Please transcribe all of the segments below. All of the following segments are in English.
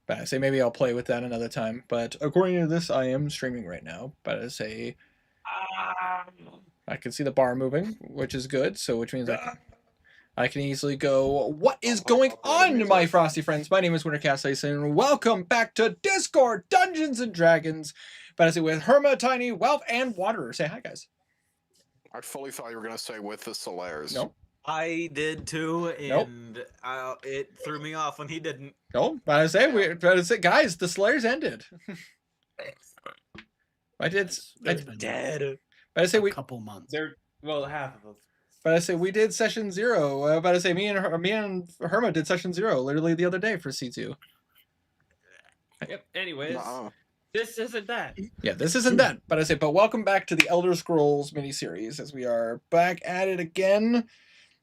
But I say maybe I'll play with that another time. But according to this, I am streaming right now. But I say I can see the bar moving, which is good. So which means I can easily go. What is going on, my frosty friends? My name is Wintercast and welcome back to Discord Dungeons and Dragons. But I say with Herma, Tiny, Wealth, and Wanderer. Say hi, guys. I fully thought you were going to say with the Solaires. No. I did too, Nope. and it threw me off when he didn't. No, but I say, guys, the Slayers ended. They're dead. But I say a couple months. They're half of them. But I say we did session 0. But I say me and Herma did session 0 literally the other day for C2. Yep. Anyways, this isn't that. Yeah, this isn't that. But I say, but welcome back to the Elder Scrolls miniseries as we are back at it again.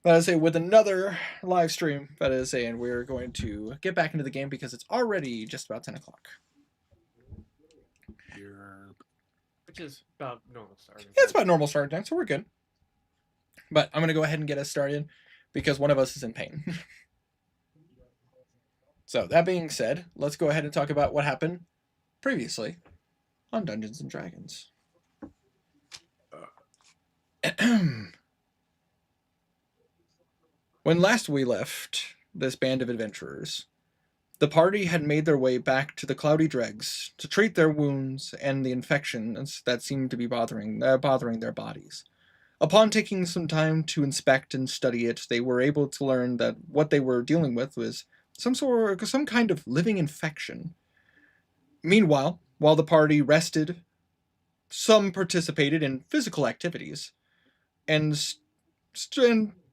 But I say with another live stream. But I say, and we're going to get back into the game because it's already just about 10 o'clock. Which is about normal starting. Yeah, it's about normal start time, so we're good. But I'm going to go ahead and get us started because one of us is in pain. So that being said, let's go ahead and talk about what happened previously on Dungeons and Dragons. When last we left this band of adventurers, the party had made their way back to the Cloudy Dregs to treat their wounds and the infections that seemed to be bothering their bodies. Upon taking some time to inspect and study it, they were able to learn that what they were dealing with was some kind of living infection. Meanwhile, while the party rested, some participated in physical activities and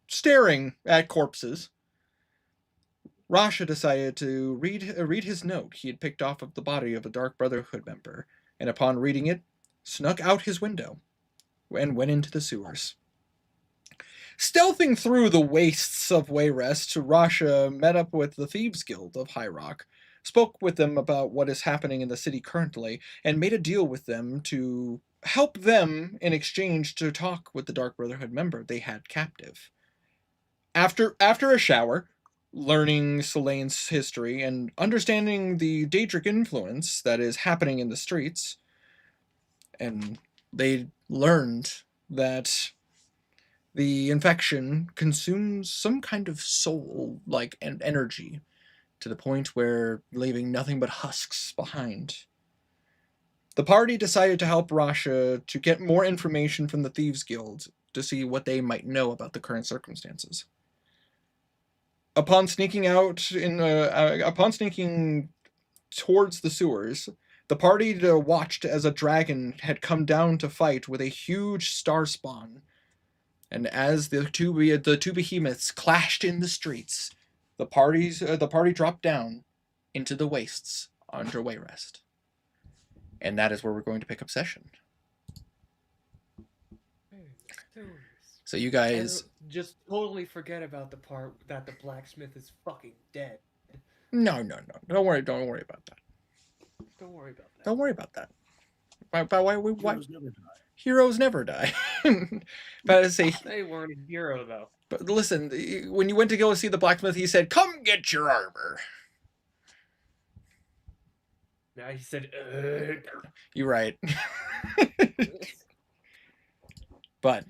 staring at corpses. Rasha decided to read his note he had picked off of the body of a Dark Brotherhood member, and upon reading it, snuck out his window and went into the sewers. Stealthing through the wastes of Wayrest, Rasha met up with the Thieves Guild of High Rock, spoke with them about what is happening in the city currently, and made a deal with them to help them in exchange to talk with the Dark Brotherhood member they had captive. After a shower, learning Selane's history and understanding the Daedric influence that is happening in the streets, and they learned that the infection consumes some kind of soul-like energy to the point where leaving nothing but husks behind. The party decided to help Rasha to get more information from the Thieves Guild to see what they might know about the current circumstances. Upon sneaking towards the sewers, the party watched as a dragon had come down to fight with a huge star spawn. And as the two behemoths clashed in the streets, the party dropped down into the wastes under Wayrest. And that is where we're going to pick up session. So you guys just totally forget about the part that the blacksmith is fucking dead. No. Don't worry about that. Don't worry about that. Don't worry about that. Why Heroes never die. But I say They weren't a hero though. But listen, when you went to go see the blacksmith, he said, "Come get your armor." Now he said, "Ugh." You're right. But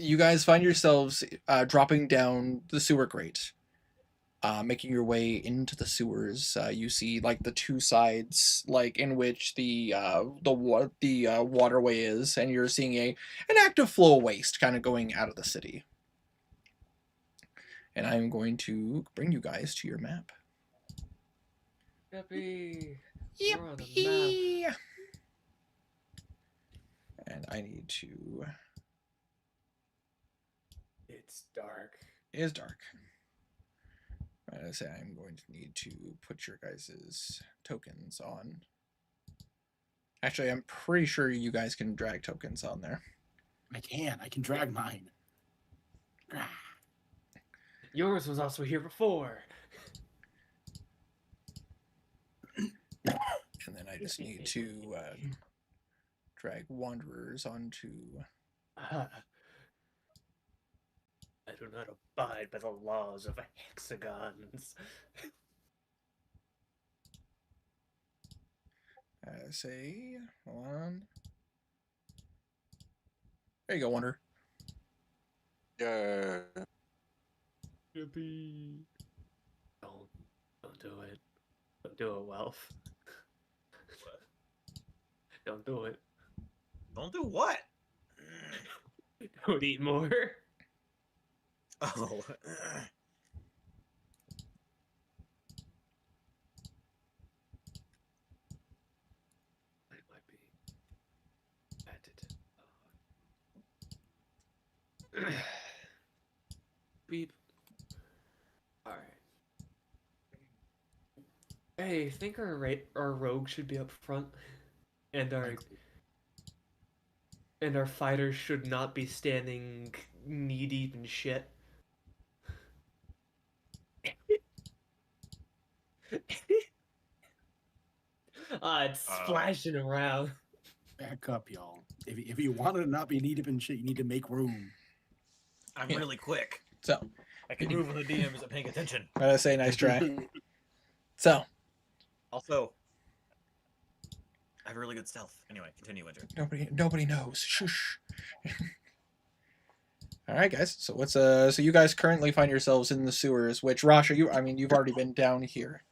you guys find yourselves dropping down the sewer grate, making your way into the sewers. You see like the two sides, like in which the waterway is, and you're seeing an active flow of waste kind of going out of the city. And I'm going to bring you guys to your map. Yippee! We're on the map. And I need to... It's dark. It is dark. I say I'm going to need to put your guys' tokens on. Actually, I'm pretty sure you guys can drag tokens on there. I can drag mine. Yours was also here before. And then I just need to drag Wanderers onto... I do not abide by the laws of hexagons. I say, hold on. There you go, Wonder. Yeah. Yippee. Don't do it. Don't do it, Wealth. Don't do it. Don't do what? Don't eat more. Oh. I might be at it. Beep. Alright. Hey, I think our rogue should be up front, and our fighters should not be standing knee deep in shit. It's splashing around. Back up, y'all. If you want to not be needed and shit, you need to make room. I'm Yeah. really quick. So, I can move when the DM isn't paying attention. I gotta say, nice try. So, Also, I have really good stealth. Anyway, continue, Winter. nobody knows. Shush. All right, guys. So what's so you guys currently find yourselves in the sewers, which Rasha, you've already been down here.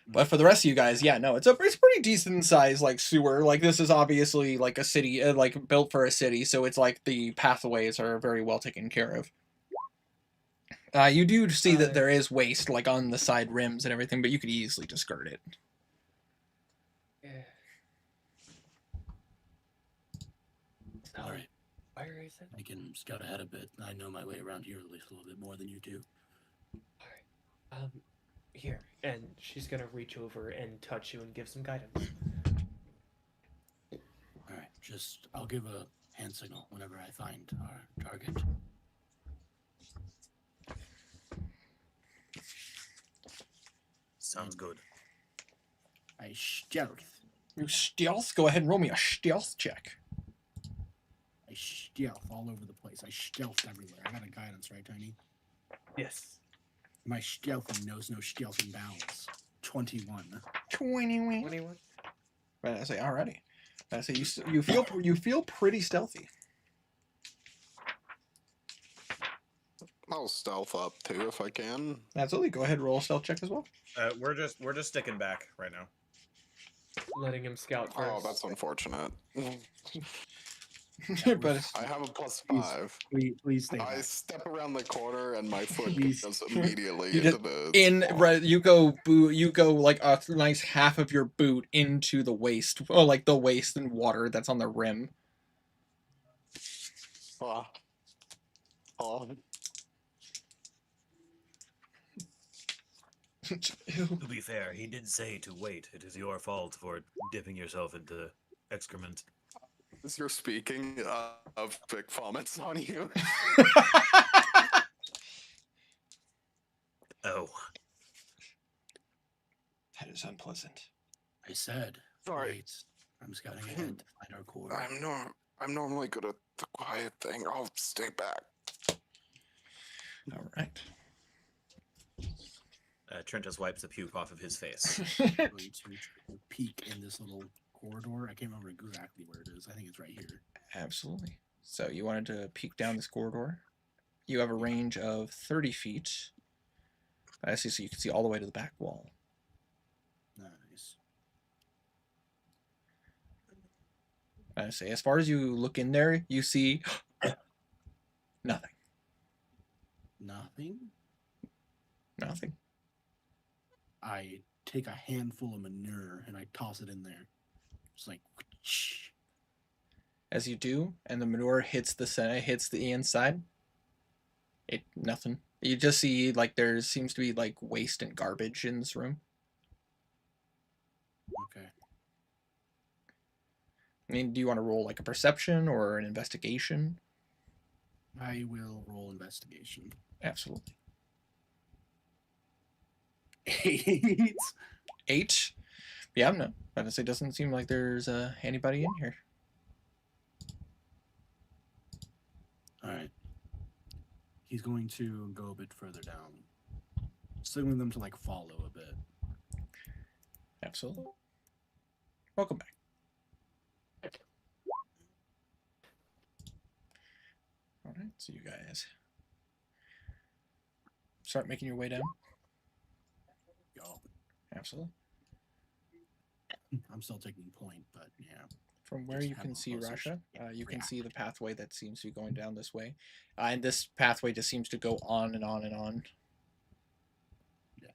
But for the rest of you guys, yeah, no, it's pretty decent size like sewer. Like this is obviously like a city, like built for a city, so it's like the pathways are very well taken care of. You do see that there is waste like on the side rims and everything, but you could easily just skirt it. Yeah. So, All right. where is it? I can scout ahead a bit. I know my way around here at least a little bit more than you do. Alright. Here. And she's gonna reach over and touch you and give some guidance. All right. I'll give a hand signal whenever I find our target. Sounds good. I stealth. You stealth? Go ahead and roll me a stealth check. I stealth all over the place. I stealth everywhere. I got a guidance, right, Tiny? Yes. My stealthing knows no stealthing bounds. 21. 21. 21? But I say, alrighty. I say you feel pretty stealthy. I'll stealth up too if I can. Absolutely. Go ahead, and roll a stealth check as well. We're just sticking back right now. Letting him scout first. Oh, that's unfortunate. But I have a +5. Please stay I back. step around the corner and my foot Please. goes immediately You into the you go like a nice half of your boot into the waste, or like the waste and water that's on the rim. Oh. Ew. To be fair, he did say to wait. It is your fault for dipping yourself into excrement. As you're speaking of big vomits on you. Oh, That is unpleasant. I said. Sorry. Wait. I'm scouting ahead to find our core. I'm normally good at the quiet thing. I'll stay back. All right. Trent just wipes the puke off of his face. Going to peek in this little corridor. I can't remember exactly where it is. I think it's right here. Absolutely. So you wanted to peek down this corridor. You have a range of 30 feet. I see, so you can see all the way to the back wall. Nice. I say, as far as you look in there, you see nothing. Nothing. Nothing. I take a handful of manure and I toss it in there. Just like, whoosh. As you do, and the manure hits the inside, nothing. You just see like there seems to be like waste and garbage in this room. Okay. I mean, do you want to roll like a perception or an investigation? I will roll investigation. Absolutely. 8. 8. Yeah, no. But it doesn't seem like there's anybody in here. All right. He's going to go a bit further down, signaling them to like follow a bit. Absolutely. Welcome back. All right, so you guys start making your way down. Yo, Absolutely. I'm still taking point, but yeah. From where Just you have can a see closer Rasha, you can react. see the pathway that seems to be going down this way. And this pathway just seems to go on and on and on. Yeah.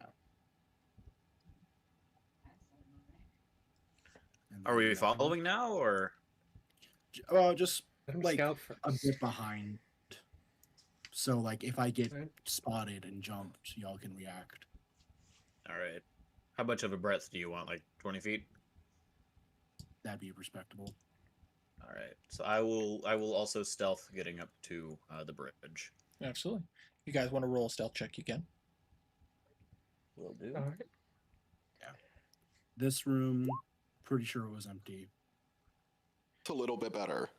And Are we then, following now, or just Let him like scout a first. bit behind. So like if I get Alright. spotted and jumped, y'all can react. all right? How much of a breadth do you want? Like 20 feet? That'd be respectable. All right. So I will also stealth getting up to the bridge. Absolutely. You guys want to roll a stealth check? You can. Will do. All right. This room, pretty sure it was empty. It's a little bit better.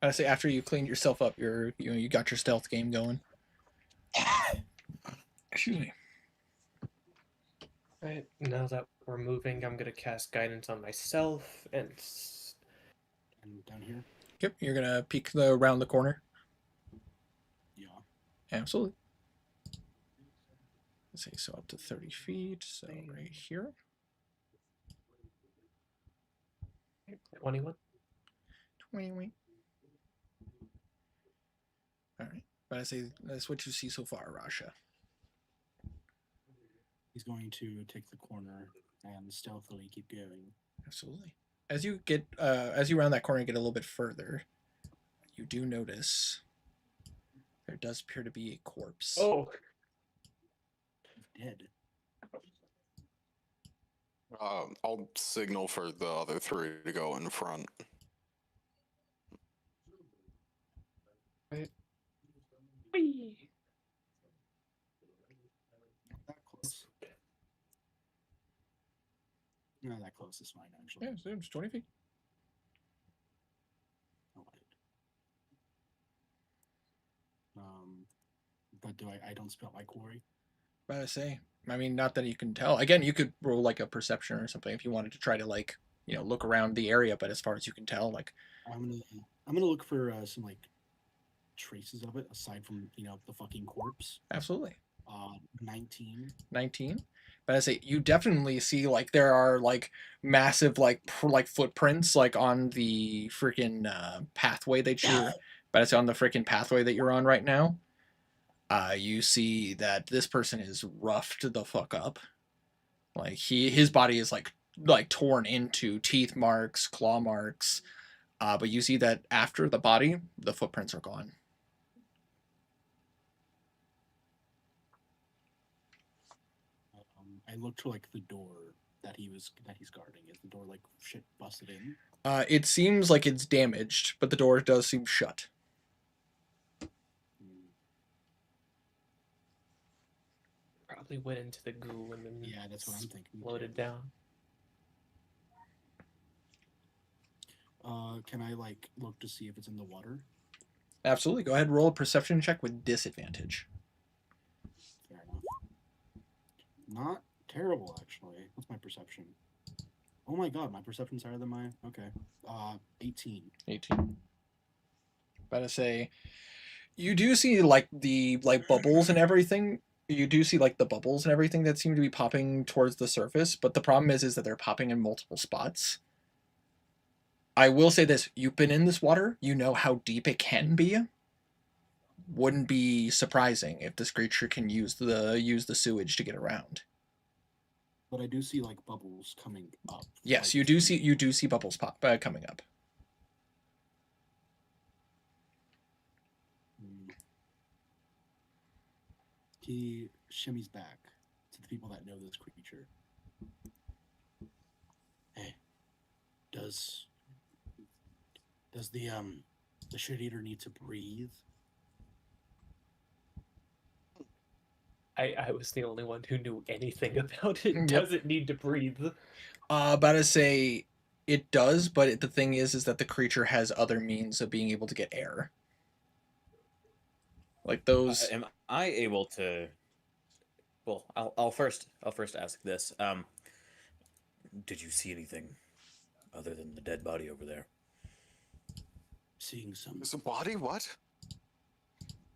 I say after you cleaned yourself up, you got your stealth game going. Excuse me. Right, now that we're moving, I'm gonna cast guidance on myself and And down here, Yep, you're gonna peek around the corner. yeah. Absolutely. Let's see, so up to 30 feet. So right here. 21. 20. All right. But I say that's what you see so far, Rasha. He's going to take the corner and stealthily keep going. Absolutely. As you round that corner and get a little bit further, you do notice there does appear to be a corpse. Oh, Dead. I'll signal for the other three to go in front. whee. That close. No, that close is fine actually. Yeah, so it's 20 feet. Oh, wait. But I don't spell my quarry. But I say, I mean, not that you can tell. Again, you could roll like a perception or something if you wanted to try to like, look around the area. But as far as you can tell, like, I'm gonna look for some like traces of it aside from the fucking corpse. absolutely. 19. 19. But I say you definitely see like there are like massive like footprints like on the freaking pathway that you're. But it's on the freaking pathway that you're on right now. You see that this person is roughed the fuck up. Like his body is like torn into, teeth marks, claw marks. But you see that after the body, the footprints are gone. I looked to like the door that he's guarding. Is the door like shit busted in? It seems like it's damaged, but the door does seem shut. Hmm. Probably went into the goo and then Yeah, that's what I'm thinking. floated down. Can I like look to see if it's in the water? Absolutely. Go ahead and roll a perception check with disadvantage. Fair enough. Not terrible actually. What's my perception? Oh my god, my perception's higher than my 18. 18. But I say, you do see like the bubbles and everything. You do see like the bubbles and everything that seem to be popping towards the surface. But the problem is that they're popping in multiple spots. I will say this: you've been in this water. You know how deep it can be. Wouldn't be surprising if this creature can use the sewage to get around. But I do see like bubbles coming up. Yes, like, you do see bubbles coming up. Hmm. He shimmies back to the people that know this creature. Hey, does the shit eater need to breathe? I was the only one who knew anything about it. Yep. Does it need to breathe? About to say it does, but the thing is that the creature has other means of being able to get air. Like those. Am I able to? Well, I'll first ask this. did you see anything other than the dead body over there? Seeing some. There's a body? What?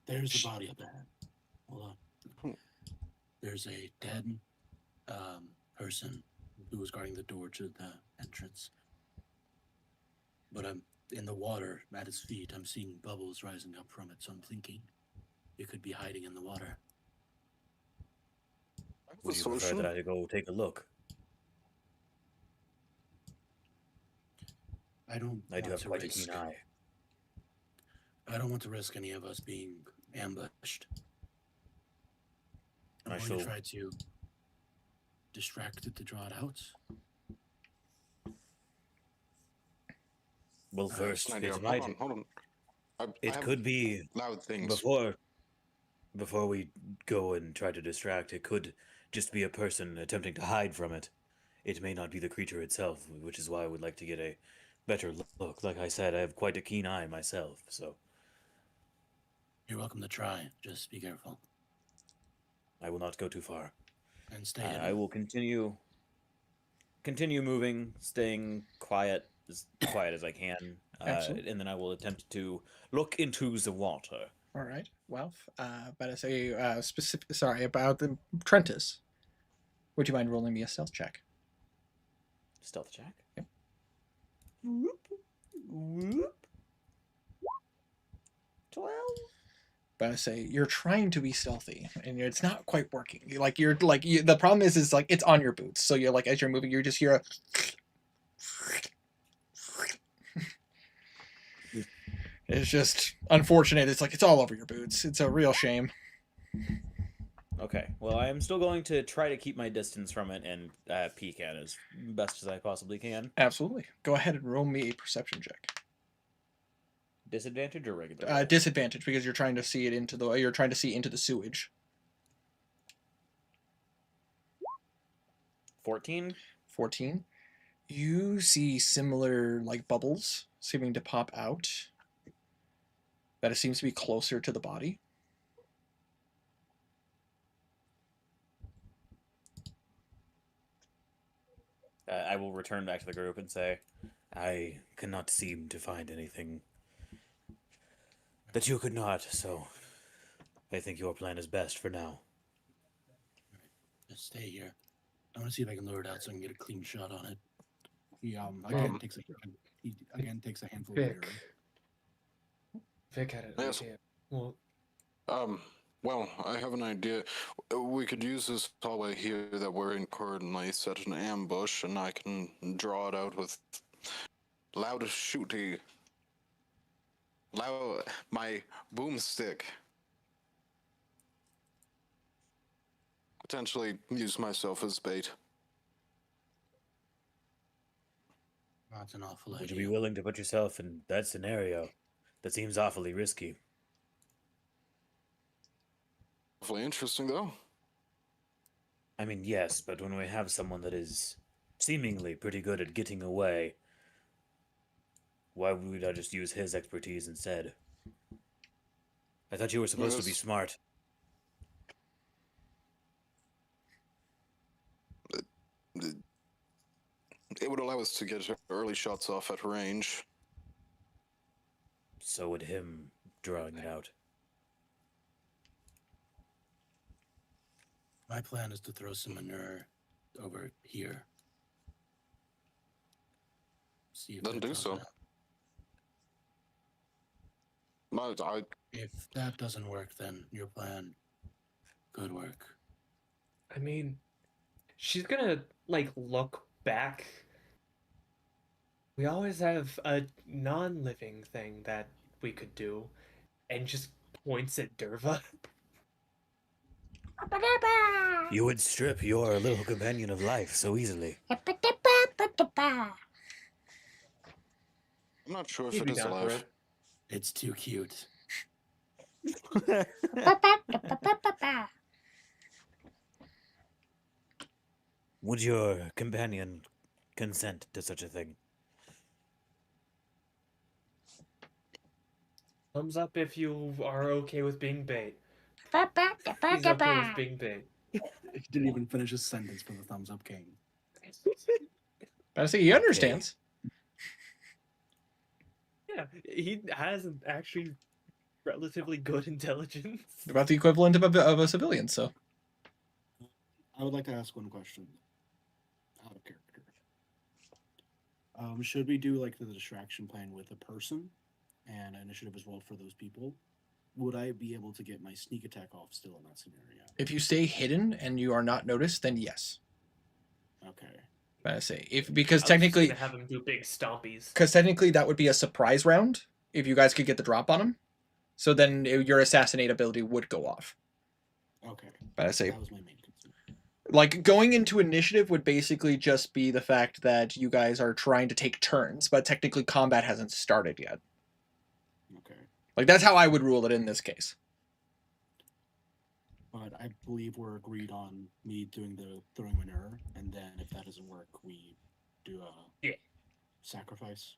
There's the body up ahead. Hold Hmm. on. There's a dead person who was guarding the door to the entrance. But I'm in the water at his feet. I'm seeing bubbles rising up from it, so I'm thinking it could be hiding in the water. Would you prefer that I go take a look? I don't. I do want have to quite a risk. keen eye. I don't want to risk any of us being ambushed. I'm I going shall- to try to distract it to draw it out. Well, That's first, an idea. it might. Hold on. I It have could be loud things. before we go and try to distract. It could just be a person attempting to hide from it. It may not be the creature itself, which is why I would like to get a better look. Like I said, I have quite a keen eye myself, so You're welcome to try. Just be careful I will not go too far. and stay. I will continue moving, staying quiet as I can, Absolutely. and then I will attempt to look into the water. All right. Well, but I say about the Trentus. Would you mind rolling me a stealth check? Stealth check. Yep. Whoop, whoop. 12. But I say you're trying to be stealthy, and it's not quite working. The problem is like it's on your boots, so you're like as you're moving, you just hear a. It's just unfortunate. It's like it's all over your boots. It's a real shame. Okay. Well, I am still going to try to keep my distance from it and peek at it as best as I possibly can. Absolutely. Go ahead and roll me a perception check. Disadvantage or regular? Disadvantage because you're trying to see it into the sewage. 14. 14. You see similar like bubbles seeming to pop out. That it seems to be closer to the body. I will return back to the group and say, I cannot seem to find anything that you could not, so I think your plan is best for now. Just stay here. I want to see if I can lure it out so I can get a clean shot on it. He again takes a handful of beer. Vic. Vic had an Yes. idea. Well, Well, I have an idea. We could use this hallway here that we're in currently, set an ambush, and I can draw it out with my boomstick. Potentially use myself as bait. That's an awful Would you idea. be willing to put yourself in that scenario? That seems awfully risky. Hopefully interesting, though. I mean, yes, but when we have someone that is seemingly pretty good at getting away, why would we not just use his expertise instead? I thought you were supposed to be Yes. smart. It would allow us to get early shots off at range. So would him drawing it out. My plan is to throw some manure over here. See if Then that do draws so. it out. If that doesn't work, then your plan could work. I mean, she's gonna like look back. We always have a non-living thing that we could do, and just points at Derva. You would strip your little companion of life so easily. I'm not sure if He'd it be is down for alive. it. It's too cute. Would your companion consent to such a thing? Thumbs up if you are okay with being bait. He's okay with being bait. He didn't even finish his sentence for the thumbs up king. But I say he understands. Yeah, he has actually relatively good intelligence. About the equivalent of a civilian, so. I would like to ask one question. Out of character. Should we do like the distraction plan with a person and initiative as well for those people? Would I be able to get my sneak attack off still in that scenario? If you stay hidden and you are not noticed, then yes. Okay. But I say because I was just technically, gonna have him do big stompies. that would be a surprise round if you guys could get the drop on him. So then your assassinate ability would go off. Okay. But I say, That was my main concern. like, going into initiative would basically just be the fact that you guys are trying to take turns, but technically combat hasn't started yet. Okay. Like, that's how I would rule it in this case. But I believe we're agreed on me doing the throwing manure, and then if that doesn't work, we do a sacrifice.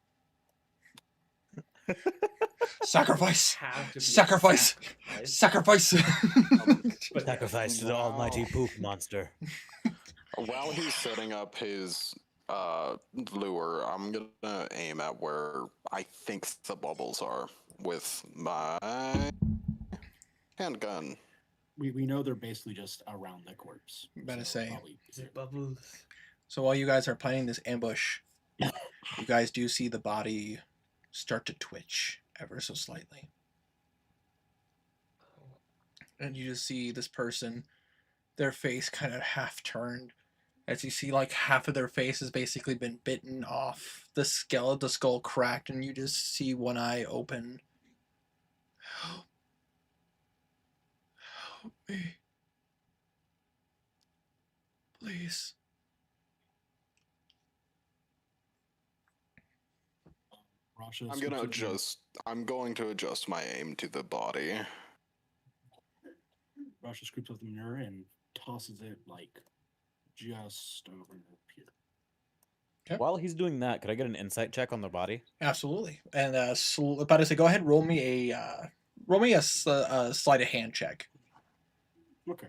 Sacrifice! Have to be a Sacrifice! sacrifice. Sacrifice! But Sacrifice to the almighty Wow. poop monster. While he's setting up his lure, I'm gonna aim at where I think the bubbles are with my handgun. We know they're basically just around the corpse. Better so say. probably Is it bubbles? So while you guys are planning this ambush, you guys do see the body start to twitch ever so slightly. And you just see this person, their face kind of half turned, as you see like half of their face has basically been bitten off, the skull cracked, and you just see one eye open. Help me. Please. Rasha I'm going to adjust my aim to the body. Rasha scoops up the manure and tosses it like just over here. Okay. While he's doing that, could I get an insight check on the body? Absolutely. And about to say, go ahead, roll me a sleight of hand check. Okay.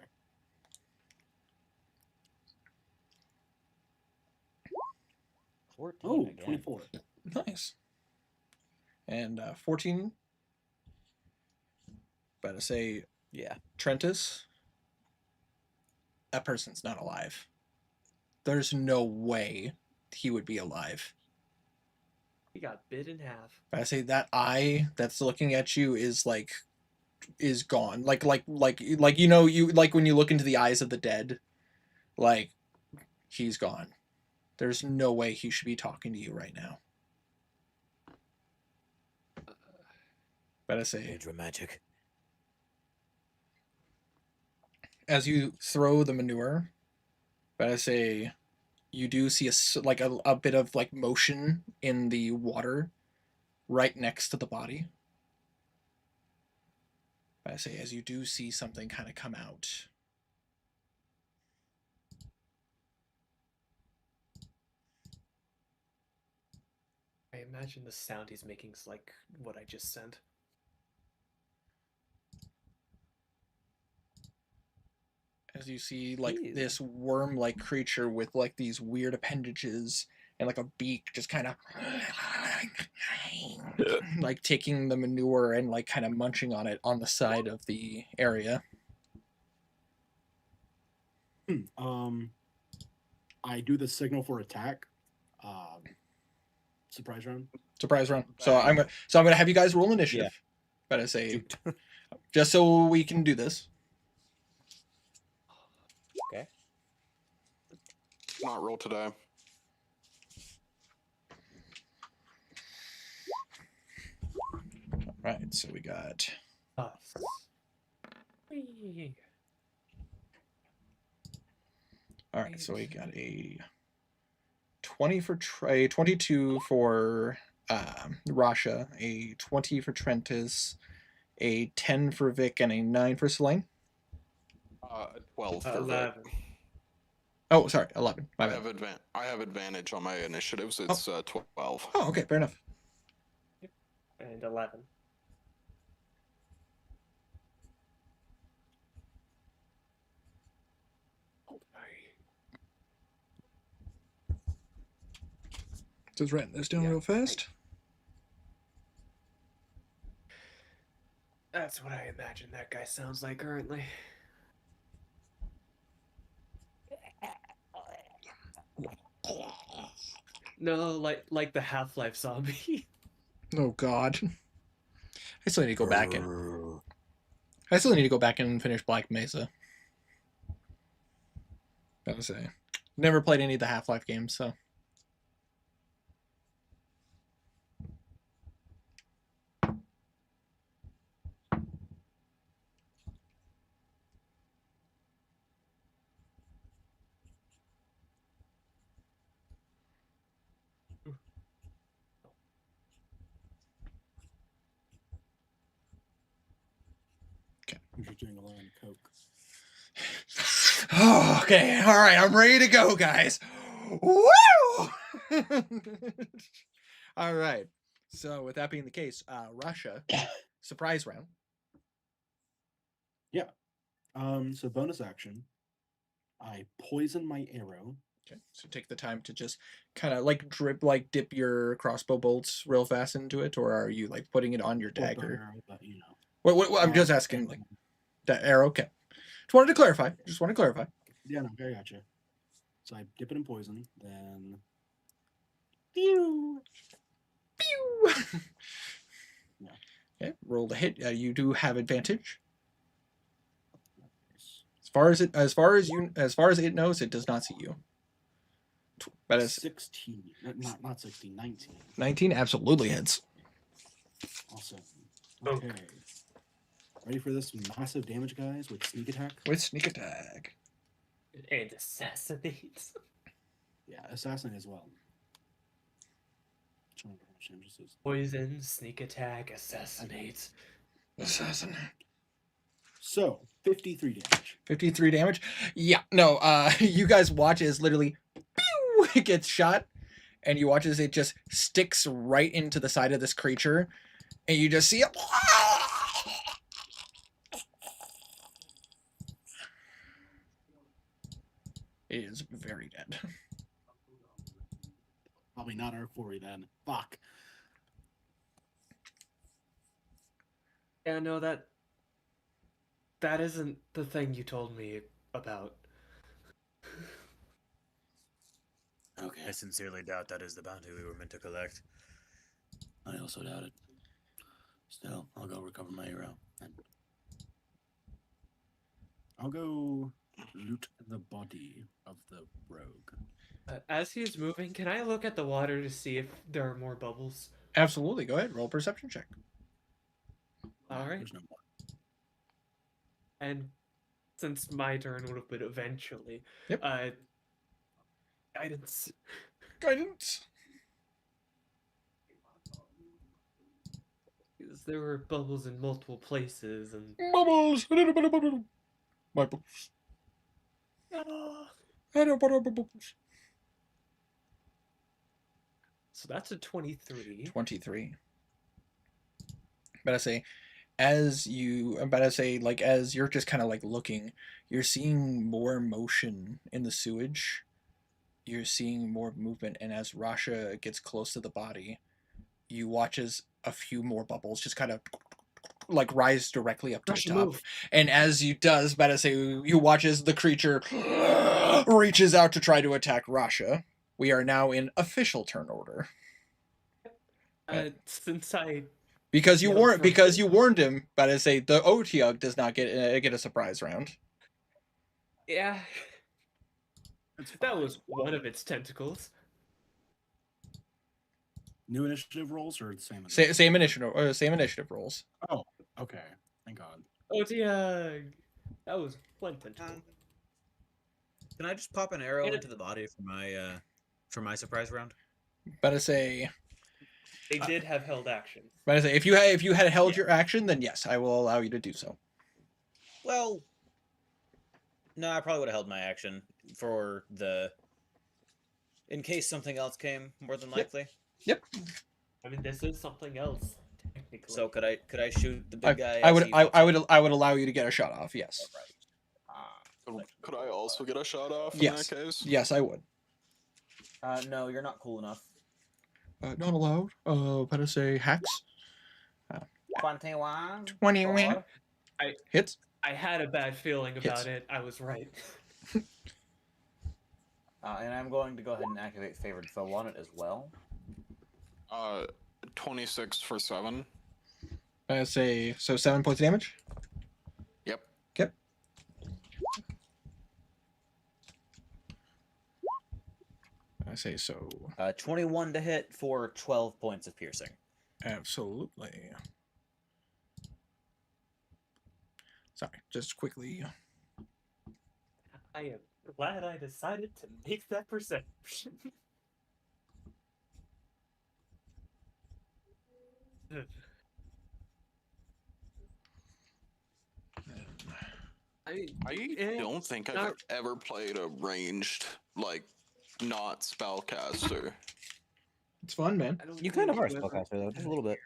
Oh, again. 24. Nice. And 14. About to say, Yeah. Trentus, that person's not alive. There's no way he would be alive. He got bit in half. But I say that eye that's looking at you is gone. Like you know, you like when you look into the eyes of the dead, like he's gone. There's no way he should be talking to you right now. But I say, Daedra magic. as you throw the manure, but I say, you do see a bit of like motion in the water right next to the body. But I say, as you do see something kind of come out. I imagine the sound he's making is like what I just sent. As you see like Ew. this worm-like creature with like these weird appendages and like a beak just kind of like taking the manure and like kind of munching on it on the side of the area. I do the signal for attack. Surprise round. Surprise round. So I'm gonna have you guys roll initiative. But I say, just so we can do this. Okay. Not roll today. All right, so we got Us. Whee! all right, so we got a 20 for a 22 for Rasha, a 20 for Trentus, a 10 for Vic, and a 9 for Selene. 12 for Vic. 11. Oh, sorry, 11. My I bad. have advantage on my initiatives. It's 12. Oh, okay, fair enough. And 11. Just writing this down Yeah. real fast. That's what I imagine that guy sounds like currently. No, like the Half-Life zombie. Oh God. I still need to go back and I still need to go back and finish Black Mesa. Gotta say, never played any of the Half-Life games, so. You're doing a line of coke. Oh, okay, all right, I'm ready to go, guys. Woo! All right. So, with that being the case, Russia, surprise round. So bonus action. I poison my arrow. Okay, so take the time to just kind of like dip your crossbow bolts real fast into it, or are you like putting it on your Well, bow dagger? arrow, but you know. What I'm just asking, like that arrow. Okay, just wanted to clarify. Just want to clarify. Yeah, no, I gotcha. So I dip it in poison, then. Pew! Pew! Yeah. Okay, roll the hit. You do have advantage. Nice. As far as it knows, it does not see you. That is 16. Not 16, 19. 19. Absolutely hits. Awesome. Okay. Ready for this massive damage, guys, with sneak attack? With sneak attack. And assassinates. Yeah, assassin as well. Trying to remember how much damage this is. Poison, sneak attack, assassinates. Assassin. So, 53 damage. 53 damage. Yeah. No. You guys watch as literally, pew, it gets shot, and you watch as it just sticks right into the side of this creature, and you just see it. It is very dead. Probably not our quarry then. Fuck. Yeah, no, that isn't the thing you told me about. Okay. I sincerely doubt that is the bounty we were meant to collect. I also doubt it. Still, I'll go recover my arrow. And I'll go loot the body of the rogue. As he's moving, can I look at the water to see if there are more bubbles? Absolutely. Go ahead. Roll a perception check. All right. There's no more. And since my turn would have been eventually, Yep. Guidance. Guidance. Because there were bubbles in multiple places, and Bubbles. A little bit of bubbles. My bubbles. I know bubbles. so that's a 23. 23. But I say, as you're just kind of like looking, you're seeing more motion in the sewage. You're seeing more movement, and as Rasha gets close to the body, you watch as a few more bubbles just kind of like rise directly up to Rasha, the top. move. And as you does, but I say you watch as the creature reaches out to try to attack Rasha. We are now in official turn order. Since I Because you Yeah, warned from- because you warned him, but I say the Otyug does not get a surprise round. yeah, That's that fine. was one of its tentacles. New initiative rolls or the same? Same initiative rolls. Oh, okay. Thank God. Oh dear, that was one tentacle. Can I just pop an arrow Yeah. into the body for my surprise round? But I say They did have held action. if you had held Yeah. your action, then yes, I will allow you to do so. Well, no, I probably would have held my action for in case something else came. More than likely. I mean, this is something else technically. So could I shoot the big guy? I as would he I pops up? would allow you to get a shot off. Yes, Could I also get a shot off in Yes. that case? yes, I would. No, you're not cool enough. not allowed. Better say hacks. 21. 21. for- Hits. I had a bad feeling Hits. about it. I was right. And I'm going to go ahead and activate favored foe on it as well. 26 for 7. Say so 7 points of damage. Yep. Yep. I say so. 21 to hit for 12 points of piercing. Absolutely. Sorry, just quickly. I am glad I decided to make that perception. I Eh, don't think I've not- ever played a ranged, like, not spellcaster. It's fun, man. I don't You kind of think are a you ever- spellcaster, though, just a little bit.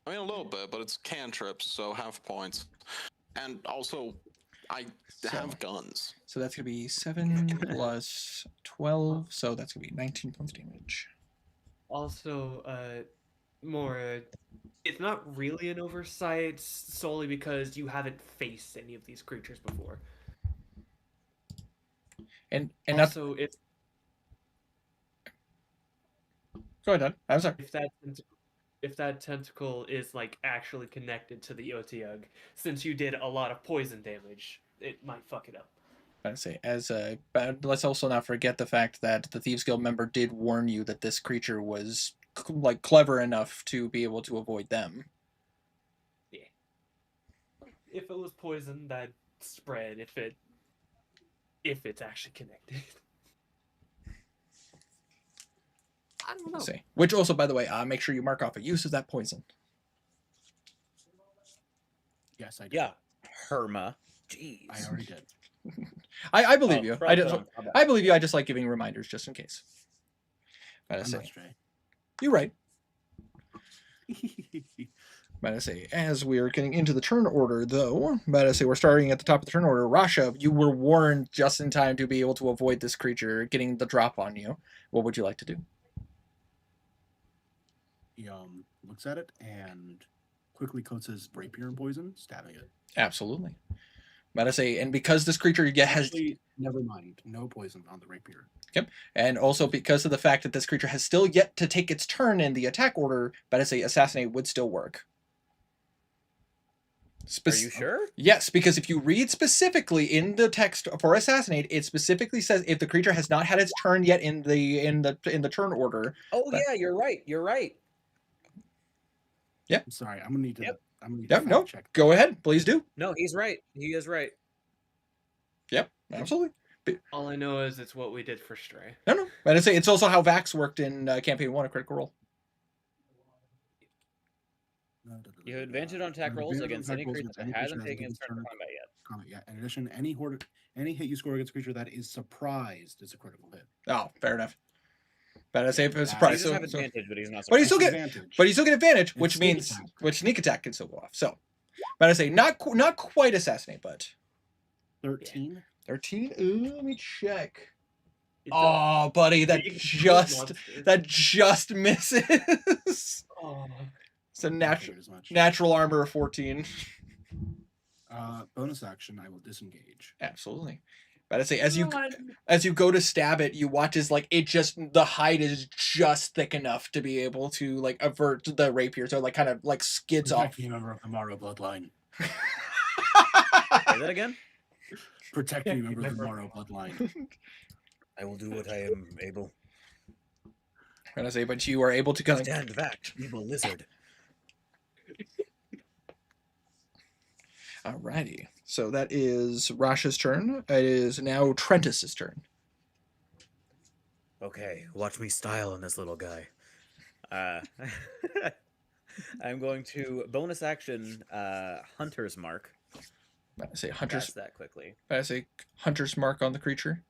I mean, a little bit, but it's cantrips, so half points. And also, I So- have guns. So that's gonna be 7 plus 12, so that's gonna be 19 points damage. Also, more, it's not really an oversight solely because you haven't faced any of these creatures before. And that's Also, go ahead, Dad. I'm sorry. if that tentacle is like actually connected to the Otyug, since you did a lot of poison damage, it might fuck it up. I say but let's also not forget the fact that the Thieves Guild member did warn you that this creature was like clever enough to be able to avoid them. If it was poison, that spread. If it's actually connected. I don't know. Say, which also, by the way, make sure you mark off a use of that poison. Yes, I did. Yeah, Herma. Jeez. I already did. I believe you. I just I'm I believe you. I just like giving reminders just in case. But I I'm not say, stray. you're right. But I say, as we're getting into the turn order, though, but I say we're starting at the top of the turn order. Rasha, you were warned just in time to be able to avoid this creature getting the drop on you. What would you like to do? He looks at it and quickly coats his rapier in poison, stabbing it. Absolutely. But I say, and because this creature has, Actually, never mind. No poison on the rapier. and also because of the fact that this creature has still yet to take its turn in the attack order, but I say assassinate would still work. Are you sure? Yes, because if you read specifically in the text for assassinate, it specifically says if the creature has not had its turn yet in the turn order. Oh But- yeah, you're right. You're right. I'm sorry. I'm gonna need to. Yep. I'm gonna need Yep, to no, fact check. go ahead, please do. No, he's right. He is right. Yep, absolutely. All I know is it's what we did for Stray. No. But I say it's also how Vax worked in campaign 1 of Critical Role. You have advantage on attack rolls against any creature that hasn't taken its turn for combat yet. Comment, yeah. In addition, any hit you score against a creature that is surprised is a critical hit. Oh, fair enough. But I say if it's He He surprise, doesn't so, have so- advantage, but he's not. But he's surprised. still Advantage. but you still get advantage, It's which sneak means attack. which sneak attack can still go off. So, but I say not quite assassinate, but 13. 13. Ooh, let me check. It's a Oh, buddy, that big just monster. misses. Oh. So I natural figured as much. natural armor of 14. Bonus action, I will disengage. Absolutely. But I say as you God. as you go to stab it, you watch as like it just the hide is just thick enough to be able to like avert the rapier, so it, like kind of like skids off. Protecting a member of the Morrow bloodline. Say that again. Protecting a member of the Morrow bloodline. I will do what I am able. And I say, but you are able to kind of Stand back, evil lizard. Alrighty. So that is Rasha's turn. It is now Trentus's turn. Okay, watch me style on this little guy. I'm going to bonus action Hunter's Mark. I say Hunter's. Cast that quickly. I say Hunter's mark on the creature.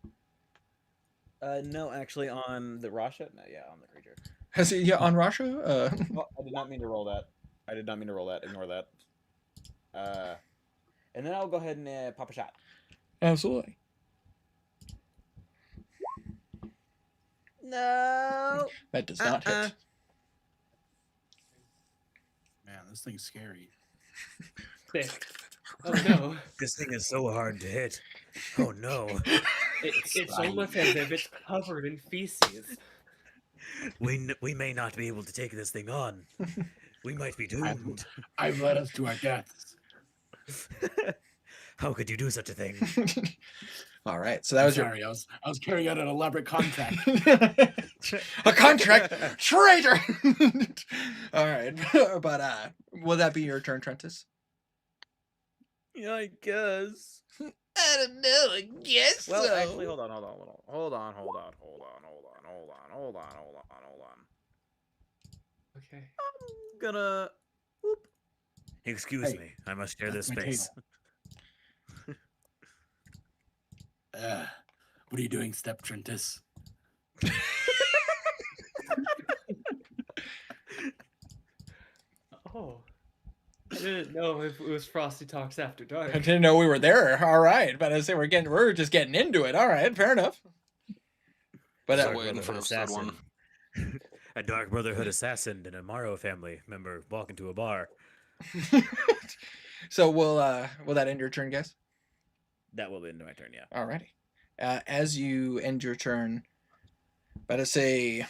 No, actually on the Rasha. No, yeah, on the creature. Has he on Rasha? Oh, I did not mean to roll that. I did not mean to roll that. Ignore that. And then I'll go ahead and pop a shot. Absolutely. No. That does not hit. Man, this thing's scary. Thick. Oh no. This thing is so hard to hit. Oh no. It's almost as if it's covered in feces. We may not be able to take this thing on. We might be doomed. I've led us to our deaths. How could you do such a thing? All right, so that was your Sorry, I was carrying out an elaborate contract. a contract traitor. All right, but will that be your turn, Trentus? Yeah, I guess. I don't know. I guess Well, actually, hold on. Okay. I'm gonna. Whoop. Excuse Hey, me, I must share this that's my space. What are you doing, Step Trentus? Oh. I didn't know if it was Frosty Talks After Dark. I didn't know we were there. All right, but I say we're just getting into it. All right, fair enough. But Just Dark waiting for Brotherhood episode one. assassin. A Dark Brotherhood assassin and a Morrow family member walk into a bar. so will that end your turn, guys? That will end my turn, yeah. Alrighty. As you end your turn, better say,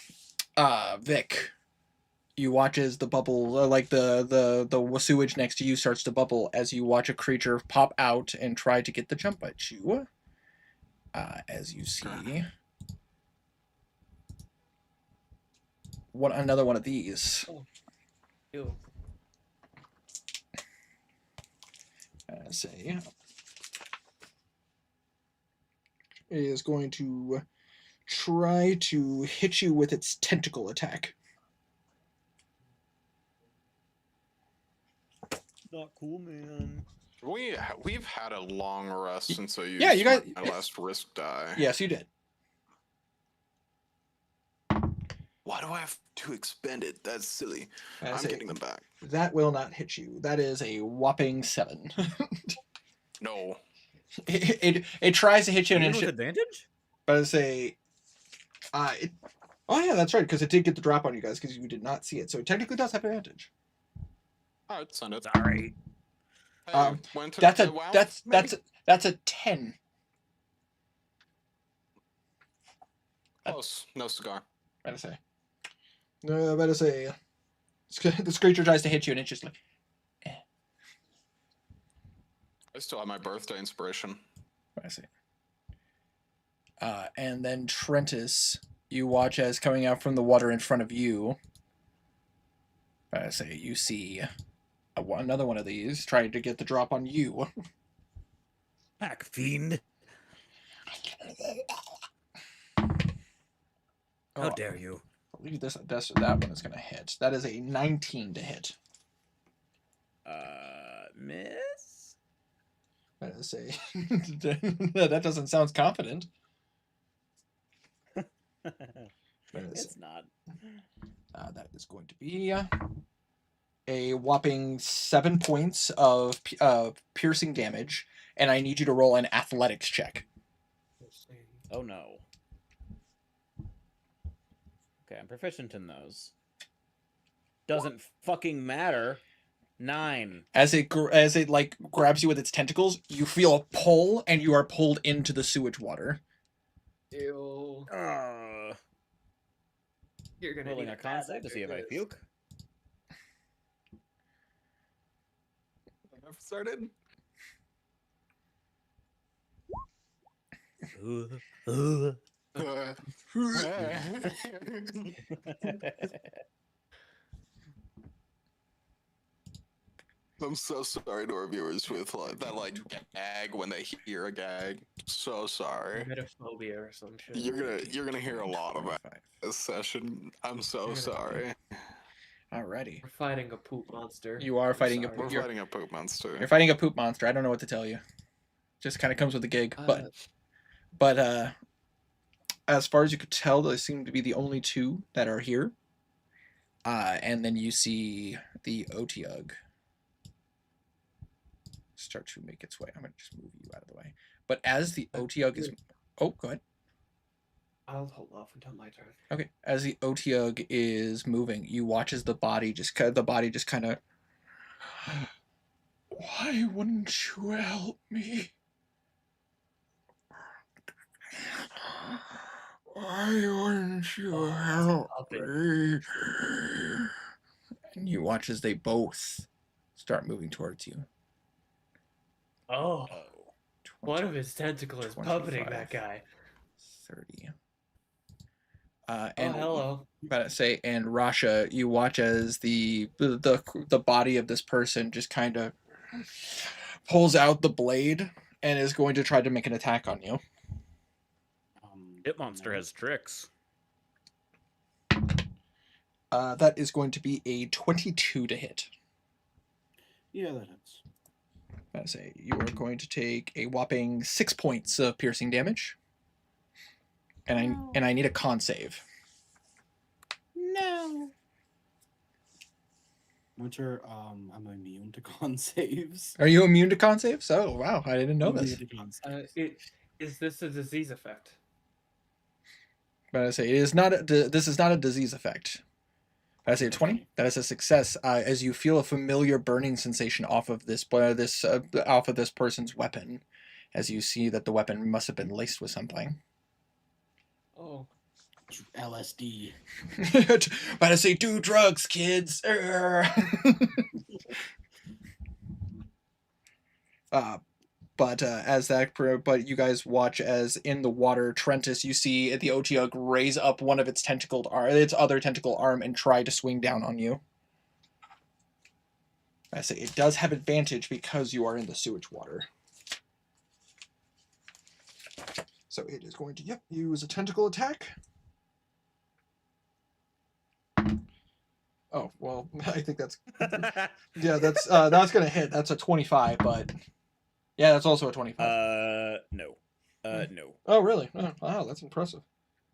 Vic, you watch as the bubble, like the sewage next to you starts to bubble as you watch a creature pop out and try to get the jump at you. As you see, another one of these. Ew. Say is going to try to hit you with its tentacle attack. Not cool, man. We've had a long rest since I used Yeah, you guys- my last risk die. Yes, you did. Why do I have to expend it? That's silly. I'm Say, getting them back. that will not hit you. That is a whopping 7. No. it tries to hit you, and Even it with advantage? but I say, oh yeah, that's right, because it did get the drop on you guys because you did not see it, so it technically does have advantage. All right, send it. Sorry. Hey, when took That's the a wow, that's a 10. close. No cigar. Better say. No, better say. This creature tries to hit you, and it's just like. I still have my birthday inspiration. I see. And then Trentus, you watch as coming out from the water in front of you. I say you see another one of these trying to get the drop on you. Pack fiend. How dare you? I believe that one is going to hit. That is a 19 to hit. Miss? I say that doesn't sound confident. It's not. That is going to be a whopping 7 points of piercing damage, and I need you to roll an athletics check. Oh no. Okay, I'm proficient in those. Doesn't fucking matter. 9. As it like grabs you with its tentacles, you feel a pull, and you are pulled into the sewage water. Ew. You're gonna Rolling need a con save to see if I puke. I've started. I'm so sorry to our viewers with that gag when they hear a gag. So sorry. Metaphobia or some shit. You're gonna hear a lot about this session. I'm so sorry. Alrighty. We're fighting a poop monster. You are fighting a Sorry. We're you're, fighting a poop monster. you're fighting a poop monster. I don't know what to tell you. Just kind of comes with the gig. But as far as you could tell, those seem to be the only two that are here. And then you see the Otyugh start to make its way. I'm gonna just move you out of the way. But as the Otyugh is, oh, go ahead. I'll hold off until my turn. Okay. As the Otyugh is moving, you watch as the body just kind of. Why wouldn't you help me? Why wouldn't you help me? And you watch as they both start moving towards you. Oh, Oh. one of his tentacles is puppeting that 25, guy. 30. Oh, And hello. about to say, and Rasha, you watch as the body of this person just kind of pulls out the blade and is going to try to make an attack on you. Hit monster has tricks. That is going to be a 22 to hit. Yeah, that hits. About to say, you are going to take a whopping 6 points of piercing damage, and I need a con save. No. Winter, I'm immune to con saves. Are you immune to con saves? Oh wow, I didn't know this. Immune to con saves. Is this a disease effect? But I say it is not. This is not a disease effect. But I say 20. That is a success. As you feel a familiar burning sensation off of this person's weapon, as you see that the weapon must have been laced with something. Oh, LSD. But I say, do drugs, kids. But you guys watch as in the water, Trentus, you see the Otyugh raise up one of its other tentacle arm and try to swing down on you. I say it does have advantage because you are in the sewage water. So it is going to use a tentacle attack. Oh well, I think that's that's gonna hit. That's a 25, but. Yeah, that's also a 25. No. No. Oh, really? Oh, wow, that's impressive.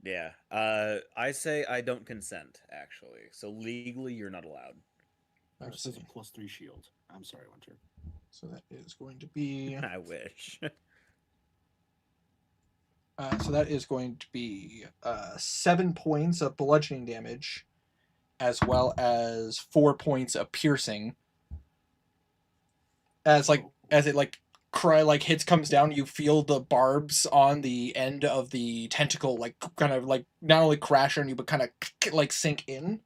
Yeah. I say I don't consent, actually. So legally, you're not allowed. This is a +3 shield. I'm sorry, Winter. So that is going to be. I wish. So that is going to be 7 points of bludgeoning damage, as well as 4 points of piercing. As it hits comes down, you feel the barbs on the end of the tentacle kind of not only crash on you but kind of sink in.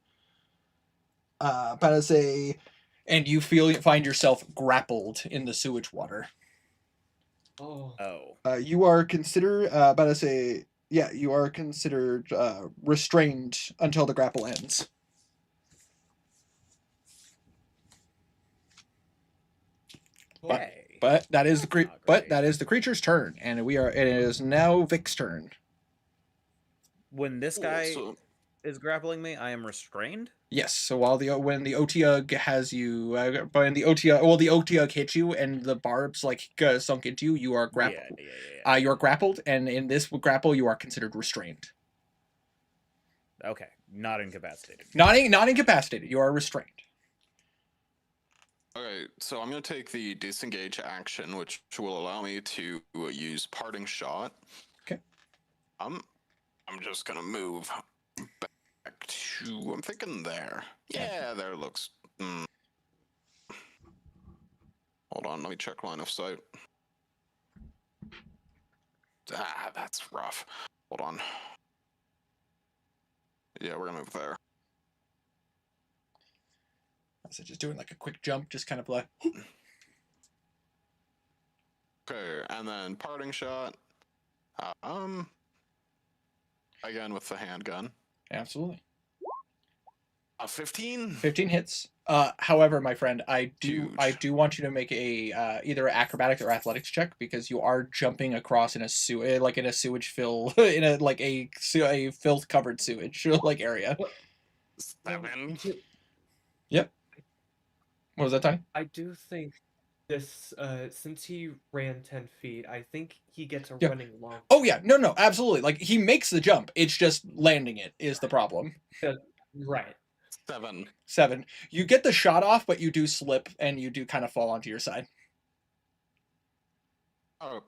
And you find yourself grappled in the sewage water. oh. You are considered you are considered restrained until the grapple ends. Okay. But that is the That's not great. that is the creature's turn, and it is now Vic's turn. When this Cool, guy so- is grappling me, I am restrained. Yes. So when the Otyugh has you, the Otyugh hits you, and the barbs sunk into you, you are grappled. Yeah. You are grappled, and in this grapple, you are considered restrained. Okay, not incapacitated. Not incapacitated. You are restrained. Okay, so I'm going to take the disengage action, which will allow me to use parting shot. Okay. I'm just going to move back to, I'm thinking there. Yeah, there looks. Hold on, let me check line of sight. That's rough. Hold on. Yeah, we're going to move there. So just doing a quick jump, just kind of like. Okay, and then parting shot. Again with the handgun. Absolutely. 15. 15 hits. However, my friend, I do Huge. want you to make a either acrobatics or athletics check because you are jumping across in a sewage fill in a filth covered sewage area. 7. Yep. What was that, Tiny? I do think this, since he ran 10 feet, I think he gets a Yeah. running long. Oh yeah, no, absolutely. He makes the jump. It's just landing it is the problem. Right. 7. 7. You get the shot off, but you do slip and you do kind of fall onto your side. Oh,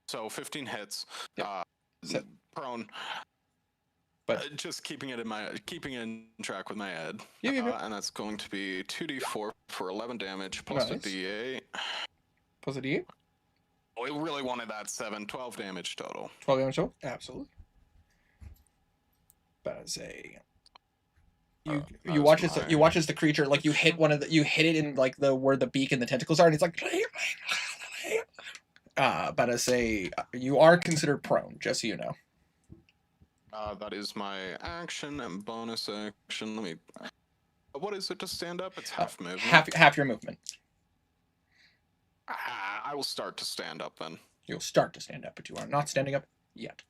so 15 hits. Yep. So- prone. But- Just keeping in track with my head. Yeah. And that's going to be 2d4 for 11 damage plus Nice. a d8. Plus a D8. Oh, we really wanted that 7, 12 damage total. 12 damage total? Absolutely. But as a you that you was watch as my- you watch as the creature like you hit you hit it in like the where the beak and the tentacles are, and it's like but as a you are considered prone, just so you know. That is my action and bonus action. Let me. What is it to stand up? It's half movement. Half your movement. I will start to stand up then. You'll start to stand up, but you are not standing up yet.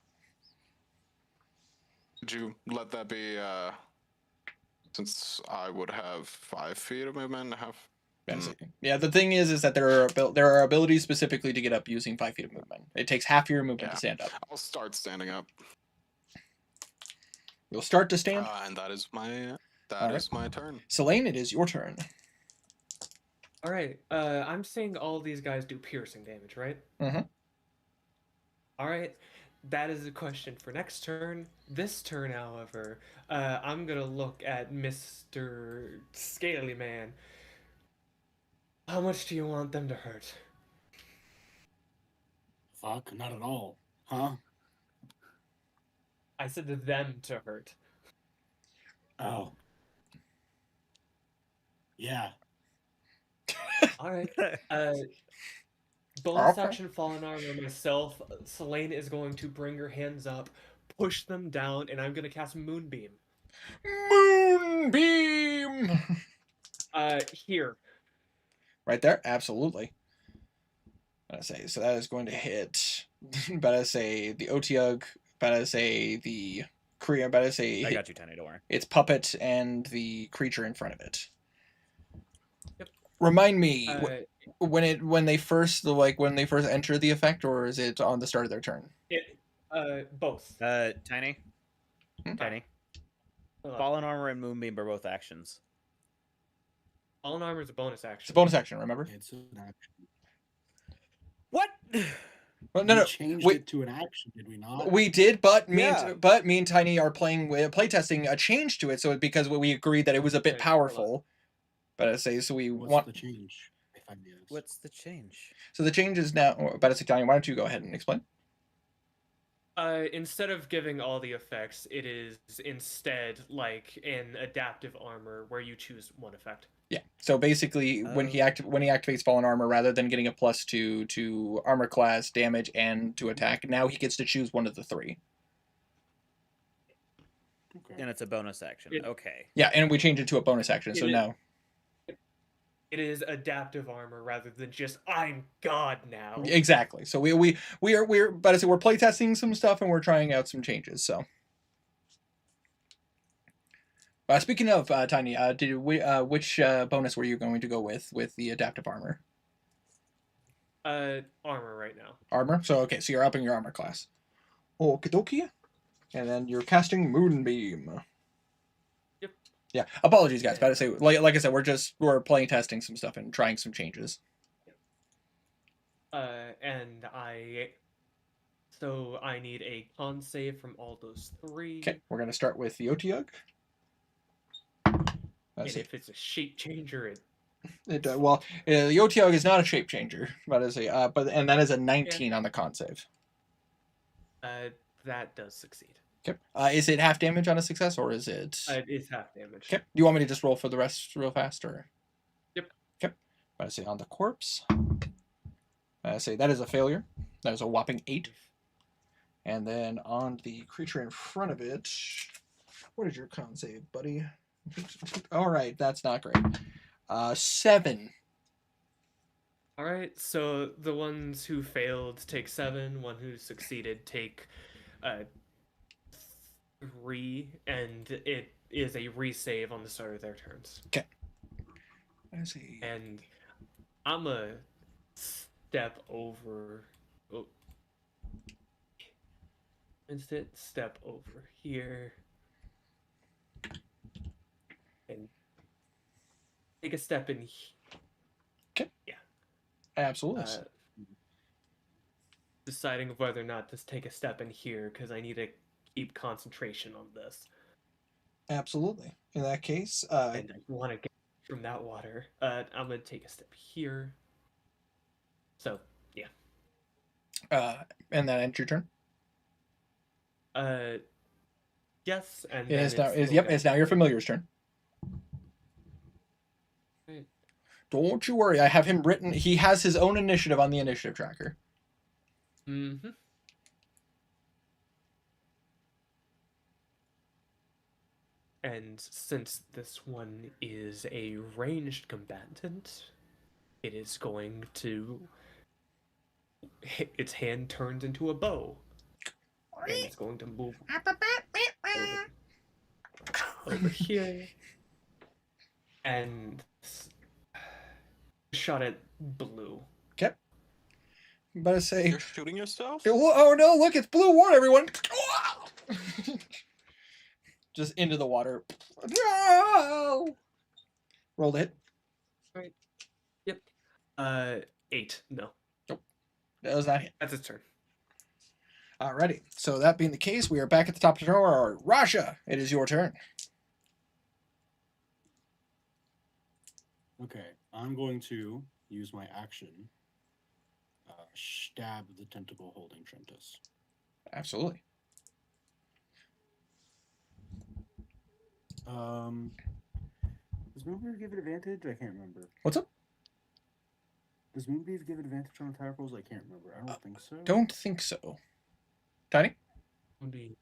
Would you let that be? Since I would have 5 feet of movement, Yeah, the thing is that there are abilities specifically to get up using 5 feet of movement. It takes half your movement Yeah. to stand up. I'll start standing up. You'll start to stand. And that is my Alright. my turn. Selene, it is your turn. All right. I'm seeing all these guys do piercing damage, right? Mhm. All right. That is a question for next turn. This turn, however, I'm gonna look at Mr. Scaly Man. How much do you want them to hurt? Fuck, not at all. Huh? I said them to hurt. Oh. Yeah. All right. Bonus Okay. action fallen armor myself. Selene is going to bring her hands up, push them down, and I'm gonna cast Moonbeam. Moonbeam! Here. Right there? Absolutely. I say so that is going to hit better say the Otyugh, better say the Korea, better say I got you, Tiny. Don't worry. its puppet and the creature in front of it. Yep. Remind me when they first enter the effect, or is it on the start of their turn? Both. Tiny. Hmm? Tiny. Hold on. Fallen armor and moonbeam are both actions. Fallen armor is a bonus action. It's a bonus action, remember? It's an action. What? Well, no, We no, changed we- it to an action, did we not? we did, but me Yeah. and Tiny are playtesting a change to it, so because we agreed that it was a bit Wait, hold on. powerful. But I say so we What's want the change? If I may ask? What's the change? so the change is now. But I say Tiny, why don't you go ahead and explain? Instead of giving all the effects, it is instead like an adaptive armor where you choose one effect. Yeah. So basically, when he activates fallen armor, rather than getting a +2 to armor class, damage, and to attack, now he gets to choose one of the 3. Okay. And it's a bonus action. It- Okay. Yeah, and we change it to a bonus action. So It is- now, It is adaptive armor rather than just I'm God now. exactly. So we're but I say we're playtesting some stuff and we're trying out some changes. So. Speaking of Tiny, which bonus were you going to go with the adaptive armor? Armor right now. Armor. So okay, so you're upping your armor class. Okie dokie. And then you're casting Moonbeam. Yep. Yeah. Apologies, guys. But I say, like I said, we're playing testing some stuff and trying some changes. And I need a con save from all those 3. Okay, we're gonna start with the Otyugh. And if it's a shape changer, The Otyugh is not a shape changer, but as a and that is a 19 on the con save. that does succeed. Okay. Is it half damage on a success, or is it? It's half damage. Okay. Do you want me to just roll for the rest real fast, or? Yep. Okay. But I say on the corpse. I say that is a failure. That is a whopping 8. And then on the creature in front of it, what is your con save, buddy? All right, that's not great. 7. All right, so the ones who failed take 7. One who succeeded take 3, and it is a resave on the start of their turns. I see. And I'm a step over. Oh, instead, step over here and take a step in. Absolutely. The deciding whether or not to take a step in here because I need to keep concentration on this. Absolutely. In that case, And I want to get from that water. I'm gonna take a step here. So yeah. and then ends your turn. Yes, and It then is now. it's Yep, okay. it's now your familiar's turn. Right. Don't you worry. I have him written. He has his own initiative on the initiative tracker. Mm-hmm. And since this one is a ranged combatant, it is going to. Its hand turns into a bow. And it's going to move over here. And shot at blue. Okay. Better say. You're shooting yourself? Oh no! Look, it's blue ward, everyone. Just into the water. No! Roll it. Right. Yep. 8. No. That was not hit. That's his turn. Alrighty. So that being the case, we are back at the top of the tower. Rasha, it is your turn. Okay, I'm going to use my action. Stab the tentacle holding Trentus. Absolutely. Does Moonbeam give it advantage? I can't remember. What's up? Does Moonbeam give it advantage on attack rolls? I can't remember. I don't think so. Don't think so. Tiny? Moonbeam.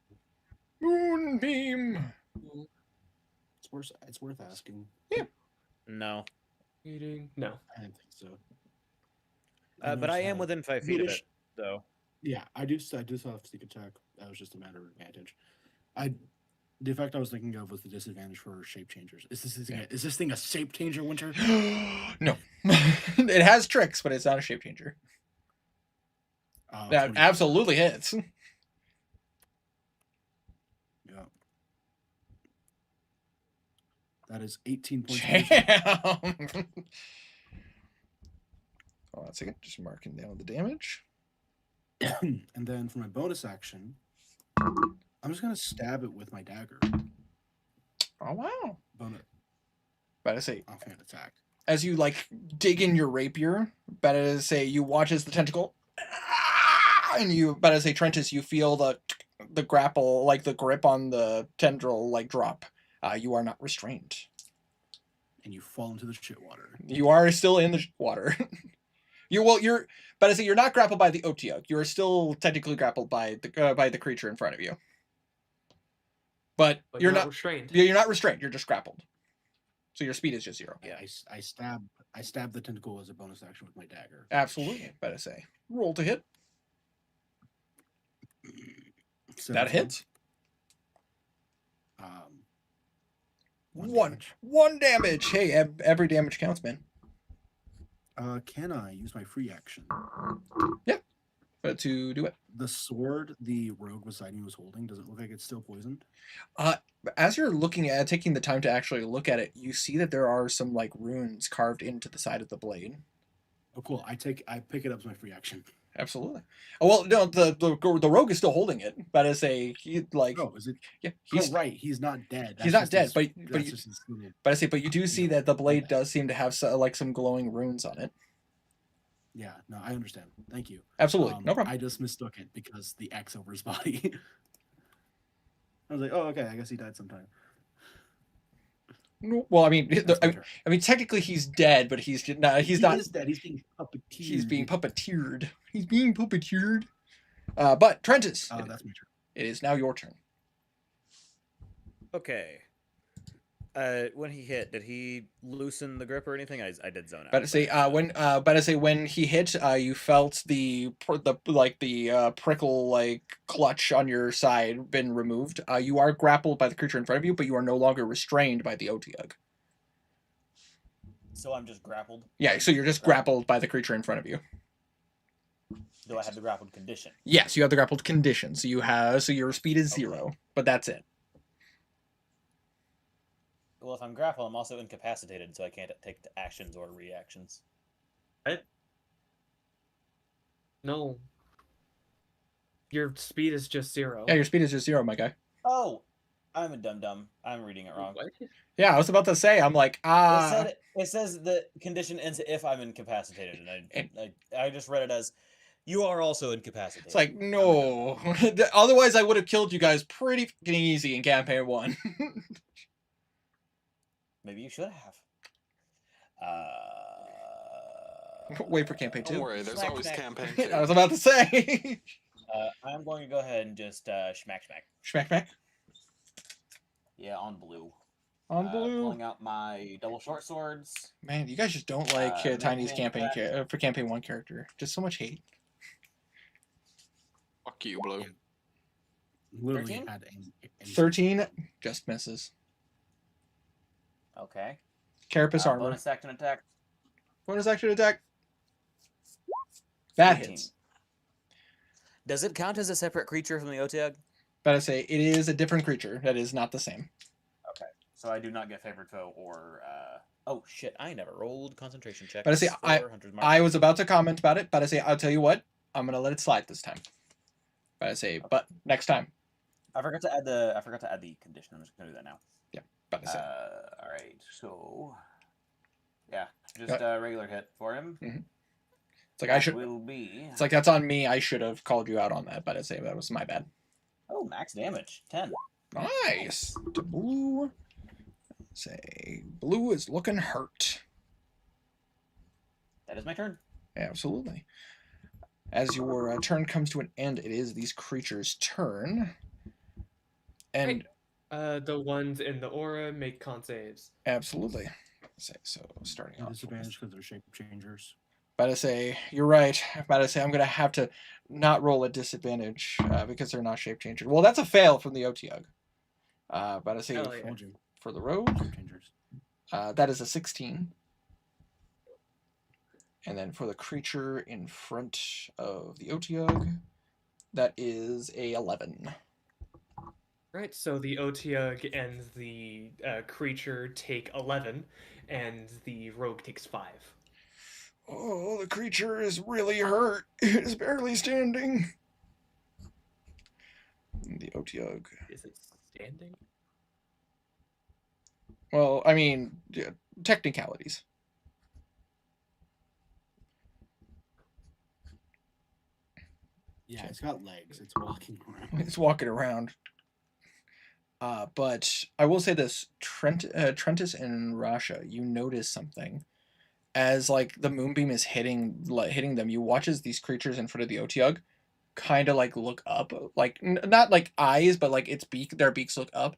Moonbeam. It's worth asking. No. Eating. No. I didn't think so. But I am within 5 feet of it, though. Yeah, I do still have sneak attack. That was just a matter of advantage. The effect I was thinking of was the disadvantage for shape changers. Is this thing a shape changer, Winter? No. It has tricks, but it's not a shape changer. That 20. absolutely hits. Yeah. That is 18 points. of damage. Damn. Hold on a second. Just marking down the damage. And then for my bonus action, I'm just gonna stab it with my dagger. Oh wow. Bonus Better say, offhand attack. as you like dig in your rapier, better to say you watch as the tentacle, and you better say Trentus, you feel the grapple, like the grip on the tendril, like drop. You are not restrained. And you fall into the shit water. You are still in the water. You're better say you're not grappled by the Otyugh. You are still technically grappled by the creature in front of you. But But you're not restrained. you're not restrained. You're just grappled. So your speed is just 0. Yeah, I stab the tentacle as a bonus action with my dagger. Absolutely. Better say. Roll to hit. So That hits. One damage. One damage. Hey, every damage counts, man. Can I use my free action? But to do it. The sword the rogue beside me was holding, does it look like it's still poisoned? As you're looking at taking the time to actually look at it, you see that there are some like runes carved into the side of the blade. Oh, cool. I pick it up as my free action. Absolutely. Oh, well, no, the rogue is still holding it, but as a he like Oh, is it? yeah, He's right. He's not dead. he's That's not just dead, his- but that's you, just his little- but I say, but you do see Yeah. that the blade does seem to have some glowing runes on it. Yeah, no, I understand. Thank you. Absolutely, no problem. I just mistook it because the X over his body. I was like, oh, okay. I guess he died sometime. No, well, I mean, That's my turn. I mean, technically he's dead, but he's not. He's He not. is dead. He's being puppeteered. He's being puppeteered. He's being puppeteered. But Trentus, That's my turn. it is now your turn. Okay. When he hit, did he loosen the grip or anything? I did zone out. But to say, when he hit, you felt the prickle like clutch on your side been removed. You are grappled by the creature in front of you, but you are no longer restrained by the Otyugh. So I'm just grappled. Yeah, so you're just grappled by the creature in front of you. Do I have the grappled condition? Yes, you have the grappled condition. So your speed is 0, but that's it. Well, if I'm grappled, I'm also incapacitated, so I can't take the actions or reactions. No. Your speed is just 0. Yeah, your speed is just 0, my guy. Oh, I'm a dum-dum. I'm reading it wrong. What? Yeah, I was about to say, I'm like, It says the condition ends if I'm incapacitated, and I just read it as you are also incapacitated. it's like, no. Otherwise, I would have killed you guys pretty fucking easy in campaign 1. Maybe you should have. Wait for campaign Don't 2. worry, there's Smack, always smack. campaign I 2. was about to say. I'm going to go ahead and just smack. Schmack. Yeah, on blue. On blue. Pulling out my double short swords. Man, you guys just don't like Tiny's making campaign for campaign 1 character. Just so much hate. Fuck you, Blue. Literally 13? had 13 just misses. Okay. Carapace armor. Bonus action attack. Bonus action attack. That 18. hits. Does it count as a separate creature from the Otyugh? But I say it is a different creature. That is not the same. Okay. So I do not get favored foe or oh shit, I never rolled concentration checks. But I say, for Hunter's Mark. I was about to comment about it, but I say, I'll tell you what, I'm gonna let it slide this time. But I say, but next time. I forgot to add the condition. I'm just gonna do that now. But I say, All right. So yeah, just a regular hit for him. it's like I should. Will be. It's like that's on me. I should have called you out on that. But I say that was my bad. Oh, max damage 10. Nice. To blue. Say blue is looking hurt. That is my turn. Absolutely. As your turn comes to an end, it is these creatures' turn. And The ones in the aura make con saves. absolutely. Say so starting off. disadvantage because they're shape changers. But I say you're right. But I say I'm gonna have to not roll a disadvantage because they're not shape changers. Well, that's a fail from the Otyugh. But I say Hell yeah. Told you, for the rogue, shape changers. that is a 16. And then for the creature in front of the Otyugh, that is a 11. Right, so the Otyugh and the creature take 11, and the rogue takes 5. Oh, the creature is really hurt. It is barely standing. The Otyugh. Is it standing? Well, I mean, yeah, technicalities. Yeah, it's got legs. It's walking around. It's walking around. But I will say this: Trentus and Rasha, you notice something as like the moonbeam is hitting them. You watch as these creatures in front of the Otyugh kind of like look up, like not like eyes, but like their beaks look up,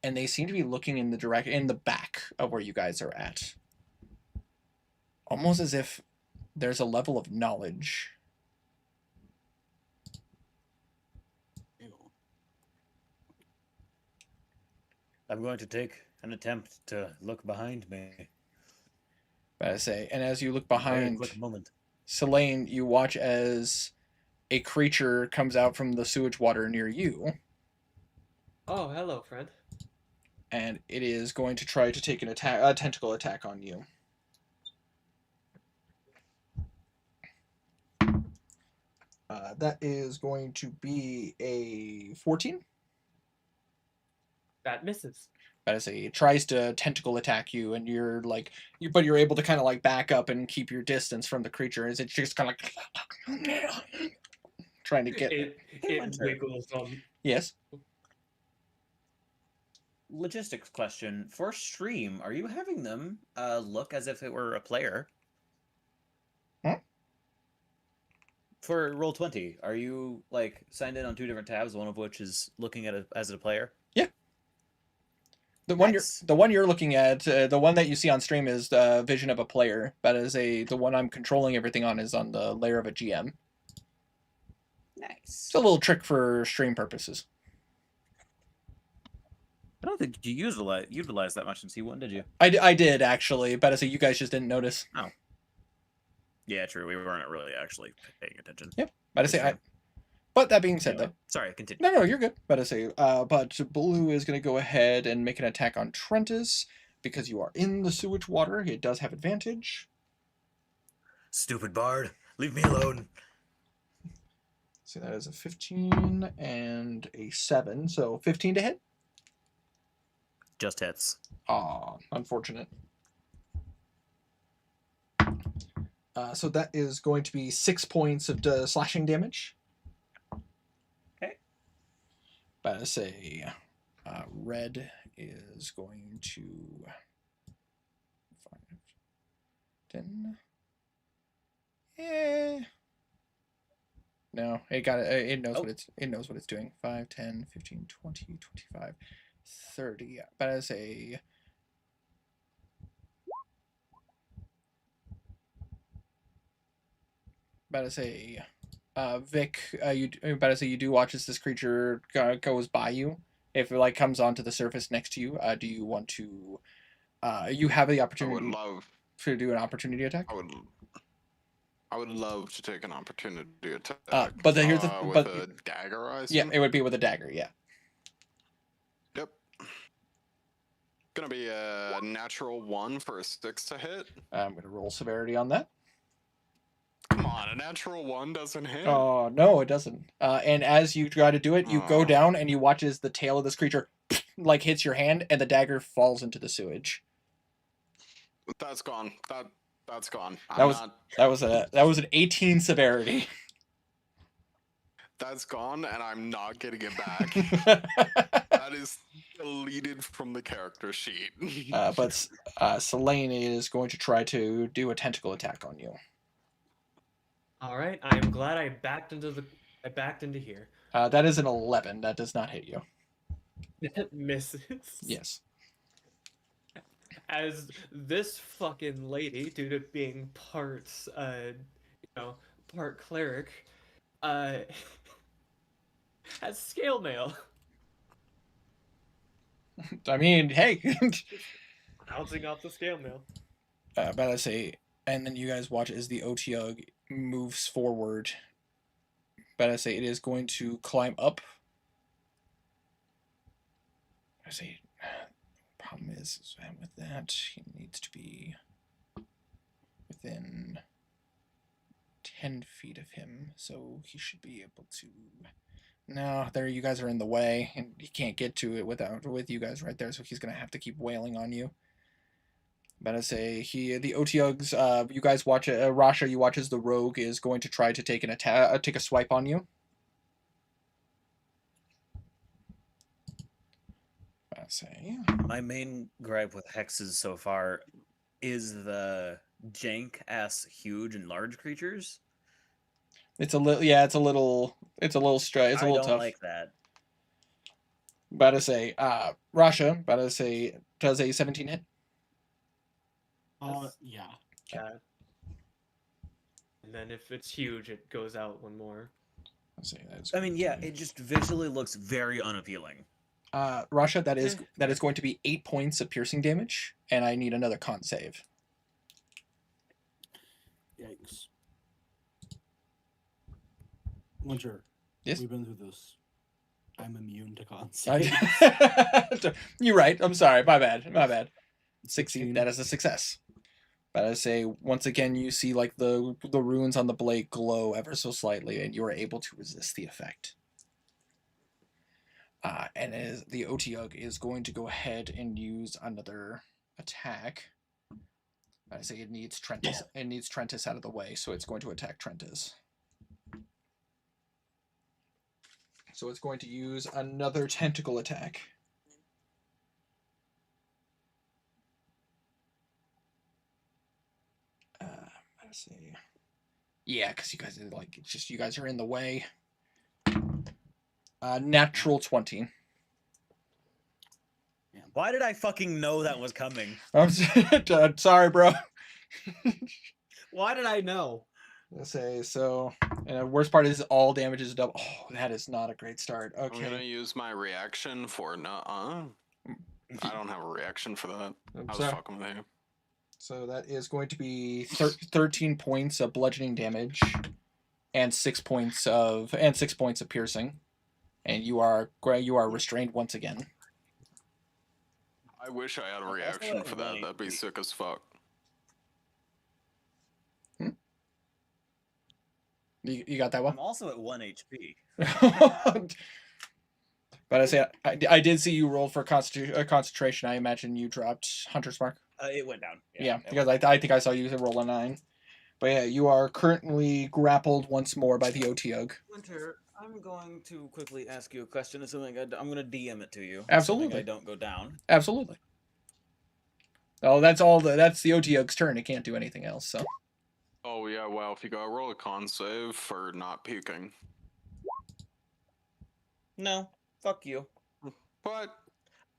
and they seem to be looking in the back of where you guys are at, almost as if there's a level of knowledge. Ew. I'm going to take an attempt to look behind me. But I say, and as you look Very behind quick moment. Selene, you watch as a creature comes out from the sewage water near you, Oh, hello, friend. and it is going to try to take a tentacle attack on you. That is going to be a 14. That misses. But I say it tries to tentacle attack you, and you're like, but you're able to kind of like back up and keep your distance from the creature. As it's just kind of like trying to get. It wiggles on. Yes. Logistics question. For stream, are you having them look as if it were a player? Huh? For Roll20, are you like signed in on 2 different tabs, one of which is looking at it as a player? The one Nice. you're looking at, the one that you see on stream is the vision of a player. That is the one I'm controlling everything on is on the layer of a GM. Nice. It's a little trick for stream purposes. I don't think you utilized that much in C1, did you? I did actually, but I say you guys just didn't notice. Yeah, true. We weren't really actually paying attention. Yep. But I say Sure. But that being said, Anyway, though, sorry, continue. no, you're good. But I say, but blue is going to go ahead and make an attack on Trentus because you are in the sewage water. It does have advantage. Stupid bard, leave me alone. So that is a 15 and a 7. So 15 to hit. Just hits. Aw, unfortunate. So that is going to be 6 points of slashing damage. Okay. But I say, red is going to 5, 10. No, it got it. It knows Oh. what it's doing. 5, 10, 15, 20, 25, 30. But I say. About to say, Vic, you about to say you do watch as this creature goes by you. If it like comes onto the surface next to you, do you want to? You have the I would opportunity love. to do an opportunity attack. I would love to take an opportunity attack. But here's the with a dagger, I yeah, assume? it would be with a dagger. Yeah. Yep. Gonna be a natural 1 for a 6 to hit. I'm gonna roll severity on that. Come on, a natural 1 doesn't hit. Oh no, it doesn't. And as you try to do it, you go Aw. down and you watch as the tail of this creature like hits your hand, and the dagger falls into the sewage. That's gone. That's gone. That was an 18 severity. That's gone, and I'm not getting it back. That is deleted from the character sheet. But Selene is going to try to do a tentacle attack on you. All right, I am glad I backed into here. That is an 11. That does not hit you. That misses. Yes. As this fucking lady, due to being part, part cleric, has scale mail. I mean, hey. Bouncing off the scale mail. But I say, and then you guys watch as the Otyugh moves forward. But I say it is going to climb up. I say, problem is with that, he needs to be within 10 feet of him, so he should be able to. No, there you guys are in the way, and he can't get to it with you guys right there, so he's gonna have to keep wailing on you. But I say the Otyughs, you guys watch Rasha, you watch as the rogue is going to try to take take a swipe on you. I say My main gripe with hexes so far is the jank ass huge and large creatures. it's a little it's a little I tough. don't like that. About to say, Rasha, about to say, does a 17 hit? Yeah. Yeah. And then if it's huge, it goes out one more. I'll say that is I mean, going yeah, to be- it just visually looks very unappealing. Rasha, that is going to be 8 points of piercing damage, and I need another con save. Yikes. Winter. Yes? We've been through this. I'm immune to cons. You're right. I'm sorry. My bad. 16. 16. That is a success. But I say once again, you see like the runes on the blade glow ever so slightly, and you are able to resist the effect. And as the Otyugh is going to go ahead and use another attack. I say it needs Trentus. It needs Trentus out of the way, so it's going to attack Trentus. So it's going to use another tentacle attack. Let's see. Yeah, because you guys are like, it's just you guys are in the way. Natural 20. Why did I fucking know that was coming? I'm sorry, bro. Why did I know? Let's say so. And the worst part is all damage is double. Oh, that is not a great start. I'm gonna Okay. use my reaction for I don't have a reaction for that. I'm I was sorry. fucking with you. So that is going to be 13 points of bludgeoning damage, and 6 points of piercing, and you are restrained once again. I wish I had a Also, reaction for that. like- That'd be sick as fuck. You got that I'm one? also at 1 HP. But I say I did see you roll for concentration. I imagine you dropped Hunter's Mark. It went down. Yeah, it because went I think I saw you roll a 9. But yeah, you are currently grappled once more by the Otyugh. Winter, I'm going to quickly ask you a question, assuming I'm going to DM it to you. Absolutely. Assuming I don't go down. Absolutely. Oh, that's the Otyugh's turn. It can't do anything else. So Oh yeah, well, if you gotta roll a con save for not puking. No, fuck you. But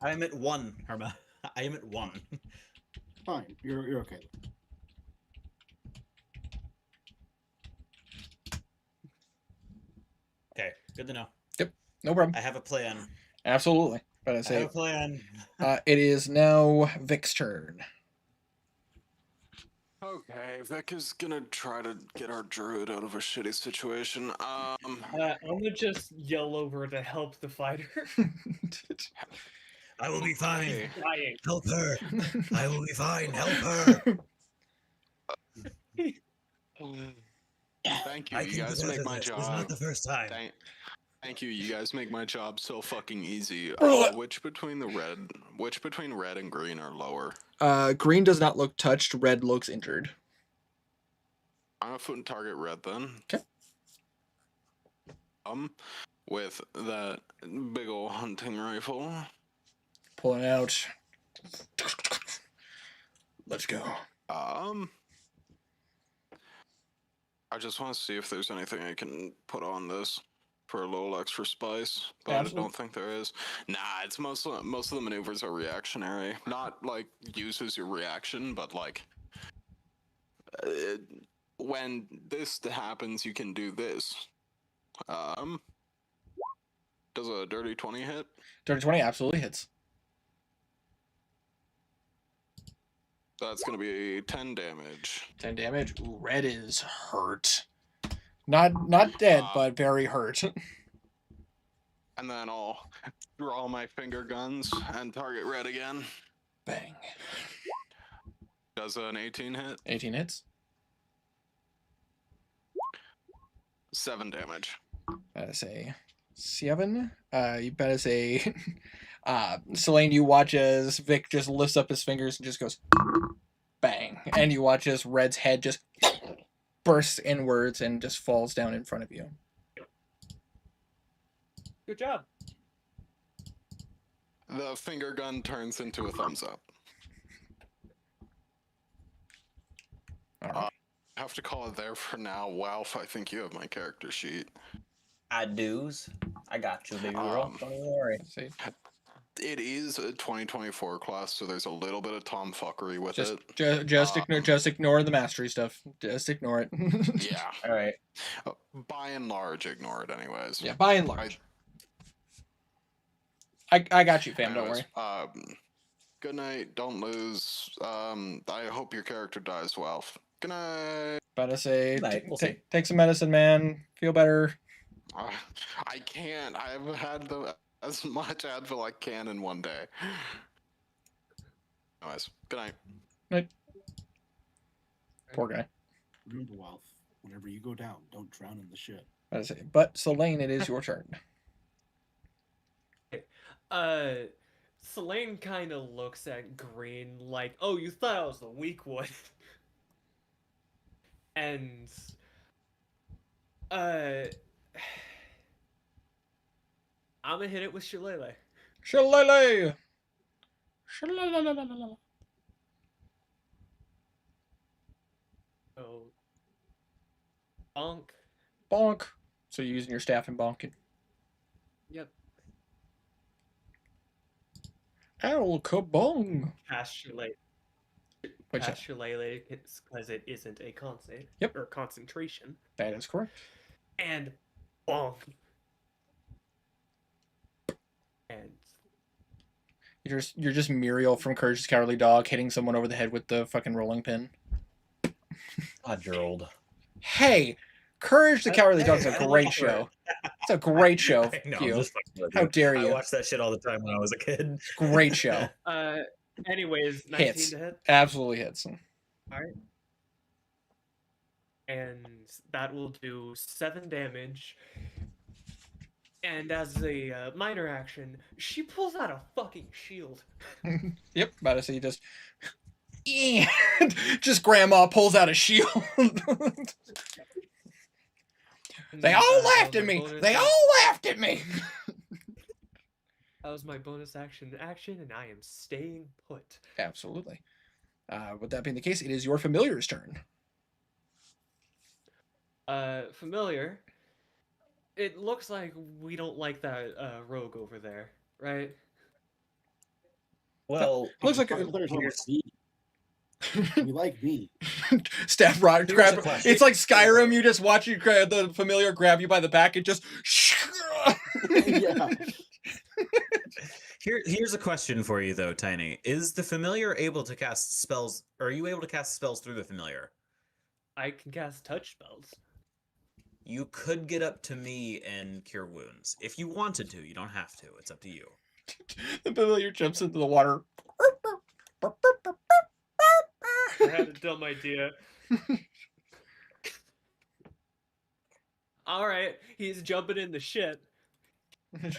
I'm at 1, Herma. I am at 1. Fine, you're okay. Okay, good to know. no problem. I have a plan. Absolutely. But I I have say a plan. it is now Vic's turn. okay, Vic is gonna try to get our druid out of a shitty situation. I'm gonna just yell over to help the fighter. I will be fine. Okay. Dying. Help her. I will be fine. Help her. Thank you. You guys make my job. It's not the first time. Thank you. You guys make my job so fucking easy. Which between red and green are lower? Green does not look touched. Red looks injured. I'm gonna foot and target red then. Okay. With that big ol' hunting rifle. Pulling out. Let's go. I just want to see if there's anything I can put on this for a little extra spice, but Absolutely. I don't think there is. Nah, it's most of the maneuvers are reactionary. Not like uses your reaction, but like when this happens, you can do this. Does a dirty 20 hit? Dirty 20 absolutely hits. That's gonna be 10 damage. 10 damage. Ooh, red is hurt. Not dead, but very hurt. And then I'll draw my finger guns and target red again. Bang. Does an 18 hit? 18 hits. 7 damage. That is a 7. You bet it's a Selene, you watch as Vic just lifts up his fingers and just goes bang. And you watch as Red's head just bursts inwards and just falls down in front of you. Good job. The finger gun turns into a thumbs up. All right. I have to call it there for now. Walf, I think you have my character sheet. I do's. I got you, baby girl. Don't even worry. Let's see. It is a 2024 class, so there's a little bit of tomfuckery with Just, it. just ignore the mastery stuff. Just ignore it. Yeah. All right. By and large, ignore it anyways. Yeah, by and large. I got you, fam. Don't worry. Good night. Don't lose. I hope your character dies, Walf. Good night. About to say, Night, we'll see. take some medicine, man. Feel better. I can't. I've had as much Advil I can in one day. Anyways, good night. Poor guy. Remember, Walf, whenever you go down, don't drown in the shit. About to say, but Selene, it is your turn. Selene kind of looks at Green like, "Oh, you thought I was the weak one," and I'm gonna hit it with Shillelagh. Shillelagh! Shillelagh! So, bonk. Bonk. So you're using your staff and bonking. Yep. Ow, kabong! Cast Shillelagh. What's Cast Shillelagh because it isn't a con save. Yep. Or concentration. That is correct. And bonk. And You're just Muriel from Courage the Cowardly Dog hitting someone over the head with the fucking rolling pin. God, you're old. Hey, Courage the Cowardly Hey, Dog is a I love great it. show. It's a great show. I know, Q. I'm just fucking with How you. dare I you? watched that shit all the time when I was a kid. Great show. anyways, 19 Hits. to hit. Absolutely hits. Alright. and that will do 7 damage. And as a minor action, she pulls out a fucking shield. Yep, about to say just. Just grandma pulls out a shield. And They then, all that laughed was at my me. bonus They ac- all laughed at me. That was my bonus action, and I am staying put. Absolutely. With that being the case, it is your familiar's turn. Familiar. It looks like we don't like that rogue over there, right? Well, Looks like Fucking players on the You like me. Staff rod Here's grab. a question. It's like Skyrim. You just watch you grab the familiar grab you by the back and just. Yeah. Here's a question for you though, Tiny. Is the familiar able to cast spells? Are you able to cast spells through the familiar? I can cast touch spells. You could get up to me and cure wounds if you wanted to. You don't have to. It's up to you. The familiar jumps into the water. I had a dumb idea. All right, he's jumping in the shit. He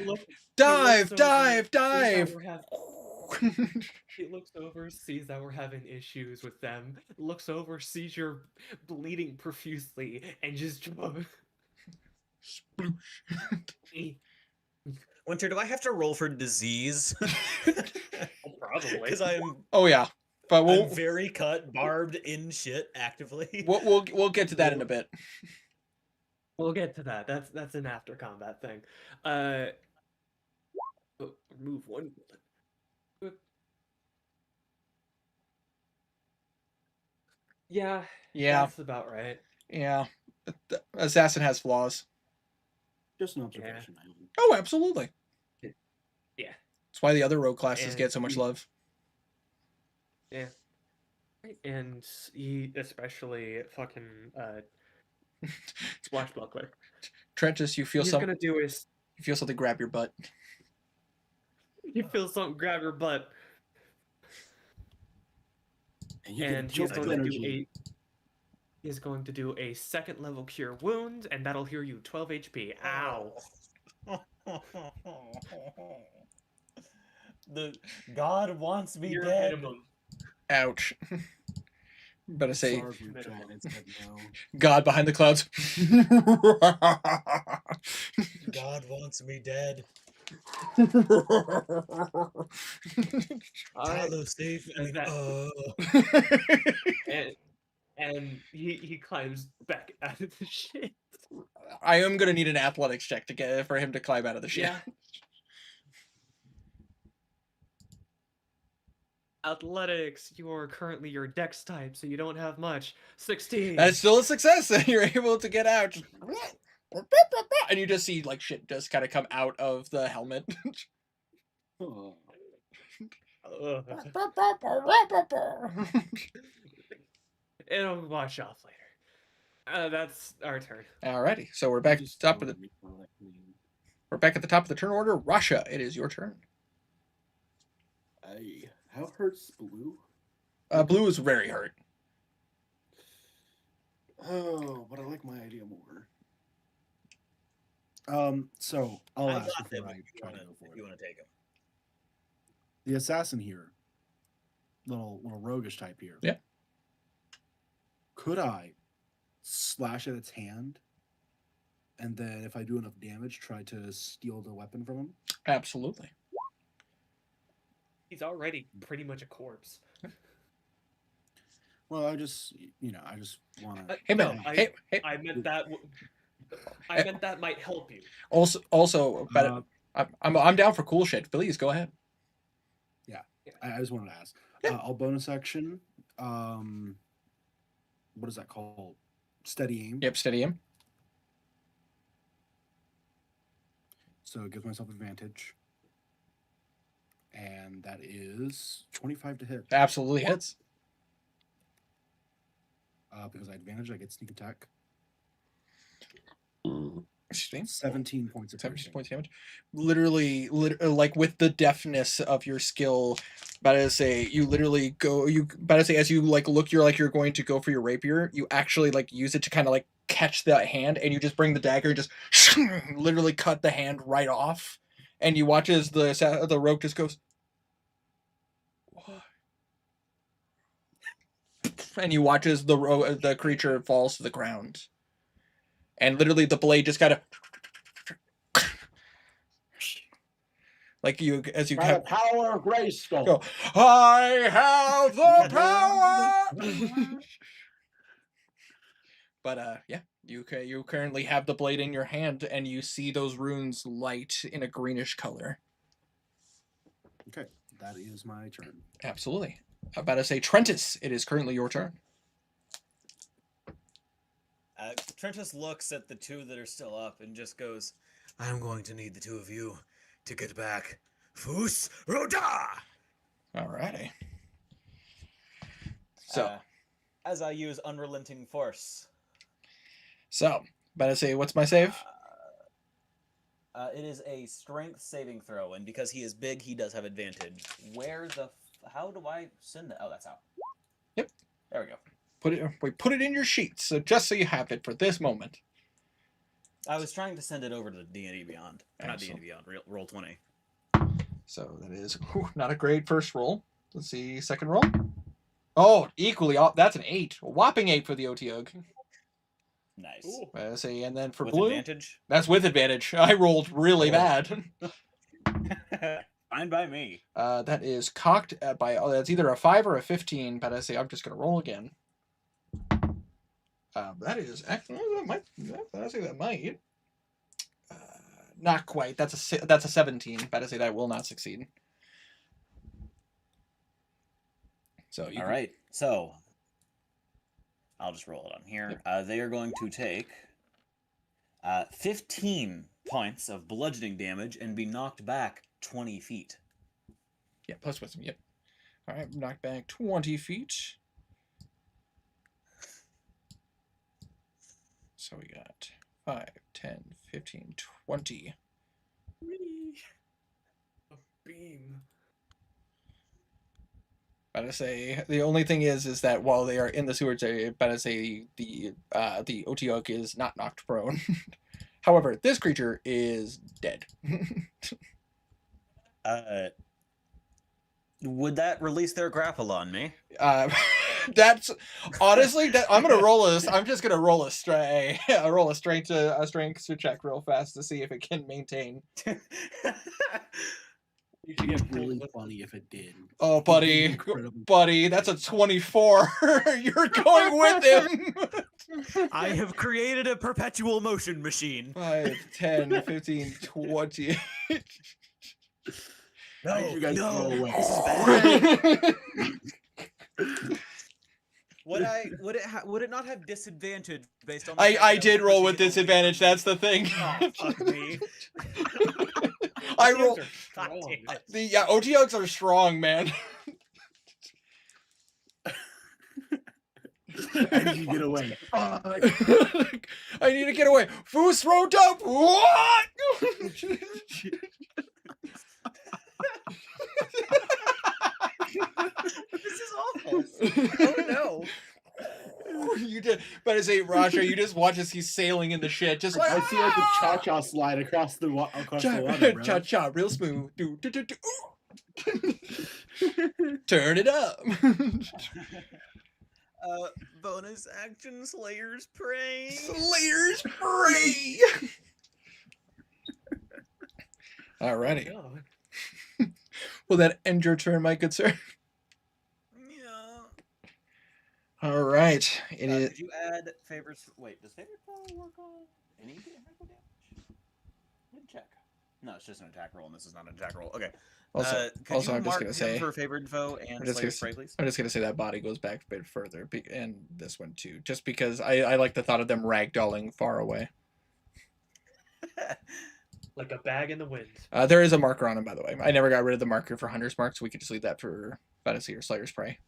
look- Dive, he looks over, dive, sees that dive. we're hav- He looks over, sees that we're having issues with them. Looks over, sees you're bleeding profusely, and just. Winter, do I have to roll for disease? Probably. Because I'm Oh yeah, but I'm very cut, barbed in shit actively. we'll get to that in a bit. We'll get to that. That's an after combat thing. Remove one. Yeah. Yeah, That's about right. yeah. The assassin has flaws. Just an observation. Oh, absolutely. Yeah. That's why the other rogue classes And get so much love. Yeah. And he especially fucking swashbuckler. Trentus, you feel He's something. gonna do is You feel something grab your butt. you feel something grab your butt, and he's going to do he's going to do a 2nd level cure wounds, and that'll heal you 12 HP. Ow. The God wants me Your dead. minimum. Ouch. Better say Minimum. God behind the clouds. God wants me dead. All right. Talos, save me. Is that- Oh. And he climbs back out of the shit. I am gonna need an athletics check to get for him to climb out of the shit. Yeah. Athletics, you're currently your dex type, so you don't have much. 16. That's still a success. You're able to get out. And you just see like shit just kind of come out of the helmet. Oh. Ugh. It'll wash off later. That's our turn. Alrighty, so we're back at the top of the turn order. Russia, it is your turn. How hurts Blue? Blue is very hurt. Oh, but I like my idea more. So I'll I ask got them before if I you try to wanna- go for if it. you want to take him. The assassin here, little roguish type here. Yeah. Could I slash at its hand, and then if I do enough damage, try to steal the weapon from him? Absolutely. He's already pretty much a corpse. Well, I just want to. Hey No, man, hey. I meant that. I meant that might help you. Also, but I'm down for cool shit. Please go ahead. I just wanted to ask. Yeah. I'll bonus action. What is that called? Steady aim. Yep, steady him. So it gives myself advantage. And that is 25 to hit. Absolutely hits. Because I advantage, I get sneak attack. Excuse me. 17 points of 17 piercing. points damage. Literally, like with the deftness of your skill, about to say you literally go. You about to say as you like look, you're going to go for your rapier. You actually like use it to kind of like catch that hand, and you just bring the dagger, and just literally cut the hand right off. And you watch as the rope just goes, and you watch as the creature falls to the ground, and literally the blade just kind of. Like you, as you By the kept power of Grayskull. go, I have the power. But yeah, you currently have the blade in your hand, and you see those runes light in a greenish color. Okay, that is my turn. Absolutely. I'm about to say, Trentus, it is currently your turn. Trentus looks at the two that are still up and just goes, I'm going to need the two of you to get back Fus Roda! Alrighty. So, as I use Unrelenting Force. about to say, what's my save? It is a strength saving throw, and because he is big, he does have advantage. How do I send that? Oh, that's out. Yep. There we go. We put it in your sheets, so just so you have it for this moment. I was trying to send it over to D&D Beyond. Not Excellent. D&D Beyond, Roll 20. So that is not a great first roll. Let's see, second roll. Oh, equally, that's an 8. A whopping 8 for the OTOG. Nice. Say, and then for With blue, advantage? that's with advantage. I rolled really bad. Fine by me. That is cocked by that's either a 5 or a 15. But I say I'm just gonna roll again. That is actually that might. Not quite. That's a 17. But I say that will not succeed. So All right. So I'll just roll it on here. They are going to take 15 points of bludgeoning damage and be knocked back 20 feet. Yeah, plus wisdom. Yep. All right, knocked back 20 feet. So we got 5, 10, 15, 20. A beam. But I say the only thing is that while they are in the sewers area, but I say the Otiok is not knocked prone. However, this creature is dead. Would that release their grapple on me? That's honestly I'm gonna roll this. I'm just gonna roll a strength check real fast to see if it can maintain. It would be really funny if it did. Oh, buddy, Incredibly. buddy, that's a 24. You're going with him. I have created a perpetual motion machine. 5, 10, 15, 20. Why did you guys throw away? Would it not have disadvantage based on? I did roll with disadvantage. That's the thing. Oh, fuck me. I roll. God damn it. The OTOs are strong, man. How did you get away? I need to get away. Foos rode up. What? This is awful. Oh no. You did, but as a Rasha, you just watch as he's sailing in the shit, just I see like a cha-cha slide across the water, bro. cha-cha, real smooth. Do. Turn it up. Bonus action Slayer's Prey. Slayer's Prey. Alrighty. God. Will that end your turn, my good sir? Yeah. All right. It is. Did you add favors? Wait, does favor work on any critical damage? Didn't check. No, it's just an attack roll, and this is not an attack roll. Okay. Also, could you I'm just mark gonna him say. for favored foe and I'm just Slayer's Prey, please. gonna say that body goes back a bit further, and this one too, just because I like the thought of them ragdolling far away. Like a bag in the wind. There is a marker on him, by the way. I never got rid of the marker for Hunter's Mark, so we could just leave that for Fantasy or Slayer's Prey.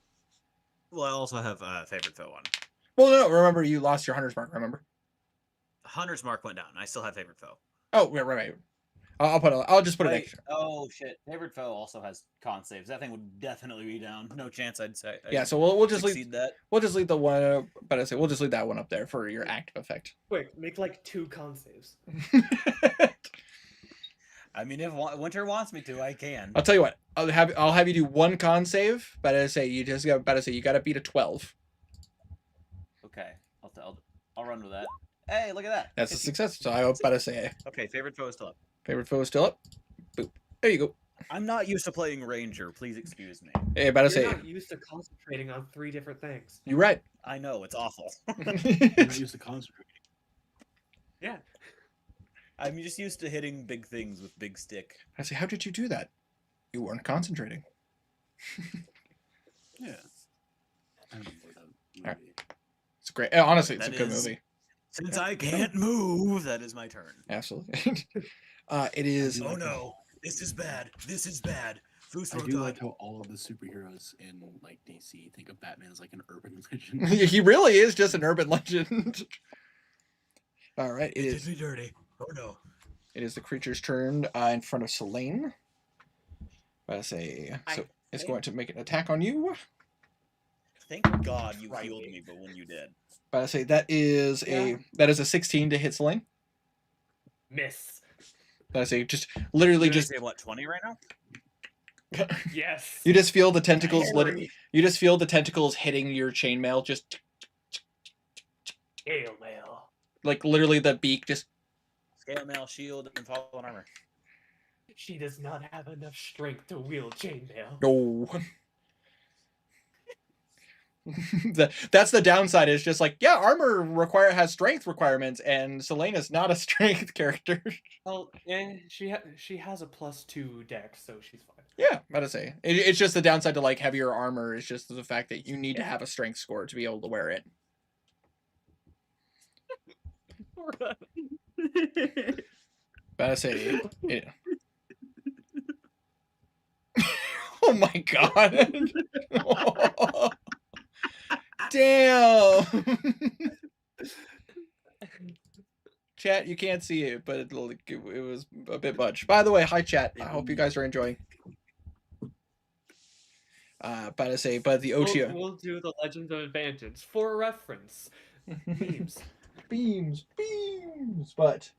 Well, I also have favored foe on. Well, no, remember you lost your Hunter's Mark. Remember? Hunter's mark went down. I still have favorite foe. Oh, right. I'll just put it Wait, extra. oh shit! Favorite foe also has con saves. That thing would definitely be down. No chance I'd say. Yeah, so we'll just leave succeed that. we'll just leave the one. But I say we'll just leave that one up there for your active effect. Quick, make like 2 con saves. I mean, if Winter wants me to, I can. I'll tell you what. I'll have you do 1 con save. But I say you just got. But I say you got to beat a 12. Okay, I'll run with that. Hey, look at that. That's a success. So I hope. But I say Okay, favorite foe is still up. favorite foe is still up. Boop. There you go. I'm not used to playing Ranger. Please excuse me. Hey, but I You're say not used to concentrating on 3 different things. you're right. I know it's awful. You're not used to concentrating. Yeah. I'm just used to hitting big things with big stick. I say, how did you do that? You weren't concentrating. Yeah. I remember that Alright. movie. It's great. Honestly, it's That a good is- movie. Since I can't move, that is my turn. Absolutely. It is. Oh no, this is bad. This is bad. Foos I for do God. like how all of the superheroes in like DC think of Batman as like an urban legend. He really is just an urban legend. All right, it It did is. me dirty. Oh no. It is the creature's turn in front of Selene. I say so. It's going to make an attack on you. Thank God you Right. healed me, but when you did. But I say that is a 16 to hit Selene. Miss. But I say just literally You just say what, 20 right now? Yes. you just feel the tentacles. Harry. You just feel the tentacles hitting your chainmail. Just Scale mail. like literally the beak just. Scale mail, shield, and fallen armor. She does not have enough strength to wield chainmail. No. That's the downside. Is just like armor has strength requirements, and Selena's not a strength character. Well, she has a +2 dex, so she's fine. Yeah, about to say it's just the downside to like heavier armor is just the fact that you need to have a strength score to be able to wear it. About to say it. Oh my god! Damn. Chat, you can't see it, but it was a bit much. By the way, hi chat. I hope you guys are enjoying. But I say, but the OTO We'll do the Legend of Advantage for reference. Memes. beams. But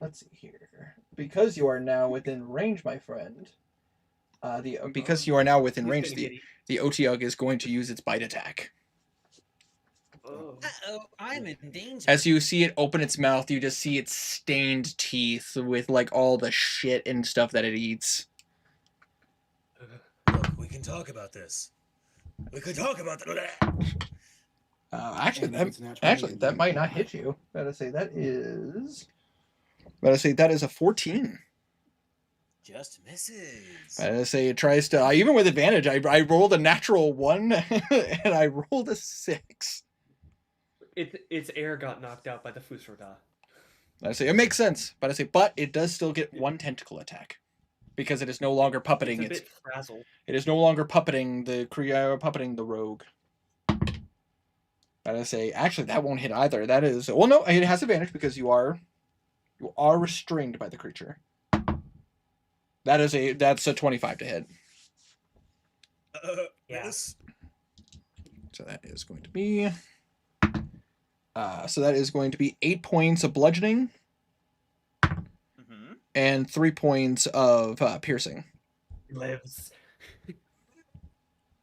let's see here. Because you are now within range, my friend. Because you are now within He's range, gonna get the OTUG is going to use its bite attack. Oh. Uh-oh, I'm in danger. As you see it open its mouth, you just see its stained teeth with like all the shit and stuff that it eats. Look, we can talk about this. We could talk about that. Actually, And if it's natural, actually, then that you- might not hit you. Better say that is. Better say that is a 14. Just misses. Better say it tries to. Even with advantage, I rolled a natural 1 and I rolled a 6. Its air got knocked out by the Fusroda. I say it makes sense, but I say, but it does still get 1 tentacle attack because it is no longer puppeting. It's a bit frazzled. It is no longer puppeting the rogue. But I say, actually, that won't hit either. That is, well, no, it has advantage because you are restrained by the creature. That's a 25 to hit. Yeah. Yes. So that is going to be. So that is going to be 8 points of bludgeoning Mm-hmm. and 3 points of piercing. Lives.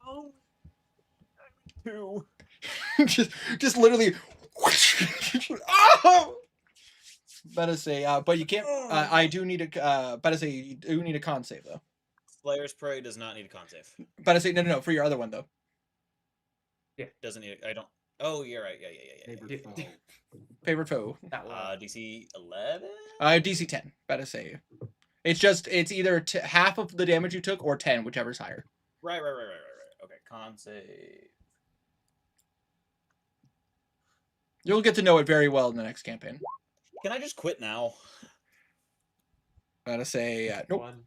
Oh. 2. just literally. Oh! Better say, but you can't. I do need a. Better say you do need a con save though. Slayer's Prey does not need a con save. Better say no for your other one though. Doesn't need. I don't. Oh, you're right. Yeah. Favorite foe. Favorite foe. That one. DC 11. DC 10. Better say. It's either half of the damage you took or 10, whichever's higher. Right. Okay, con save. You'll get to know it very well in the next campaign. Can I just quit now? Better say nope. One.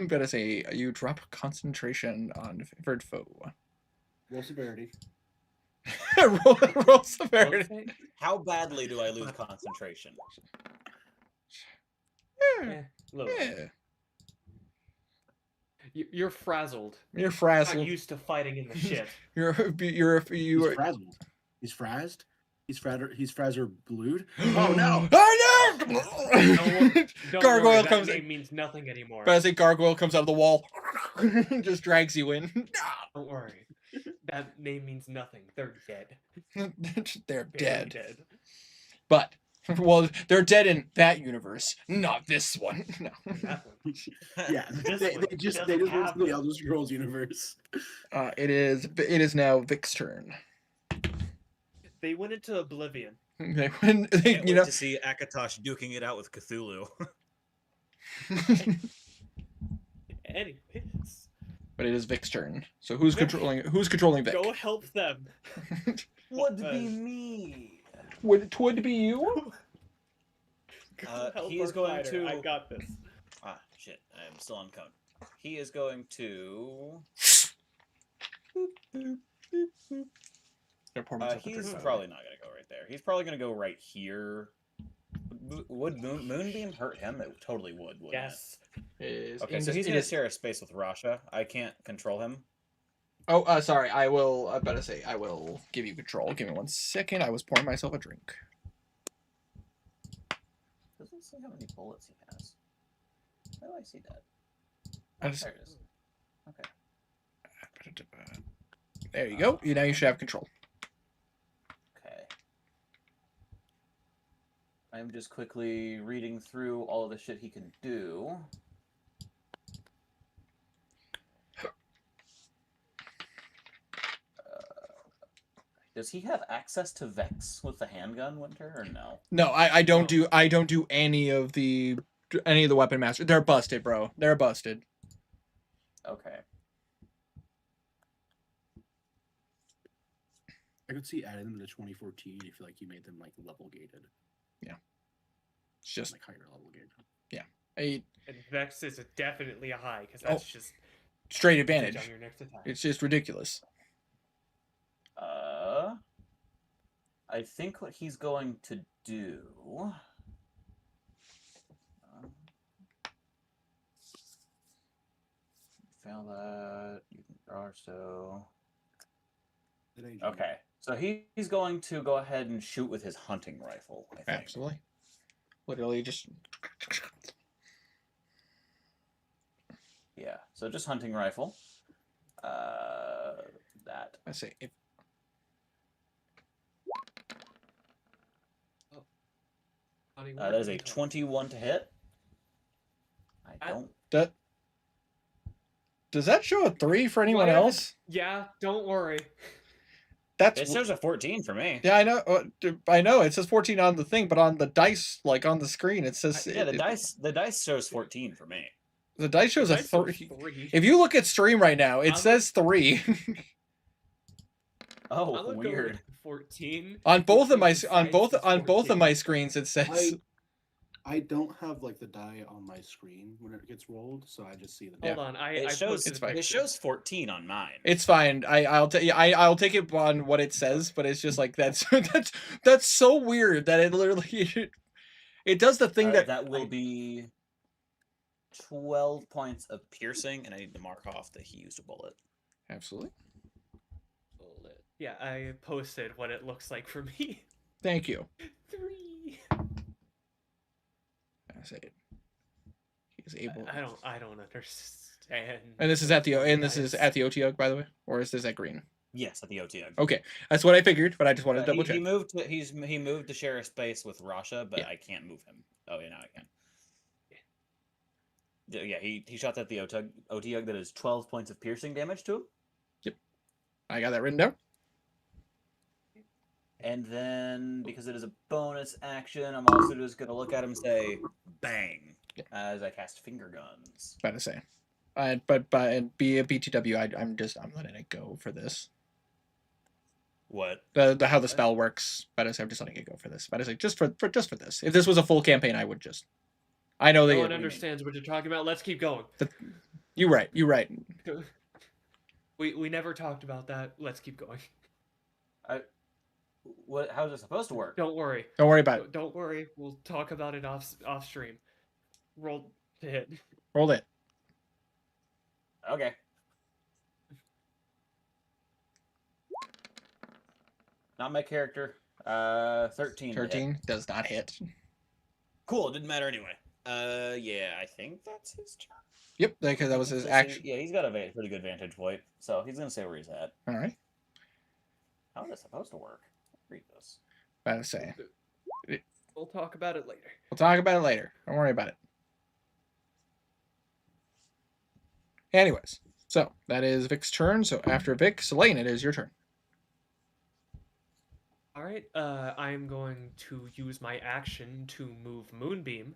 Better say you drop concentration on favored foe. Roll severity. roll severity. How badly do I lose concentration? Yeah, Little. yeah. You're frazzled. You're Not frazzled. used to fighting in the shit. You're He's are. frazzled. He's frazzed. He's Frazzer blued. Oh no! Oh no! Don't Gargoyle worry, that comes. name means nothing anymore. But as a gargoyle comes out of the wall, just drags you in. Don't worry. That name means nothing. They're dead. They're Very dead. But well, they're dead in that universe, not this one. No. That one. Yeah, This they one just doesn't went have to the them. Elder Scrolls universe. It is now Vic's turn. They went into oblivion. They, Can't you wait know, to see Akatosh duking it out with Cthulhu. Anyways, but it is Vic's turn. So who's controlling Vic? go help them. Would be me. Would be you? Go help he is our going fighter. to- I got this. Ah, shit. I am still on cone. He is going to. He's probably not going to go right there. He's probably going to go right here. Would Moonbeam hurt him? It totally would, wouldn't Yes. Is it? Okay, so he's going to share a space with Rasha. I can't control him. Oh, sorry. I will. I better say. I will give you control. Give me 1 second. I was pouring myself a drink. Doesn't say how many bullets he has. How do I see that? I just- There it is. Okay. There you go. Now you should have control. Okay. I'm just quickly reading through all of the shit he can do. Does he have access to Vex with the handgun, Winter, or no? No, I don't do any of the weapon masters. They're busted, bro. They're busted. Okay. I could see adding them to 2014 if like you made them like level gated, It's just like higher level gated. a And Vex is definitely a high because that's just straight advantage advantage. on your next attack. It's just ridiculous. I think what he's going to do. Fail that. You can draw so. Okay, so he's going to go ahead and shoot with his hunting rifle. I think. Absolutely. Literally just. Yeah. So just hunting rifle. That. I say if That is a 21 to hit. I don't. that. Does that show a 3 for anyone Whatever. else? Yeah, don't worry. That's It shows a 14 for me. yeah, I know. I know. It says 14 on the thing, but on the dice, like on the screen, it says Yeah, the dice shows 14 for me. The dice shows a Dice shows 3. 3. If you look at stream right now, it I'm- says 3 Oh, I'm gonna go weird. with 14. on both of my Because on dice both is on both of 14. my screens. It says I don't have like the die on my screen when it gets rolled, so I just see the. Hold on, I It shows posted It's fine. it shows 14 on mine. it's fine. I'll I'll take it on what it says, but it's just like that's that's so weird that it literally it does the thing Alright, that that will be 12 points of piercing, and I need to mark off that he used a bullet. absolutely. Yeah, I posted what it looks like for me. Thank you. 3. I say it. He is able. I don't understand. And this is at the Dice. OTOG, by the way, or is this at green? Yes, at the OTG. Okay, that's what I figured, but I just wanted to double he check. moved. He moved to share a space with Rasha, but Yeah. I can't move him. Oh yeah, now I can. Yeah, he shot at the OTG that is 12 points of piercing damage to him. I got that written down. And then, because it is a bonus action, I'm also just going to look at him and say, bang, as I cast finger guns. About to say, but and be a BTW. I'm letting it go for this. What? The how the spell works. But I'm just letting it go for this. But I say just for this. If this was a full campaign, I would just. I know No that one understands what you're talking about. Let's keep going. you're right. You're right. We never talked about that. Let's keep going. What? How's it supposed to work? Don't worry. Don't worry about it. Don't worry. We'll talk about it off stream. Roll to hit. Roll it. Okay. Not my character. 13. to hit. 13 does not hit. Cool. It didn't matter anyway. Yeah, I think that's his turn. Yep, because that was his action. Yeah, he's got a pretty good vantage point, so he's gonna say where he's at. All right. How is this supposed to work? Read this. About to say. We'll talk about it later. We'll talk about it later. Don't worry about it. Anyways, so that is Vic's turn. So after Vic, Selene, it is your turn. All right. I am going to use my action to move Moonbeam.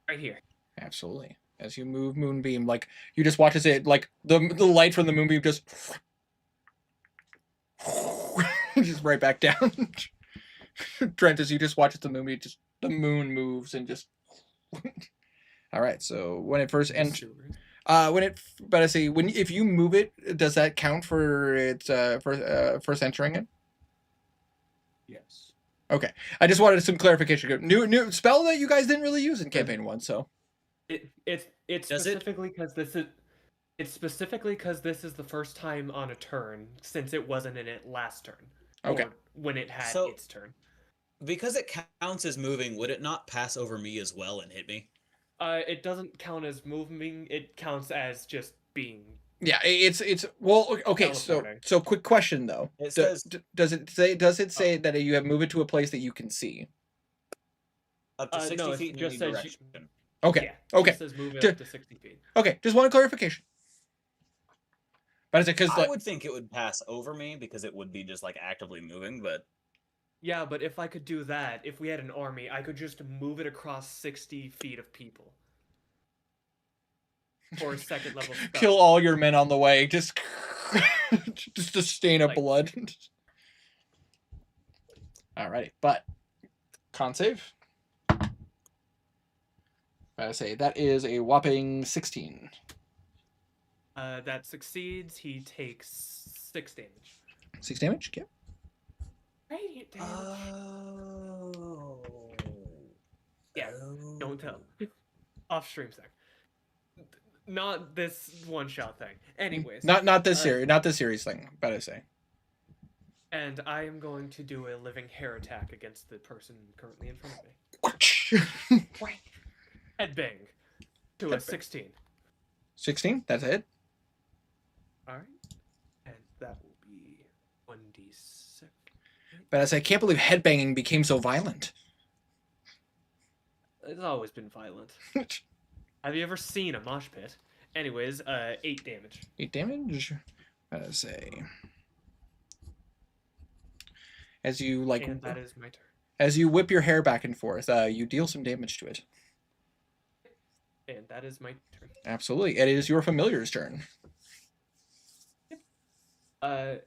Right here. Absolutely. As you move Moonbeam, like you just watch as it, like the light from the Moonbeam just just right back down. Trent, as you just watch as the Moonbeam, just the moon moves and just. All right. So when it first enters, but I say when if you move it, does that count for its first entering it? Yes. Okay. I just wanted some clarification. New spell that you guys didn't really use in campaign 1, so. It's Does it? specifically because this is. It's specifically because this is the first time on a turn since it wasn't in it last turn. Okay. Or when it had So- its turn. Because it counts as moving, would it not pass over me as well and hit me? It doesn't count as moving. It counts as just being. Yeah, it's well, okay. Teleporting. So quick question though. It says Does it say that you have moved it to a place that you can see? up to 60 no, it feet in just any says you- direction. Okay. Yeah, Okay. It says move it Ju- up to 60 feet. Okay. Just want a clarification. But is it because I would think it would pass over me because it would be just like actively moving, but Yeah, but if I could do that, if we had an army, I could just move it across 60 feet of people. For a second level spell. kill all your men on the way? Just just a stain of Like- blood. Alrighty, but con save. I say that is a whopping 16. That succeeds. He takes 6 damage. 6 damage. Yep. Radiant damage. oh, Yeah, Don't tell. Off stream sec. Not this one shot thing. Anyways. Not this uh, series. Not this series thing. But I say. And I am going to do a living hair attack against the person currently in front of me. Headbang. To a Headbang. 16. 16. That's it. Alright. And that will be 1d6. But I say I can't believe headbanging became so violent. It's always been violent. Have you ever seen a mosh pit? Anyways, 8 damage. 8 damage. I say. As you like, And that is my turn. as you whip your hair back and forth, you deal some damage to it. And that is my turn. Absolutely, it is your familiar's turn. I'm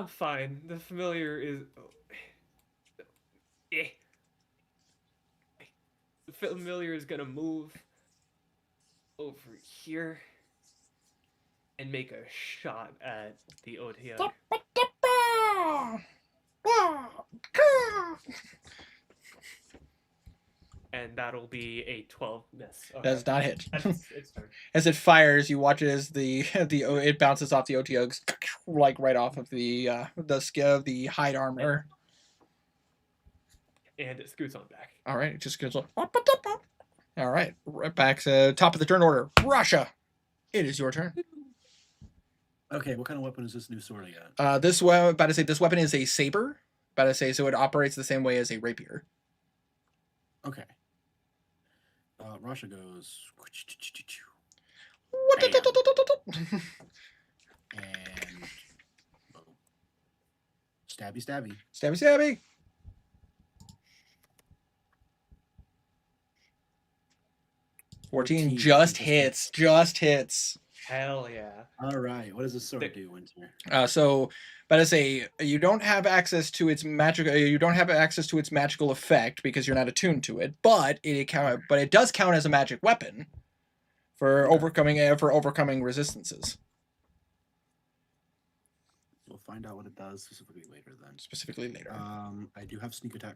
fine. The familiar is. Eh. The familiar is gonna move over here and make a shot at the Otyug. And that'll be a 12 miss. Okay. Does not hit. That's its turn. As it fires, you watch as it bounces off the Otyug's like right off of the skin of the hide armor. And it scoots on back. All right, it just goes. All right, right back to top of the turn order. Russia, it is your turn. Okay, what kind of weapon is this new sword I got? This weapon, about to say, this weapon is a saber. About to say, so it operates the same way as a rapier. Okay. Rasha goes. And. Stabby, stabby. Stabby, stabby. 14 just hits. Just hits. Hell yeah. All right. What does this sword Thick. do, Winter? So, but I say you don't have access to its magical. You don't have access to its magical effect because you're not attuned to it. But it does count as a magic weapon for overcoming resistances. So find out what it does specifically later then. Specifically later. I do have sneak attack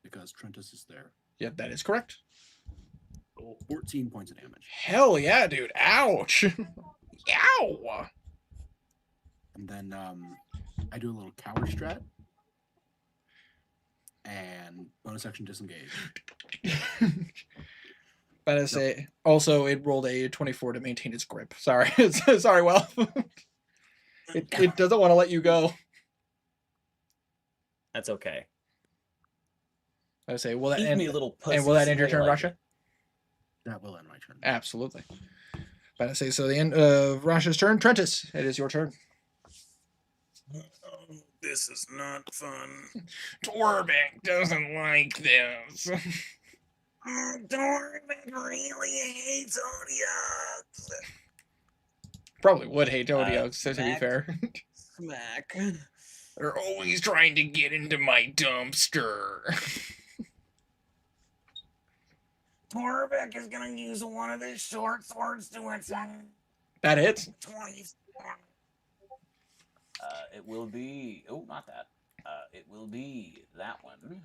because Trentus is there. Yeah, that is correct. 14 points of damage. Hell yeah, dude. Ouch. Ow. And then I do a little coward strat. And bonus action disengage. But I say, also, it rolled a 24 to maintain its grip. Sorry. Sorry, well. It doesn't want to let you go. That's okay. I say, will that Eat end, me, little and will that pussies, end your I turn, like Rasha? it. That will end my turn. Absolutely. But I say, so the end of Rasha's turn. Trentus, it is your turn. This is not fun. Torbeck doesn't like this. Torbeck really hates Odiux. Probably would hate Odiox, to be Smack. fair. Smack. They're always trying to get into my dumpster. Torbeck is gonna use one of his short swords to attack. That hits. 24. It will be. Oh, not that. It will be that one.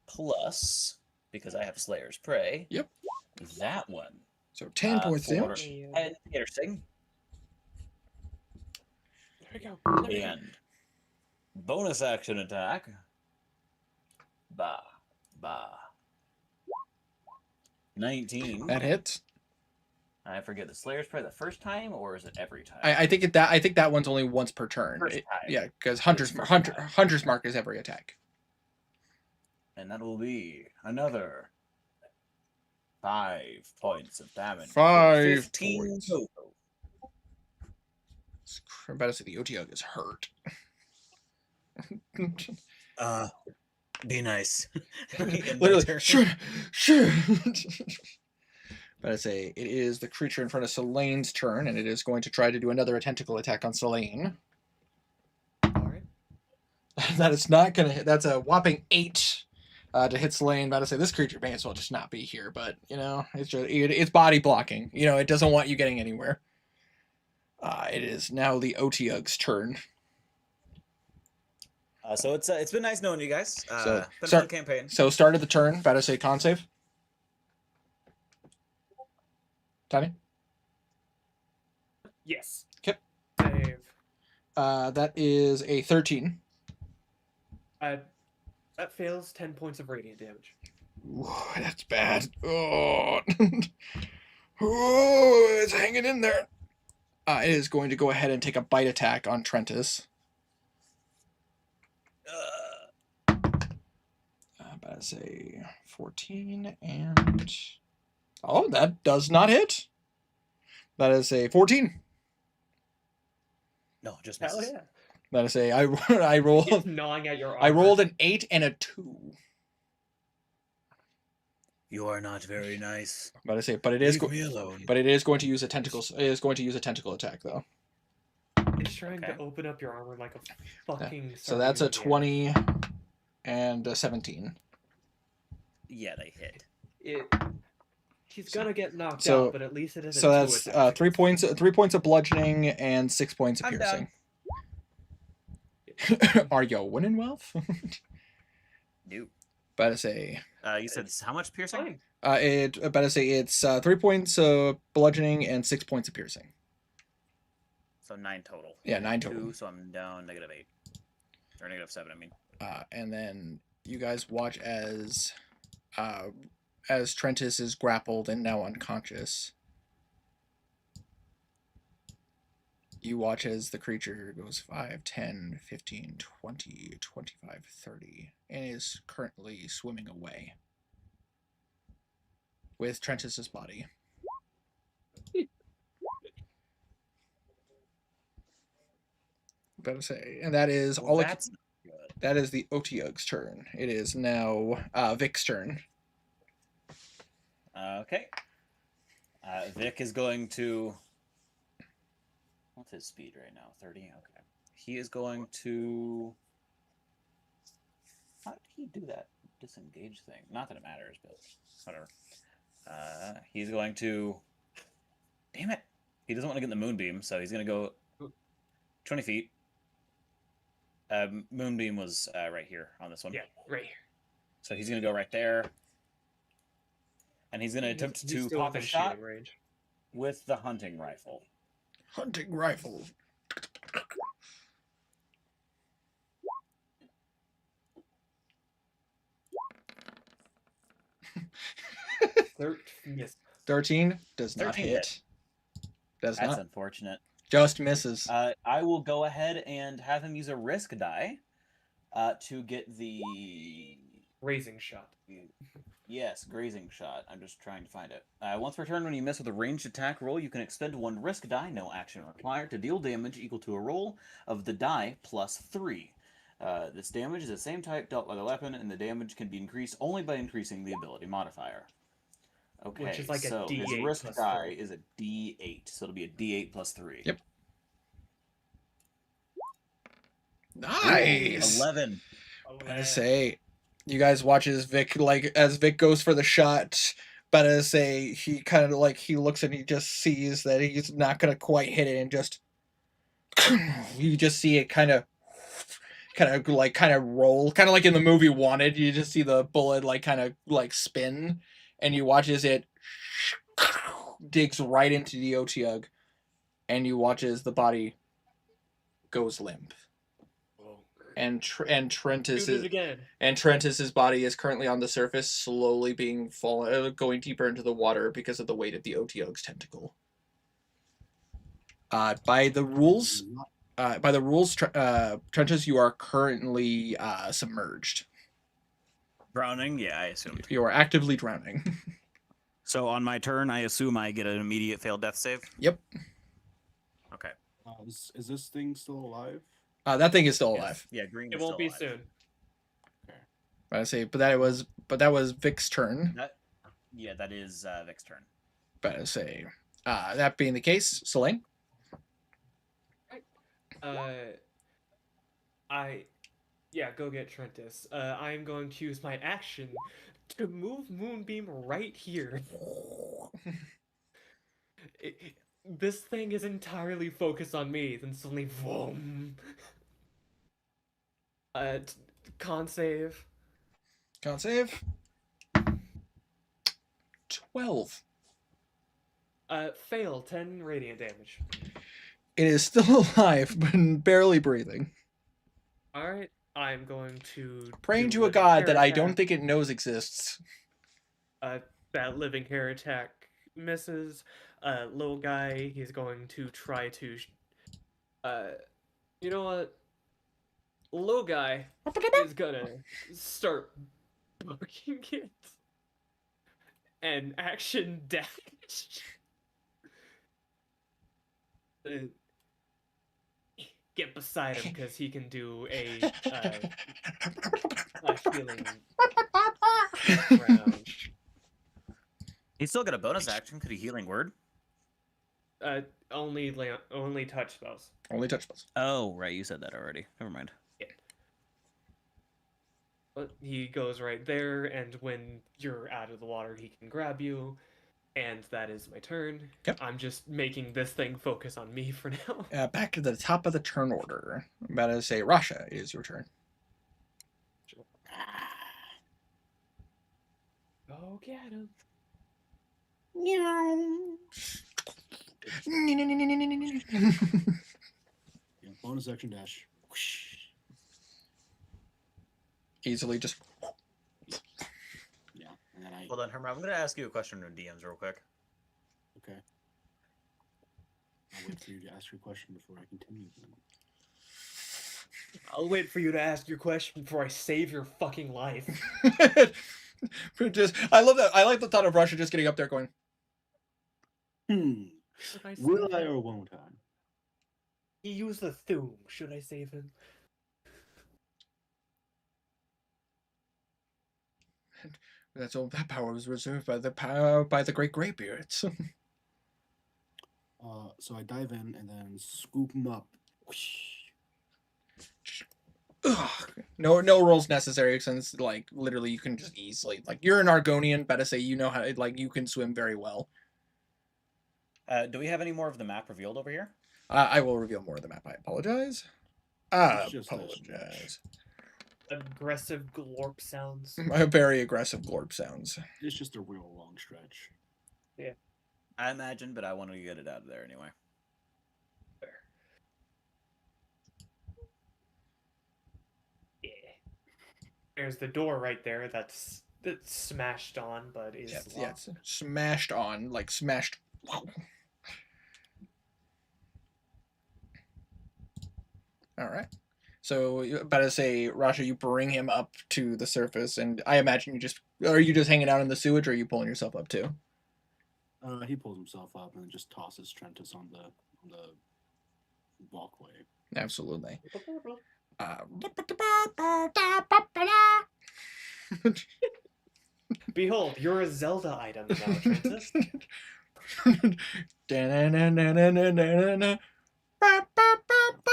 Plus, because I have Slayer's Prey. Yep. That one. So 10 points for damage. And piercing. There we go. And bonus action attack. Bah. Bah. 19. That hits. I forget the Slayer's Prey the first time, or is it every time? I think that one's only once per turn. First time. Yeah, because Hunter's Hunter's Mark is every attack. And that will be another 5 points of damage. for 5 15 points. total. I'm about to say the OTUG is hurt. Be nice. Literally, sure. But I say it is the creature in front of Selene's turn, and it is going to try to do another tentacle attack on Selene. All right. That is not going to hit. That's a whopping 8 to hit Selene. About to say this creature may as well just not be here, but you know, it's just it's body blocking. You know, it doesn't want you getting anywhere. It is now the OTUG's turn. So it's been nice knowing you guys. So, been a start- fun campaign. So start of the turn. About to say con save. Tony? Yes. Okay. Save. That is a 13. That fails 10 points of radiant damage. Ooh, that's bad. Oh. Oh, it's hanging in there. It is going to go ahead and take a bite attack on Trentus. About to say 14 and... Oh, that does not hit. That is a 14. No, just Hell misses. yeah. That is a... I He's rolled... gnawing at your armor. I rolled an 8 and a 2. You are not very nice. About to say, but it is... Leave me alone. But it is going to use a tentacle. It is going to use a tentacle attack, though. It's trying Okay. to open up your armor like a fucking. So that's a sardine in the air. 20 and a 17. Yeah, they hit. He's gonna get knocked So- out, but at least it isn't. So that's 3 points. 3 points of bludgeoning and 6 points of I'm piercing. Are you winning, Wealth? Nope. About to say, You said how much piercing? Fine. about to say it's 3 points of bludgeoning and 6 points of piercing. So 9 total. Yeah, 9 total. 2, so I'm down -8. Or -7, I mean. And then you guys watch as Trentus is grappled and now unconscious. You watch as the creature goes 5, 10, 15, 20, 25, 30, and is currently swimming away with Trentus's body. Better say, and that is Well, all. that's not good. That is the Otiug's turn. It is now Vic's turn. Okay. Vic is going to. What's his speed right now? 30? Okay. He is going to. How did he do that disengage thing? Not that it matters, but whatever. He's going to. Damn it. He doesn't want to get in the moonbeam, so he's going to go 20 feet. Moonbeam was right here on this one. Yeah, right here. So he's gonna go right there, and he's gonna attempt He's to still pop a within shot shooting range. with the hunting rifle. Hunting rifle. Yes. 13 does not 13 hit. Does That's not. unfortunate. Just misses. I will go ahead and have him use a risk die to get the Raising shot. yes grazing shot. I'm just trying to find it. Once per turn, when you miss with a ranged attack roll, you can expend 1 risk die, no action required, to deal damage equal to a roll of the die plus 3. This damage is the same type dealt by the weapon, and the damage can be increased only by increasing the ability modifier. Okay, Which is like a so his D8 risk plus die 3. is a D8, so it'll be a D8 plus 3. Yep. Nice. 11. I say, you guys watch as Vic goes for the shot. But as say he kind of like he looks and he just sees that he's not gonna quite hit it, and just you just see it kind of roll, kind of like in the movie Wanted. You just see the bullet kind of spin, and you watch as it digs right into the Otyugh, and you watch as the body goes limp. And Shoot it again. Trentus's body is currently on the surface, slowly going deeper into the water because of the weight of the Otyugh's tentacle. By the rules, Trentus, you are currently submerged. Drowning? Yeah, I assumed. You are actively drowning. So on my turn, I assume I get an immediate failed death save? Yep. Okay. Is this thing still alive? That thing is still Yes. alive. Yeah, green It is won't be still alive. soon. I say, but that was Vic's turn. Yeah, that is Vic's turn. But I say, that being the case, Selene. Go get Trentus. I'm going to use my action to move Moonbeam right here. This thing is entirely focused on me, then suddenly, boom. Con save. Con save. 12. Fail, 10 radiant damage. It is still alive, but barely breathing. Alright, I'm going to... Praying do to a living god hair that I attack. don't think it knows exists. That living hair attack misses. Little guy, he's going to try to... you know what? Little guy is gonna start poking it. And action dash. Get beside him because he can do a healing round. He's still got a bonus action. Could he healing word? Only touch spells. Only touch spells. Oh, right. You said that already. Never mind. But he goes right there, and when you're out of the water, he can grab you. And that is my turn. Yep. I'm just making this thing focus on me for now. Back to the top of the turn order. I'm about to say, Rasha, it is your turn. Go get him. Yeah, bonus action dash. Whoosh. Easily just. Yeah, and then I. Hold on, Herman. I'm going to ask you a question on DMs real quick. Okay. I'll wait for you to ask your question before I continue. I'll wait for you to ask your question before I save your fucking life. I love that. I like the thought of Rasha just getting up there going. Should I Will save I him? or won't I? He used the Thum. Should I save him? That's all. That power was reserved by the great graybeards. So I dive in and then scoop him up. Whoosh. Ugh. No rolls necessary, since literally you can just easily you're an Argonian. Better say you know how you can swim very well. Do we have any more of the map revealed over here? I will reveal more of the map. I apologize. I It's just a apologize. Aggressive glorp sounds. Very aggressive glorp sounds. It's just a real long stretch. I imagine, but I want to get it out of there anyway. Yeah. There's the door right there that's smashed on, but is Yeah, locked. it's smashed on, like smashed. All right. So, about to say, Rasha, you bring him up to the surface, and I imagine are you just hanging out in the sewage, or are you pulling yourself up too? He pulls himself up and just tosses Trentus on the walkway. Absolutely. Behold, you're a Zelda item now, Francis. Da-na-na-na-na-na-na-na. Ba, ba, ba, ba.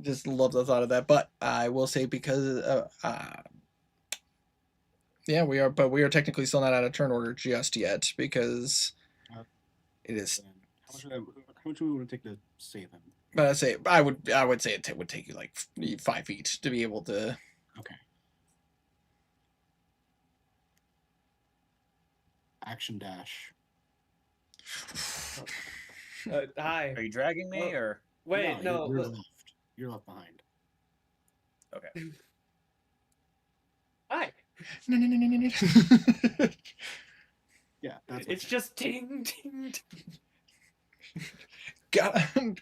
Just love the thought of that, but I will say because yeah, we are technically still not out of turn order just yet because it is. And how much do we want to take to save him? But I would say it would take you like 5 feet to be able to. Okay. Action dash. Hi. Are you dragging me, Well, or Wait, no. You're look- left. You're left behind. Hi. Yeah, that's It's just ding, ding, ding.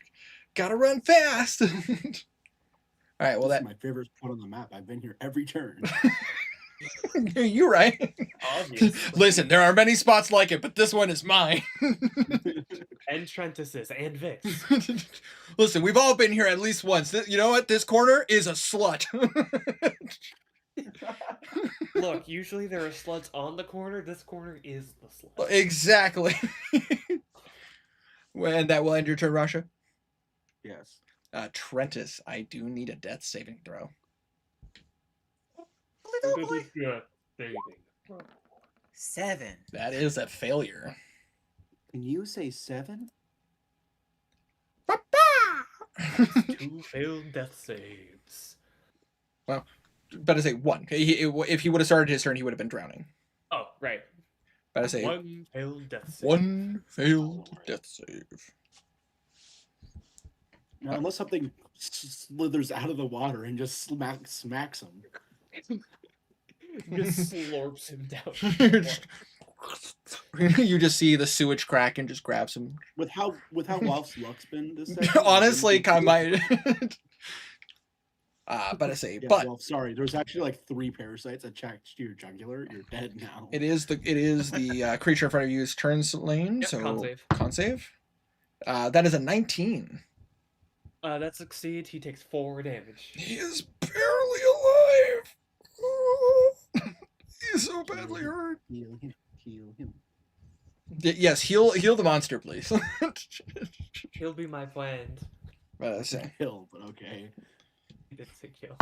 Gotta run fast. All right, well this that is my favorite spot on the map. I've been here every turn. you're right. Obviously. Listen, there are many spots like it, but this one is mine. And Trentus's and Vix. Listen, we've all been here at least once. You know what? This corner is a slut. Look, usually there are sluts on the corner. This corner is the slut. Exactly. And that will end your turn, Rasha. Yes. Trentus, I do need a death saving throw. Good saving. 7? That is a failure. Can you say 7? 2 failed death saves. Better say 1. If he would have started his turn, he would have been drowning. Oh, right. Better say 1 failed death save. 1 failed death save. Now, unless something slithers out of the water and just smacks him. Just slurps him down. You just see the sewage crack and just grabs him. With how Wolf's luck's been this session, Honestly, I I might. But I say, Yeah, but well, sorry. There's actually like 3 parasites attached to your jugular. You're dead now. it is the creature in front of you's turns lane. Yep, So con save. con save. That is a 19. That succeeds. He takes 4 damage. He is barely alive. He's so badly hurt. Heal him. Heal him. Yes, heal the monster, please. He'll be my friend. But I say Kill, but okay. He did say kill.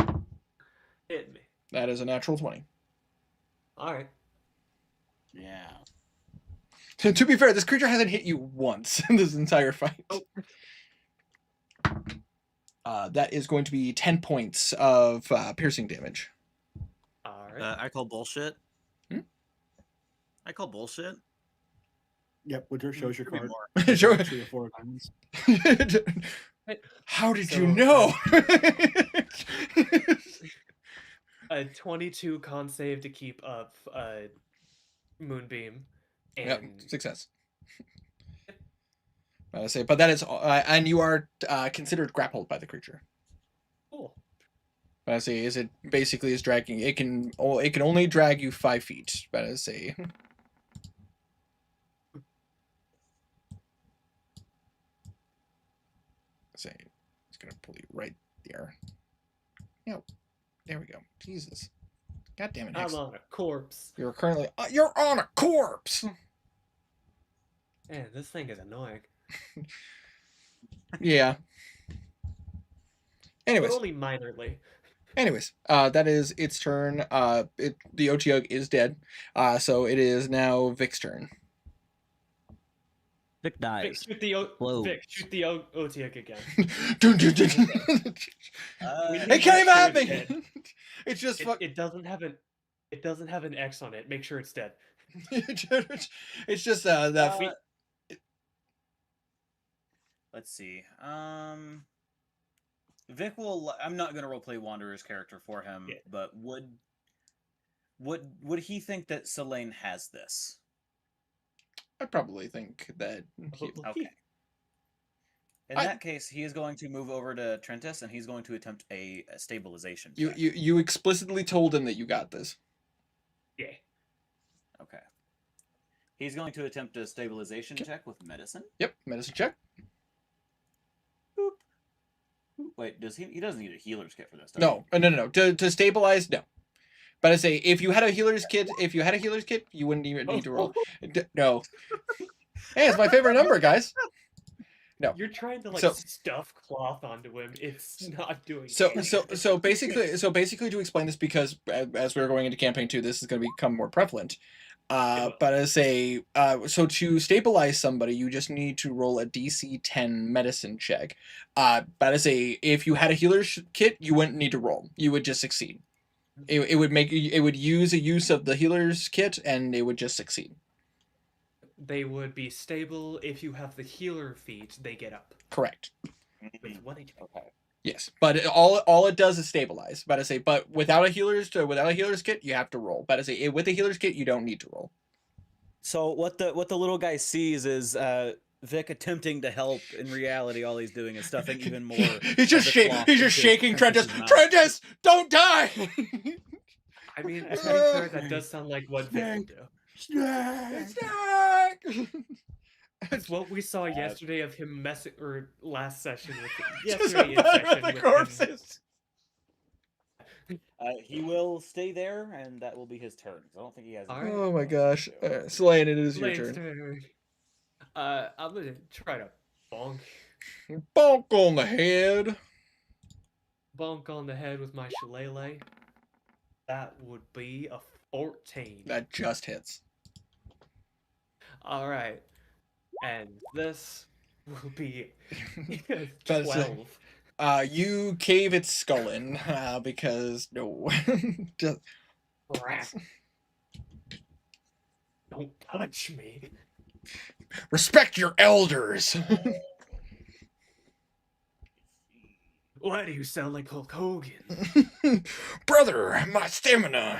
Hit me. that is a natural 20. Alright. Yeah. To be fair, this creature hasn't hit you once in this entire fight. That is going to be 10 points of piercing damage. Alright. I call bullshit. Hmm? I call bullshit. Yep. Which shows your Could be card. more. Sure. 3 or 4 times. How did you So, know? A 22 con save to keep up Moonbeam. And Yep, success. I say, but that is, and you are considered grappled by the creature. cool. But I say, is it basically is dragging? It can only drag you 5 feet. But I say, it's gonna pull you right there. Yep, there we go. Jesus, God damn it! I'm Hex. on a corpse. You're currently you're on a corpse. Man, this thing is annoying. Yeah. But Anyways, only minorly. that is its turn. The Otyugh is dead. So it is now Vic's turn. Vic Vic, dies. shoot the Vic, shoot the Otiak again. Dun, dun, dun, dun. We It need came to make at sure me. it's dead. It's just fuck. It doesn't have an X on it. Make sure it's dead. It's just that feet. Let's see. Vic will. I'm not gonna roleplay Wanderer's character for him, Yeah. but would he think that Selene has this? I probably think that. Okay. In that case, he is going to move over to Trentus, and he's going to attempt a stabilization check. You explicitly told him that you got this. Yeah. Okay. He's going to attempt a stabilization check with medicine. Yep, medicine check. Wait, does he? He doesn't need a healer's kit for this. Does No, no. To stabilize, no. But I say if you had a healer's kit, you wouldn't even need to roll. No. Hey, it's my favorite number, guys. No. You're trying to So- stuff cloth onto him. It's not doing. So anything. basically to explain this, because as we're going into campaign 2, this is going to become more prevalent. But I say so to stabilize somebody, you just need to roll a DC 10 medicine check. But I say if you had a healer's kit, you wouldn't need to roll. You would just succeed. It would use a use of the healer's kit, and it would just succeed. They would be stable if you have the healer feat. They get up Correct. with 1 HP. Okay. Yes, but all it does is stabilize. But I say, but without a healer's kit, you have to roll. But I say, with a healer's kit, you don't need to roll. So what the little guy sees is Vic attempting to help. In reality, all he's doing is stuffing even more. He's just shaking Trentus. Trentus, don't die. I mean, I'm pretty sure that does sound like what Vic would do. Snack. It's what we saw yesterday of him messing, or last session with Just yesterday in with session the with him. corpses. He will stay there, and that will be his turn. I don't think he has. Alright. Oh my gosh, Selene, it is your Lane's turn. turn. I'm gonna try to bonk Bonk on the head. on the head with my shillelagh. That would be a 14. That just hits. All right, and this will be That's 12. You cave its skull in because no. Just, Crap. Don't touch me. respect your elders. Why do you sound like Hulk Hogan? Brother, my stamina.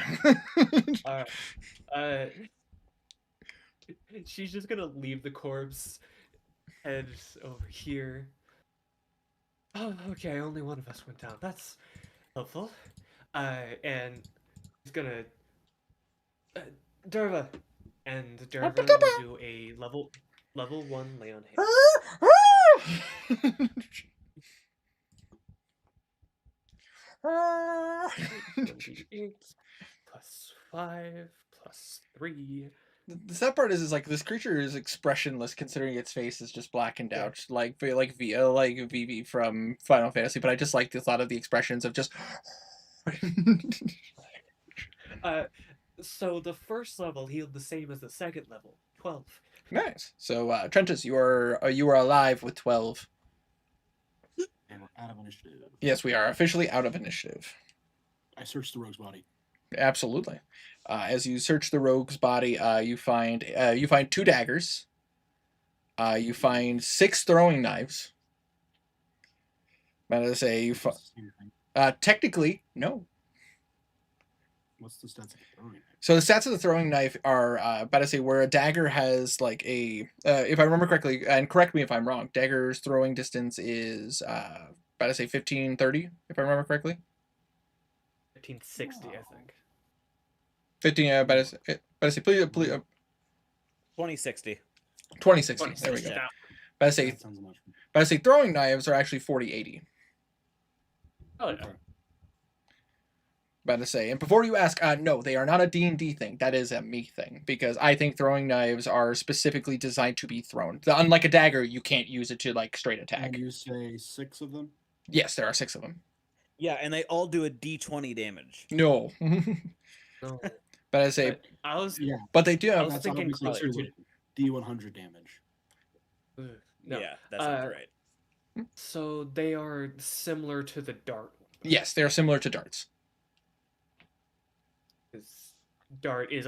She's just gonna leave the corpse, head over here. Oh, okay, only one of us went down. That's helpful. And he's gonna Derva, and Derva will do a level 1 lay on hands. 28 plus 5 plus 3. The sad part is like this creature is expressionless, considering its face is just blackened Yeah. out, like Vivi from Final Fantasy. But I just like the thought of the expressions of just. So the first level healed the same as the second level, 12. Nice. So Trentus, you are alive with 12. And we're out of initiative. Yes, we are officially out of initiative. I searched the rogue's body. Absolutely. As you search the rogue's body, you find 2 daggers. You find 6 throwing knives. But as I say, technically no. What's the stats of the throwing knife? So the stats of the throwing knife are about to say where a dagger has like a if I remember correctly, and correct me if I'm wrong, dagger's throwing distance is about to say 1530 if I remember correctly. 1560, I think. 15 about to say please 2060. 2060. There we go. Yeah. But I say That sounds much. throwing knives are actually 4080. Oh yeah. About to say, and before you ask, no, they are not a D&D thing. That is a me thing, because I think throwing knives are specifically designed to be thrown. Unlike a dagger, you can't use it to like straight attack. And you say 6 of them? Yes, there are 6 of them. Yeah, and they all do a D20 damage. No, No. but I say, But I was Yeah. but they do I have. was That's thinking obviously closer to D100 damage. Ugh, no. Yeah, that sounds Uh, right. So they are similar to the dart. Yes, they are similar to darts. 'Cause dart is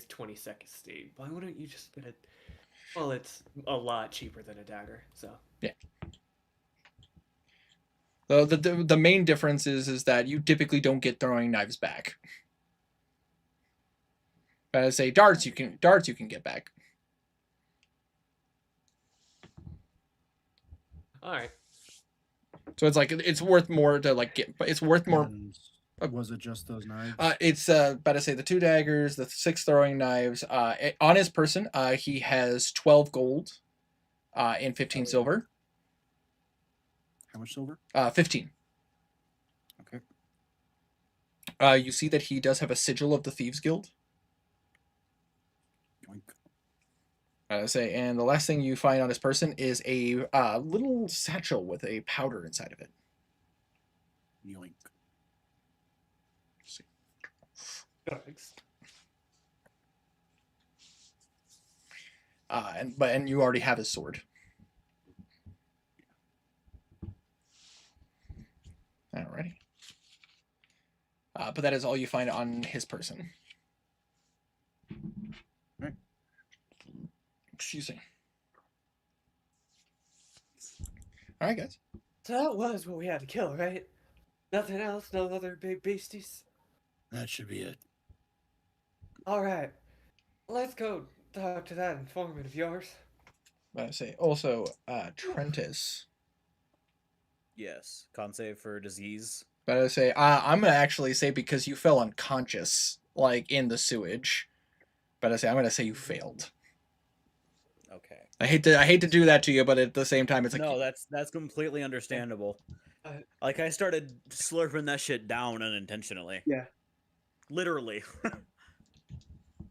22nd state. Why wouldn't you just get it? Well, it's a lot cheaper than a dagger, so. The main difference is that you typically don't get throwing knives back. But I say darts you can get back. All right. So it's like it's worth more to like get. It's worth more. And was it just those knives? It's about to say the 2 daggers, the 6 throwing knives. On his person, he has 12 gold, and 15 silver. How much silver? 15. Okay. You see that he does have a sigil of the Thieves Guild. Yoink. And the last thing you find on his person is a little satchel with a powder inside of it. Yoink. Thanks. And you already have his sword. Alrighty. But that is all you find on his person. Right. Excuse me. All right, guys. So that was what we had to kill, right? Nothing else? No other big beasties? That should be it. All right. Let's go talk to that informant of yours. I say also, Trentus. Yes. Con save for disease. But I say, I'm gonna actually say because you fell unconscious, like in the sewage. But I'm gonna say you failed. Okay. I hate to do that to you, but at the same time, it's like No, that's completely understandable. Like I started slurping that shit down unintentionally. Yeah. Literally.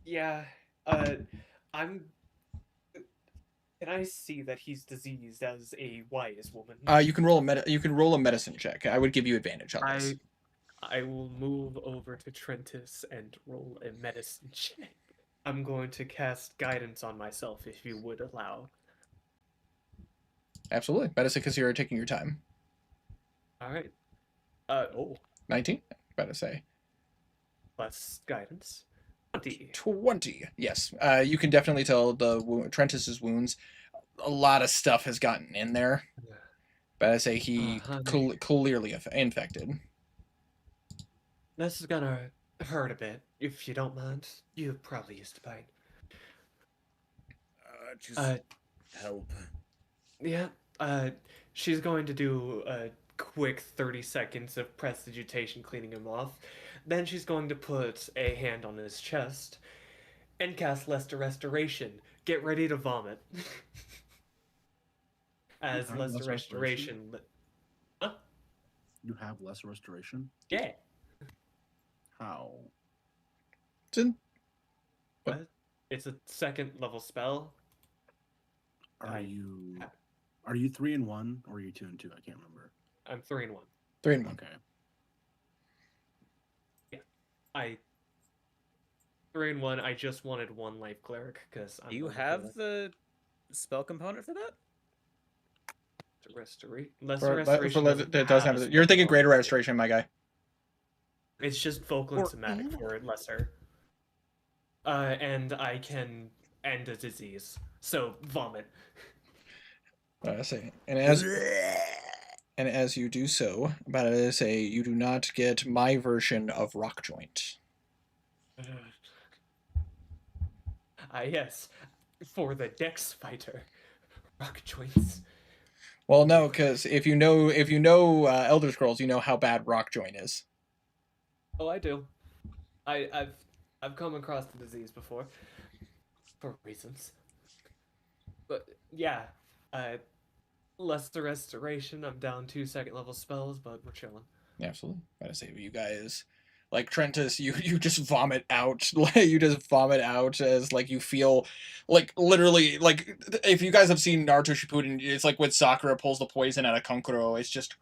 Yeah. I'm. Can I see that he's diseased as a wise woman? you can roll a medicine check. I would give you advantage on this. I will move over to Trentus and roll a medicine check. I'm going to cast guidance on myself if you would allow. Absolutely, medicine because you're taking your time. All right. 19. Better say Plus guidance. 20. 20. Yes. You can definitely tell Trentus's wounds. A lot of stuff has gotten in there. But I say he honey. clearly infected. This is gonna hurt a bit, if you don't mind. You're probably used to pain. Just help. Yeah. She's going to do a quick 30 seconds of prestidigitation cleaning him off. Then she's going to put a hand on his chest and cast Lesser Restoration. Get ready to vomit. As have Lesser Lesser Restoration. You have lesser restoration? Yeah. How? What? It's a 2nd level spell. Are you 3 and 1 or are you 2 and 2? I can't remember. I'm 3 and 1. 3 and 1. Okay. 3 and 1. I just wanted 1 life cleric because Do you have the spell component for that? Lesser Restoration. It does have. You're thinking Greater Restoration, my guy. It's just vocal and somatic for lesser. And I can end a disease. So vomit. I say, and as you do so, about to say you do not get my version of rock joint. Yes, for the Dex fighter, rock joints. Well, no, because if you know Elder Scrolls, you know how bad rock joint is. Oh, I do. I've come across the disease before, for reasons. But yeah, Lesser Restoration. I'm down 2 2nd level spells, but we're chilling. Absolutely. Gotta say, you guys, like Trentus, you just vomit out. You just vomit out as like you feel, like literally, like if you guys have seen Naruto Shippuden, it's like when Sakura pulls the poison out of Kankuro. It's just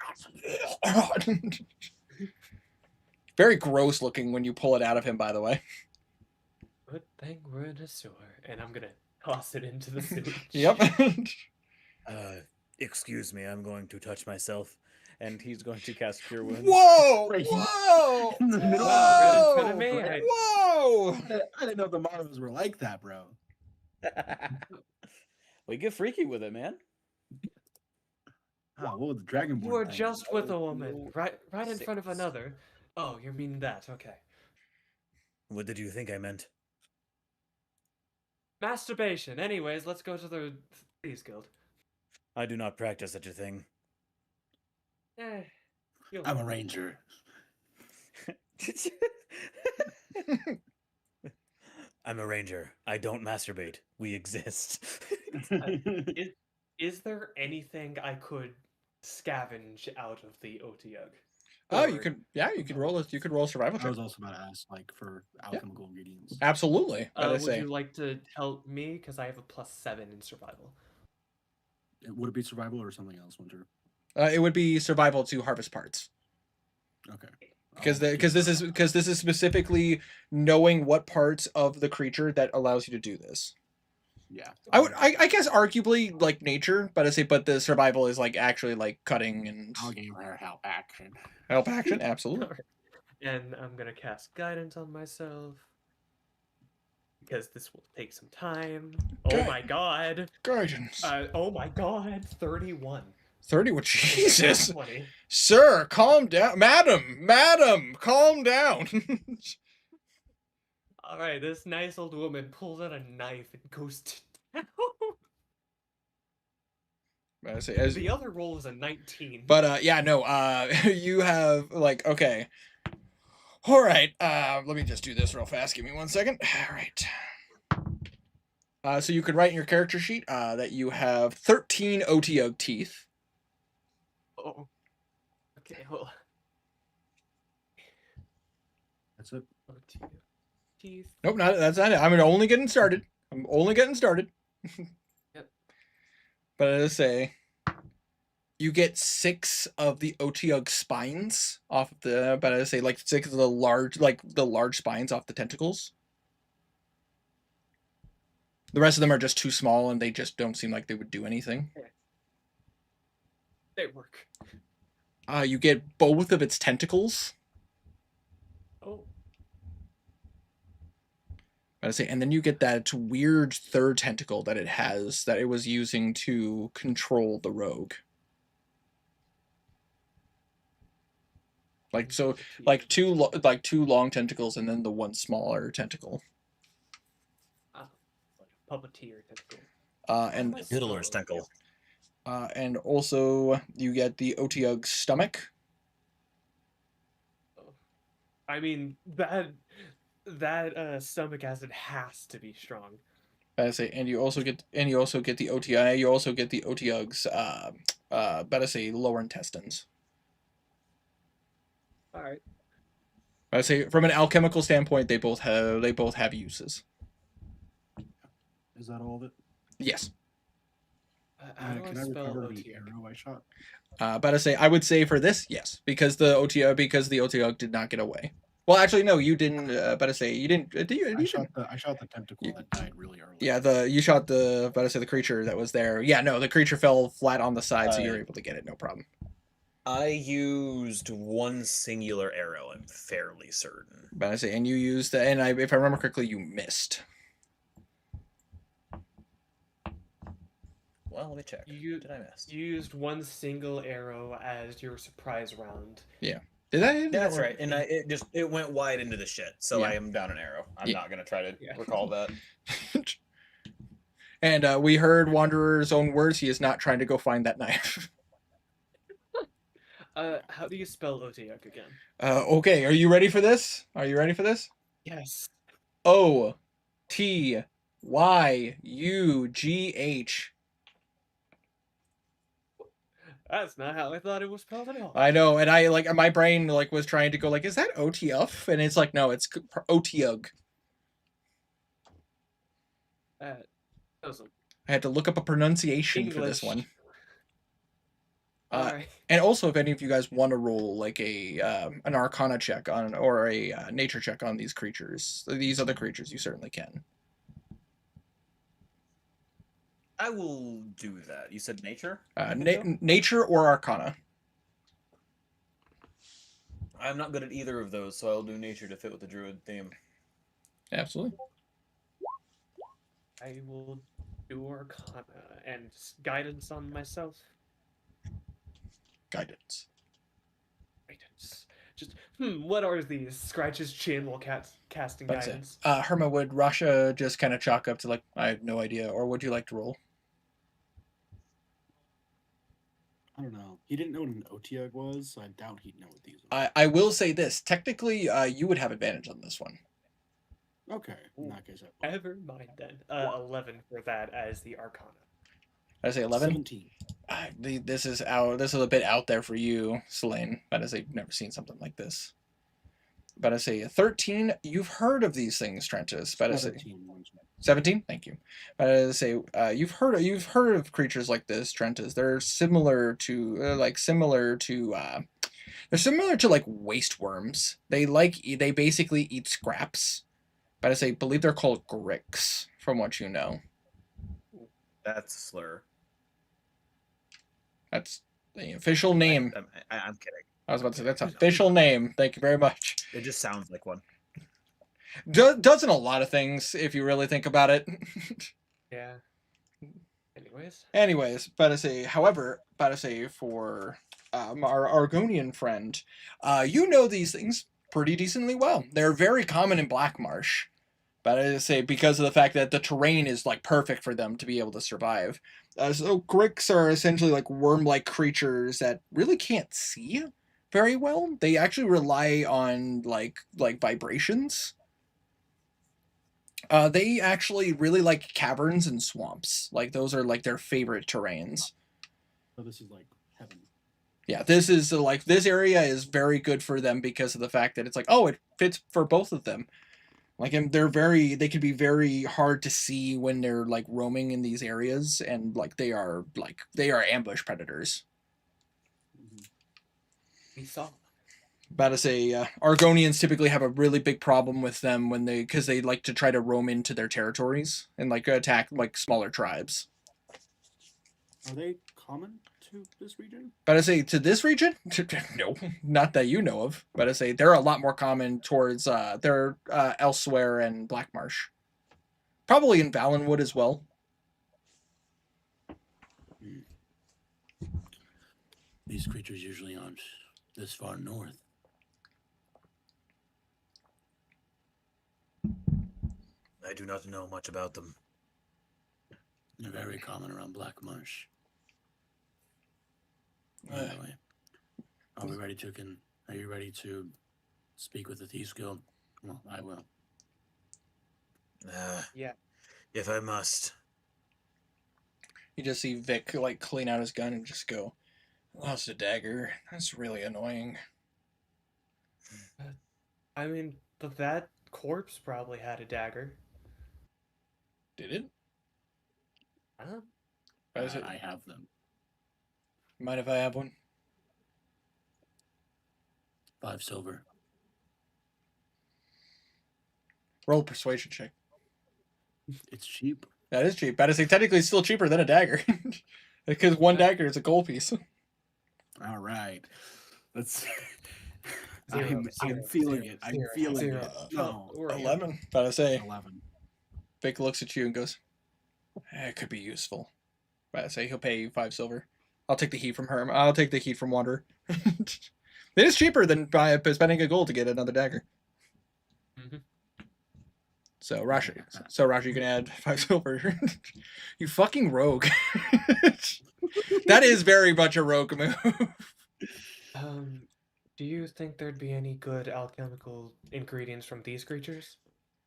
very gross looking when you pull it out of him. By the way. Good thing we're in a sewer, and I'm gonna toss it into the sewage. Yep. Excuse me, I'm going to touch myself. And he's going to cast Cure Wounds. Whoa! Right. Whoa! In the middle Wow, of good the for me. right? Whoa! I didn't know the models were like that, bro. We get freaky with it, man. Ah, what was the Dragonborn You are thing? just with a woman, right in front of 6. another. Oh, you mean that? Okay. What did you think I meant? Masturbation. Anyways, let's go to the Thieves Guild. I do not practice such a thing. You'll I'm a learn. ranger. I'm a ranger. I don't masturbate. We exist. Is there anything I could scavenge out of the Otiug? Oh, you Or- could. Yeah, you could roll it. You could roll a survival I check. was also about to ask, like, for alchemical ingredients. Absolutely. Gotta would say. you like to help me? Because I have a +7 in survival. Would it be survival or something else, Winter? It would be survival to harvest parts. Okay. Because I'll keep this is specifically knowing what parts of the creature that allows you to do this. Yeah. I guess arguably like nature, but the survival is like actually like cutting and I'll give her help action. help action. Absolutely. And I'm gonna cast guidance on myself. Because this will take some time. Okay. Oh my god. Guidance. Oh my god. 31. 30. Well, Jesus, 20. sir, calm down, madam, calm down. Alright, this nice old woman pulls out a knife and goes to town. I say, as, The other roll is a 19. but yeah, no. You have like okay. All right. Let me just do this real fast. Give me 1 second. All right. So you could write in your character sheet that you have 13 Otiug teeth. Oh. Okay, hold on. That's it. Otiug teeth. Nope, that's not it. I'm only getting started. Yep. But as I say, you get 6 of the Otiug spines off of the. But as I say, like 6 of the large spines off the tentacles. The rest of them are just too small, and they just don't seem like they would do anything. They work. You get both of its tentacles. Oh. I say, and then you get that weird third tentacle that it has that it was using to control the rogue. Like so, like two long tentacles, and then the one smaller tentacle. Puppeteer tentacle. And Diddler's Tinkle. and also you get the Otiug stomach. I mean that stomach acid has to be strong. I say, and you also get the OTI. You also get the Otiug's better say lower intestines. All right. I say from an alchemical standpoint, they both have uses. Is that all of it? Yes. How do Can I I spell recover the OTU? arrow I shot? I would say for this, yes, because the Otiug did not get away. Well, actually, no, you didn't. You didn't. Did you? I shot the tentacle that died really early. Yeah, you shot the the creature that was there. Yeah, no, the creature fell flat on the side, so you're able to get it, no problem. I used one singular arrow, I'm fairly certain. And you used, if I remember correctly, you missed. Well, let me check. Did I miss? You used one single arrow as your surprise round. Yeah. Did I? That's right, and it went wide into the shit, so Yeah. I am down an arrow. I'm Yeah. not gonna try to Yeah. recall that. And we heard Wanderer's own words. He is not trying to go find that knife. How do you spell Otiug again? Okay, are you ready for this? Yes. Otyugh. That's not how I thought it was spelled at all. I know, and my brain was trying to go is that Otiugh? And it's like, no, it's Otiug. Doesn't. I had to look up a pronunciation for this English. one. Alright. And also, if any of you guys want to roll an Arcana check or a nature check on these other creatures, you certainly can. I will do that. You said nature? Nature or Arcana. I'm not good at either of those, so I'll do nature to fit with the druid theme. Absolutely. I will do Arcana and guidance on myself. Guidance. Guidance. Just what are these? Scratch his chin while casting That's it. guidance. Herma, would Rasha just kind of chalk up to like, I have no idea, or would you like to roll? I don't know. He didn't know what an Otiug was, so I doubt he'd know what these are. I will say this. Technically, you would have advantage on this one. Okay, in that case, Never mind then. 11 for that as the Arcana. I say 11. 17. This is a bit out there for you, Selene. But I say you've never seen something like this. But I say 13. You've heard of these things, Trentus. But I say 17. Thank you. But I say you've heard of creatures like this, Trentus. They're similar to like waste worms. They basically eat scraps. But I say believe they're called gricks, from what you know. That's a slur. That's the official name. I'm kidding. I was about to say that's an official name. Thank you very much. It just sounds like one. Doesn't a lot of things if you really think about it. Yeah. Anyways. But I say for our Argonian friend, you know these things pretty decently well. They're very common in Black Marsh. But I say because of the fact that the terrain is like perfect for them to be able to survive. So gricks are essentially like worm-like creatures that really can't see very well. They actually rely on like vibrations. They actually really like caverns and swamps. Like those are like their favorite terrains. So this is like heaven. Yeah, this area is very good for them because of the fact that it's like, oh, it fits for both of them. Like, and they can be very hard to see when they're like roaming in these areas, and they are ambush predators. We saw. But I say Argonians typically have a really big problem with them because they like to try to roam into their territories and like attack like smaller tribes. Are they common to this region? But I say to this region, no, not that you know of. But I say they're a lot more common towards they're elsewhere in Black Marsh, probably in Valenwood as well. These creatures usually aren't this far north. I do not know much about them. They're very common around Black Marsh. Anyway, are you ready to speak with the Thieves Guild? Well, I will. Yeah. If I must. You just see Vic like clean out his gun and just go, lost a dagger. That's really annoying. I mean, but that corpse probably had a dagger. Did it? I have them. Mind if I have one? 5 silver. Roll a persuasion check. It's cheap. That is cheap. But I say technically it's still cheaper than a dagger. Because one dagger is a gold piece. All right. Let's. Zero, I'm feeling it. I'm feeling zero. it. No. 11. But I say 11. Vic looks at you and goes, it could be useful. But I say he'll pay you 5 silver. I'll take the heat from her. I'll take the heat from Wander. It is cheaper than spending a gold to get another dagger. Mm-hmm. So Rashi, you can add 5 silver. You fucking rogue. That is very much a rogue move. Do you think there'd be any good alchemical ingredients from these creatures?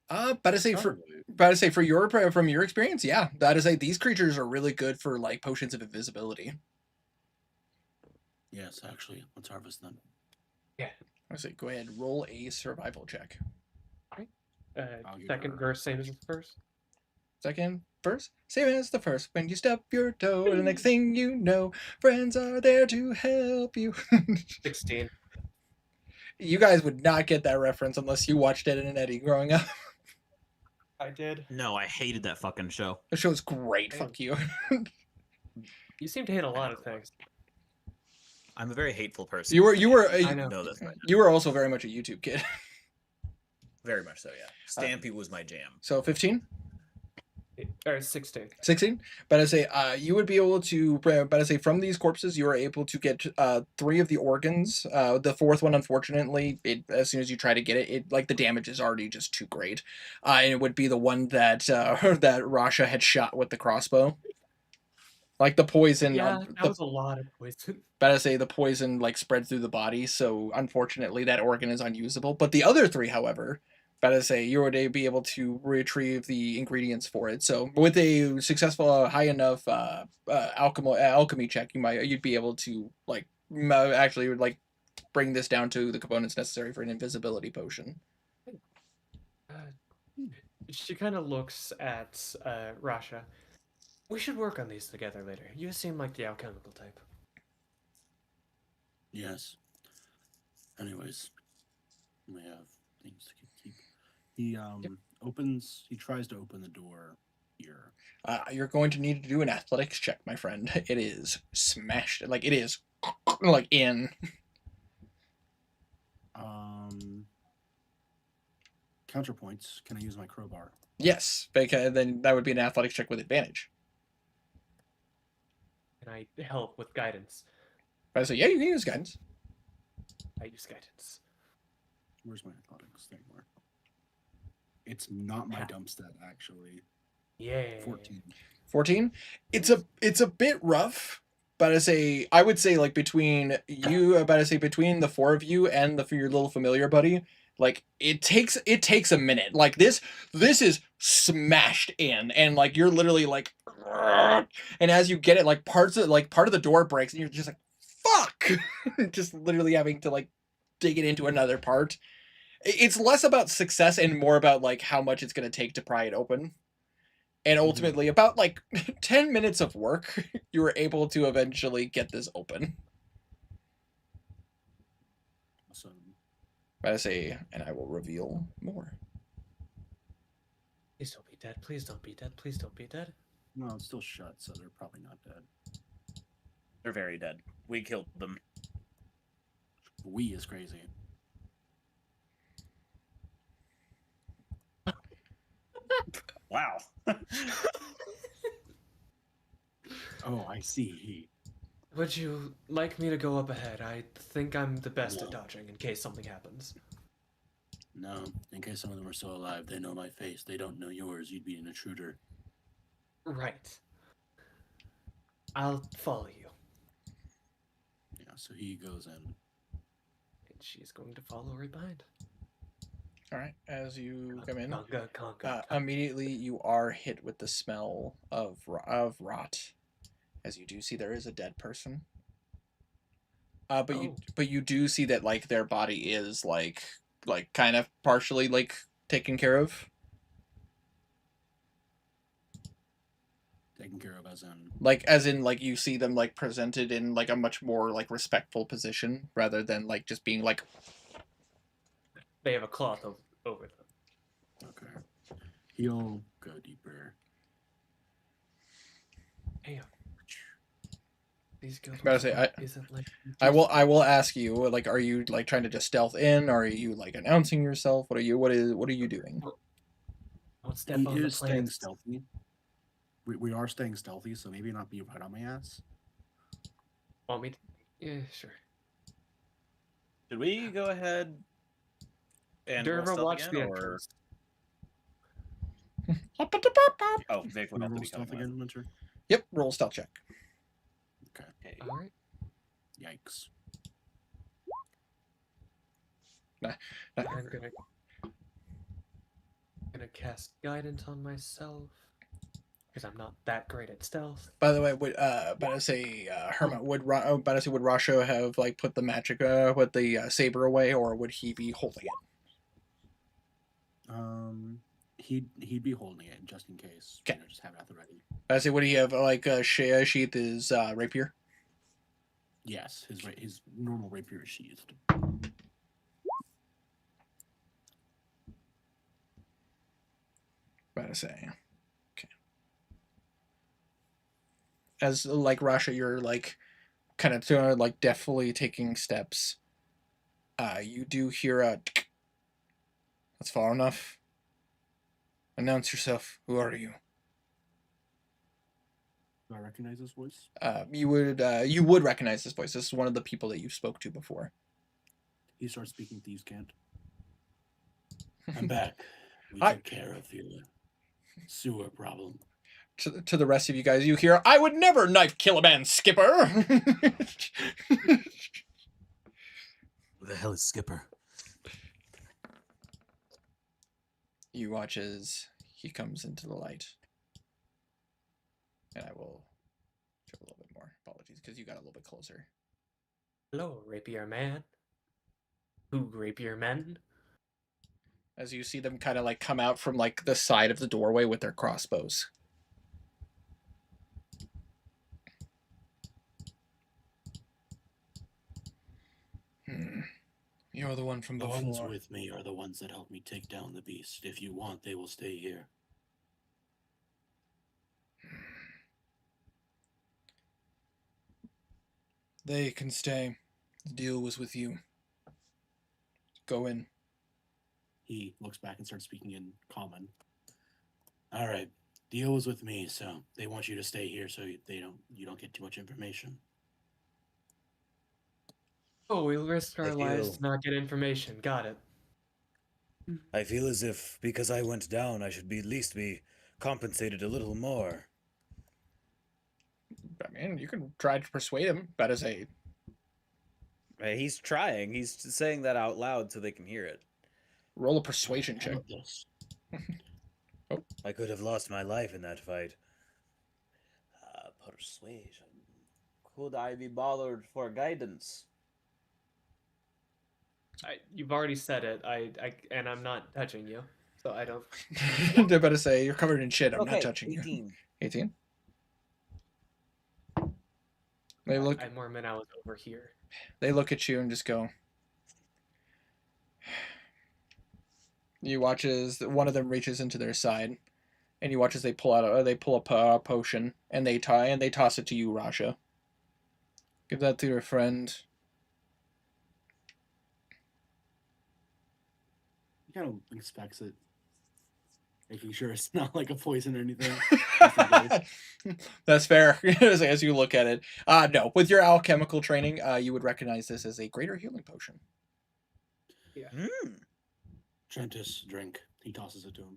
But I say from your experience, yeah. That is these creatures are really good for like potions of invisibility. Yes, actually, let's harvest them. Yeah. I say go ahead, roll a survival check. Second verse, same as the first. Second verse, same as the first. When you stub your toe, the next thing you know, friends are there to help you. 16. You guys would not get that reference unless you watched Ed and Eddie growing up. I did. No, I hated that fucking show. The show's great. Fuck you. You seem to hate a lot of things. I'm a very hateful person. You were I know. know this by now. you were also very much a YouTube kid. Very much so, yeah. Stampy was my jam. So 15? Or 16. 16, but I say you would be able to, but I say from these corpses you are able to get 3 of the organs. The 4th one, unfortunately, as soon as you try to get it, like the damage is already just too great. And it would be the one that that Rasha had shot with the crossbow. Like the poison, Yeah, that was a lot of poison. but I say the poison like spread through the body, so unfortunately that organ is unusable. But the other 3, however, but I say you would be able to retrieve the ingredients for it. So with a successful, high enough alchemy check, you'd be able to like actually like bring this down to the components necessary for an invisibility potion. She kind of looks at Rasha. We should work on these together later. You seem like the alchemical type. Yes. Anyways, we have things to keep. He he tries to open the door here. You're going to need to do an athletics check, my friend. It is smashed, like it is, like in. Counterpoints. Can I use my crowbar? Yes, because then that would be an athletics check with advantage. Can I help with guidance? But I say, yeah, you can use guidance. I use guidance. Where's my athletics thing? Where? It's not my dump stat, actually. Yeah. 14. 14. It's a bit rough, but I would say like between you, between the 4 of you and your little familiar buddy, like it takes a minute. Like this is smashed in, and like you're literally like, and as you get it, like part of the door breaks, and you're just like, fuck, just literally having to like dig it into another part. It's less about success and more about like how much it's gonna take to pry it open. And ultimately, about like 10 minutes of work, you were able to eventually get this open. Awesome. But I say, and I will reveal more. Please don't be dead. Please don't be dead. Please don't be dead. No, it's still shut, so they're probably not dead. They're very dead. We killed them. We is crazy. Wow. Oh, I see. Would you like me to go up ahead? I think I'm the best at dodging in case something happens. No, in case some of them are still alive, they know my face. They don't know yours. You'd be an intruder. Right. I'll follow you. Yeah, so he goes in. And she's going to follow right behind. All right, as you come in, Conga. immediately you are hit with the smell of rot. As you do see, there is a dead person. But you do see that like their body is like kind of partially like taken care of. Taken care of As in like you see them like presented in like a much more like respectful position rather than like just being like. They have a cloth over them. Okay. He'll go deeper. Damn. These guys. Gotta say, Isn't like. I will ask you, like, are you like trying to just stealth in, or are you like announcing yourself? What are you doing? Don't step He on the is staying plants. stealthy. We are staying stealthy, so maybe not be right on my ass. Want me to? Yeah, sure. Should we go ahead and roll Durva, stealth watch again, the or... entrance. Oh, Vic would Wanna have to roll be stealth coming again, Winter? Yep, roll stealth check. Okay. with. Okay. All right. Yikes. I'm gonna cast guidance on myself because I'm not that great at stealth. By the way, would Hermit would would Rasho have like put the magic with the saber away, or would he be holding it? He'd be holding it just in case. Okay. Just have it at the ready. Would he have like sheath his rapier? Yes, his normal rapier is sheathed. gonna say. Okay. As like Rasha, you're like kind of like deftly taking steps. You do hear a. That's far enough. Announce yourself. Who are you? Do I recognize this voice? You would recognize this voice. This is one of the people that you spoke to before. He starts speaking Thieves' Cant. I'm back. We Hi. took care of your sewer problem. To the rest of you guys, you hear, "I would never knife kill a man, Skipper." Who the hell is Skipper? You watch as he comes into the light. And I will show a little bit more. Apologies, because you got a little bit closer. Hello, rapier man. Who rapier men? As you see them kind of like come out from like the side of the doorway with their crossbows. You're the one from The before. ones with me are the ones that helped me take down the beast. If you want, they will stay here. They can stay. The deal was with you. Go in. He looks back and starts speaking in common. All right. Deal was with me, so they want you to stay here so you don't get too much information. Oh, we risked our I lives feel- to not get information. Got it. I feel as if because I went down, I should at least be compensated a little more. I mean, you can try to persuade him. That is a. He's trying. He's saying that out loud so they can hear it. Roll a persuasion How check. about this? I could have lost my life in that fight. Persuasion. Could I be bothered for guidance? You've already said it. And I'm not touching you, so I don't. They're about to say you're covered in shit. I'm Okay, not touching 18. you. 18. They look. I more meant I was over here. They look at you and just go. You watch as one of them reaches into their side, and you watch as they pull a potion and they toss it to you, Rasha. Give that to your friend. He kind of inspects it, making sure it's not like a poison or anything. That's fair. As you look at it, no. With your alchemical training, you would recognize this as a greater healing potion. Trentus, drink. He tosses it to him.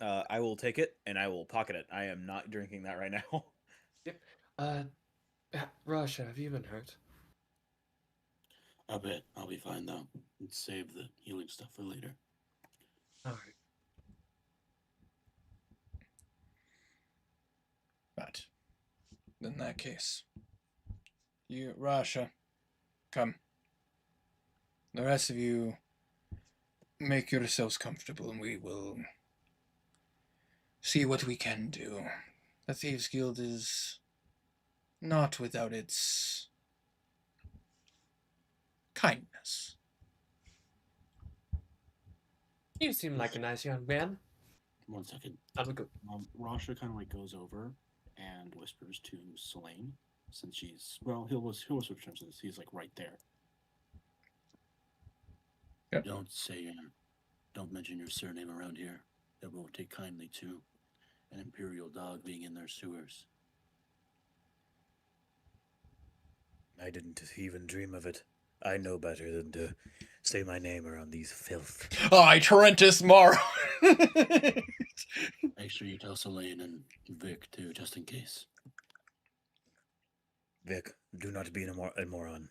I will take it and I will pocket it. I am not drinking that right now. Rasha, have you been hurt? A bit. I'll be fine though. Let's save the healing stuff for later. All right. But in that case, you, Rasha, come. The rest of you, make yourselves comfortable, and we will see what we can do. The Thieves Guild is not without its kindness. You seem like a nice young man. 1 second. I'll go. Rasha kind of like goes over and whispers to Selene, since she's he'll switch terms with this. He's like right there. Yep. Don't mention your surname around here. They won't take kindly to an imperial dog being in their sewers. I didn't even dream of it. I know better than to say my name around these filth. I, Tarentus Morrow. Make sure you tell Selene and Vic too, just in case. Vic, do not be a moron.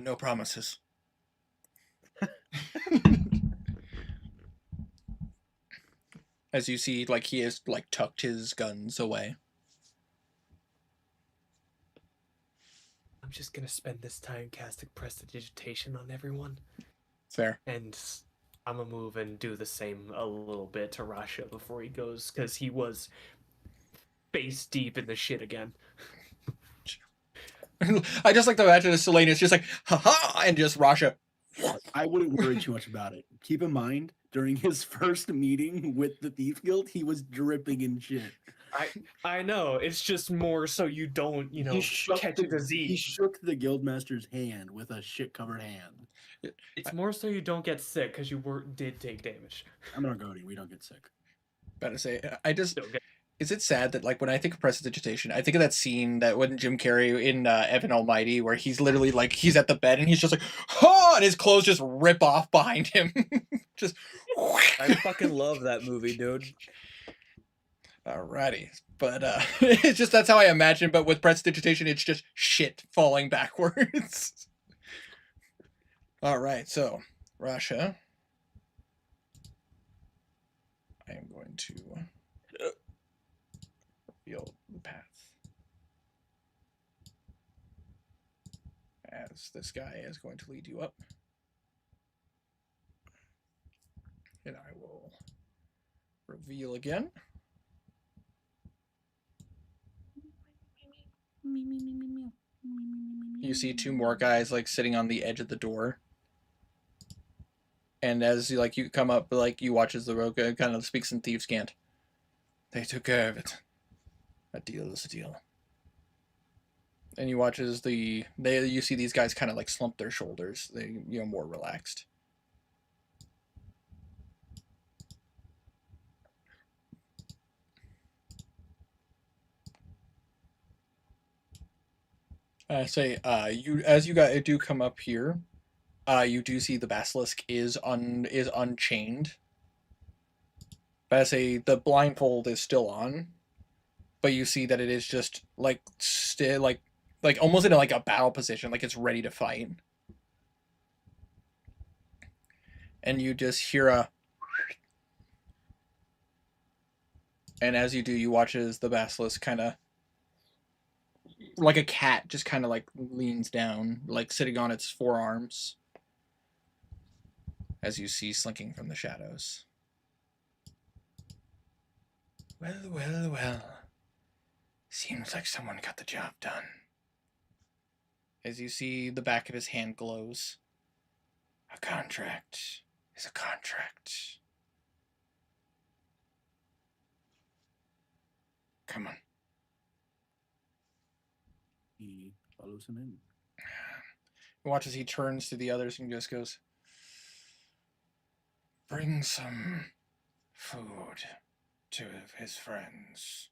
No promises. As you see, like he has like tucked his guns away. I'm just gonna spend this time casting prestidigitation on everyone, Fair. and I'm gonna move and do the same a little bit to Rasha before he goes, because he was face deep in the shit again. I just like the imagine of Selene is just like, haha, and just Rasha. I wouldn't worry too much about it. Keep in mind, during his first meeting with the Thief Guild, he was dripping in shit. I know. It's just more so you don't, catch a He disease. shook the guildmaster's hand with a shit-covered hand. It's more so you don't get sick because you did take damage. I'm not goading. We don't get sick. Better say, I just. Don't get- Is it sad that, like, when I think of prestidigitation, I think of that scene that when Jim Carrey in Evan Almighty, where he's literally, like, he's at the bed and he's just like, oh, and his clothes just rip off behind him. Just. I fucking love that movie, dude. Alrighty. But, it's just, that's how I imagine, but with prestidigitation, it's just shit falling backwards. Alright, so, Rasha. I am going to reveal the path. As this guy is going to lead you up. And I will reveal again. You see two more guys like sitting on the edge of the door. And as you come up, like you watch as the rogue kind of speaks in thieves' cant. They took care of it. A deal is a deal. And you watch as you see these guys kind of like slump their shoulders. They more relaxed. As you guys do come up here, you do see the basilisk is unchained. But I say the blindfold is still on, but you see that it is just like still like almost in like a battle position, like it's ready to fight. And you just hear a, and as you do, you watch as the basilisk kind of, like a cat, just kind of like leans down, like sitting on its forearms, as you see slinking from the shadows. Well, well, well. Seems like someone got the job done. As you see the back of his hand glows. A contract is a contract. Come on. He follows him in. Watch as he turns to the others and just goes, bring some food to his friends.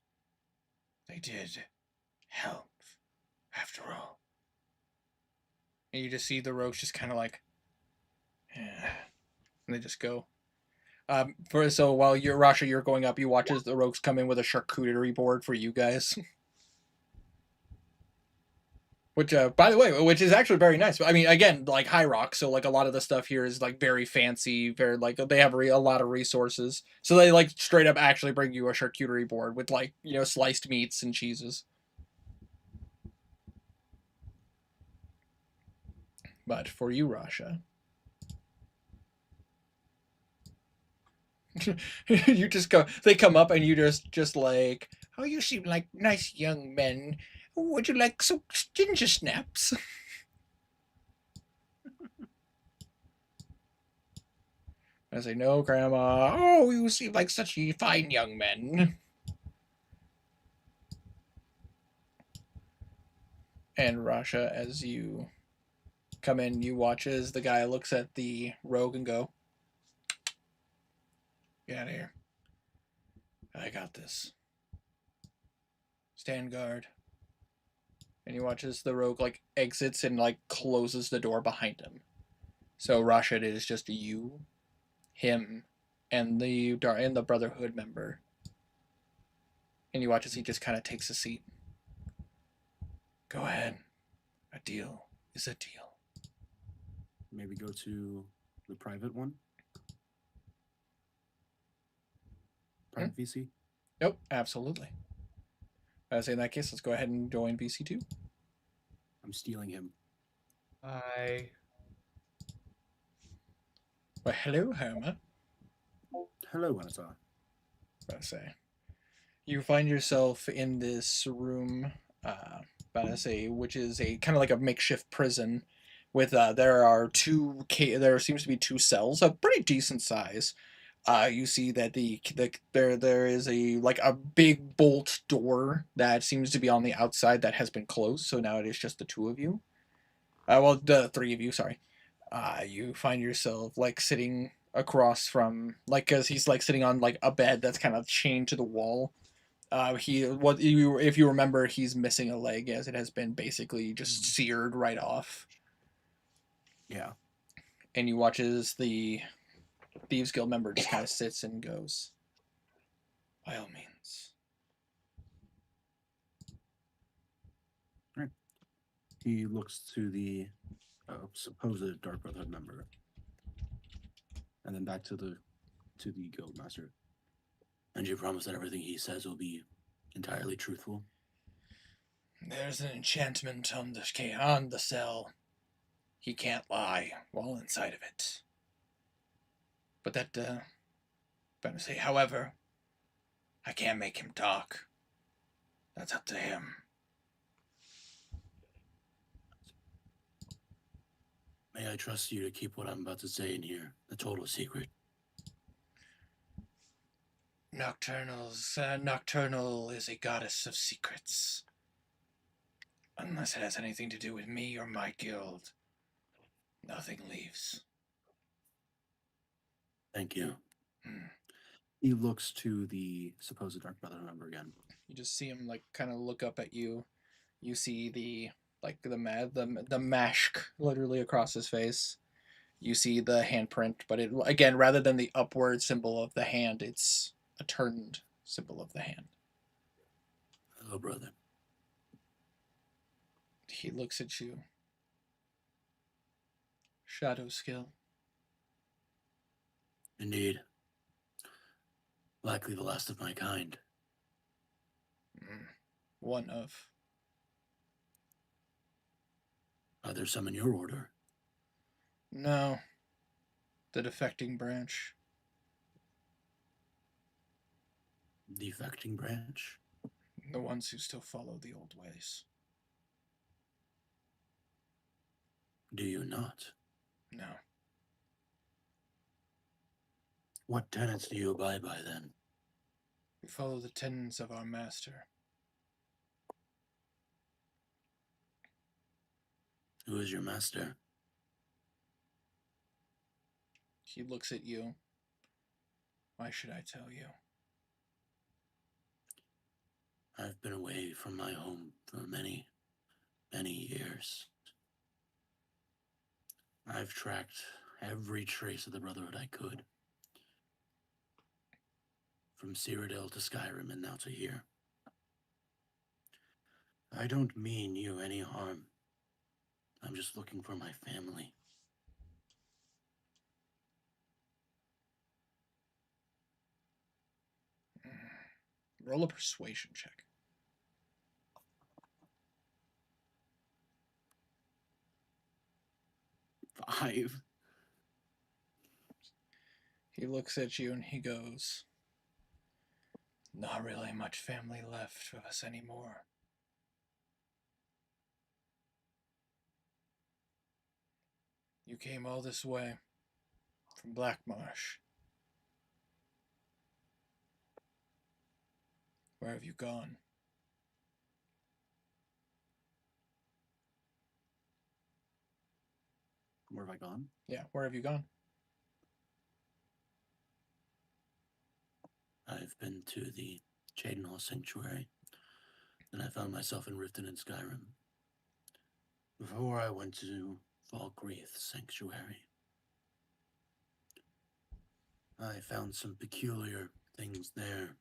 They did help, after all. And you just see the rogues just kind of like, yeah. And they just go. So while Rasha, you're going up, you watch as the rogues come in with a charcuterie board for you guys. Which, by the way, which is actually very nice. I mean, again, like High Rock, so like a lot of the stuff here is like very fancy, very like they have a lot of resources. So they like straight up actually bring you a charcuterie board with like, sliced meats and cheeses. But for you, Rasha, you just go. They come up and you just like, oh, you seem like nice young men. Would you like some ginger snaps? I say, no, Grandma. Oh, you seem like such fine young men. And Rasha, as you come in, you watch as the guy looks at the rogue and go, get out of here. I got this. Stand guard. And you watch as the rogue like exits and like closes the door behind him. So Rasha, it is just you, him, and the Brotherhood member. And you watch as he just kind of takes a seat. Go ahead. A deal is a deal. Maybe go to the private one. Private VC. Nope, absolutely. I say in that case, let's go ahead and join VC2. I'm stealing him. I Well, hello, Herma. Hello, Anatar. I say. You find yourself in this room, which is a kind of like a makeshift prison. With there seems to be two cells, a pretty decent size. You see that there is a big bolt door that seems to be on the outside that has been closed. So now it is just the two of you. Well, the three of you. Sorry. You find yourself like sitting across from because he's like sitting on like a bed that's kind of chained to the wall. If you remember, he's missing a leg as it has been basically just seared right off. Yeah. And you watch as the Thieves Guild member just kind of sits and goes, by all means. He looks to the supposed Dark Brotherhood member, and then back to the guild master. And you promise that everything he says will be entirely truthful? There's an enchantment on the cell. He can't lie while inside of it. But that, better say, however, I can't make him talk. That's up to him. May I trust you to keep what I'm about to say in here a total secret? Nocturnal is a goddess of secrets. Unless it has anything to do with me or my guild, nothing leaves. Thank you. He looks to the supposed Dark Brotherhood member again. You just see him like kind of look up at you. You see the mashk literally across his face. You see the handprint, but it again, rather than the upward symbol of the hand, it's a turned symbol of the hand. Hello, brother. He looks at you. Shadow skill. Indeed. Likely the last of my kind. One of. Are there some in your order? No. The defecting branch. Defecting branch? The ones who still follow the old ways. Do you not? No. What tenets do you abide by then? We follow the tenets of our master. Who is your master? He looks at you. Why should I tell you? I've been away from my home for many, many years. I've tracked every trace of the Brotherhood I could. From Cyrodiil to Skyrim and now to here. I don't mean you any harm. I'm just looking for my family. Roll a persuasion check. Five. He looks at you and he goes, not really much family left of us anymore. You came all this way from Black Marsh. Where have you gone? Where have I gone? Yeah, where have you gone? I've been to the Cheydinhal Sanctuary, and I found myself in Riften and Skyrim. Before I went to Falkreath Sanctuary, I found some peculiar things there.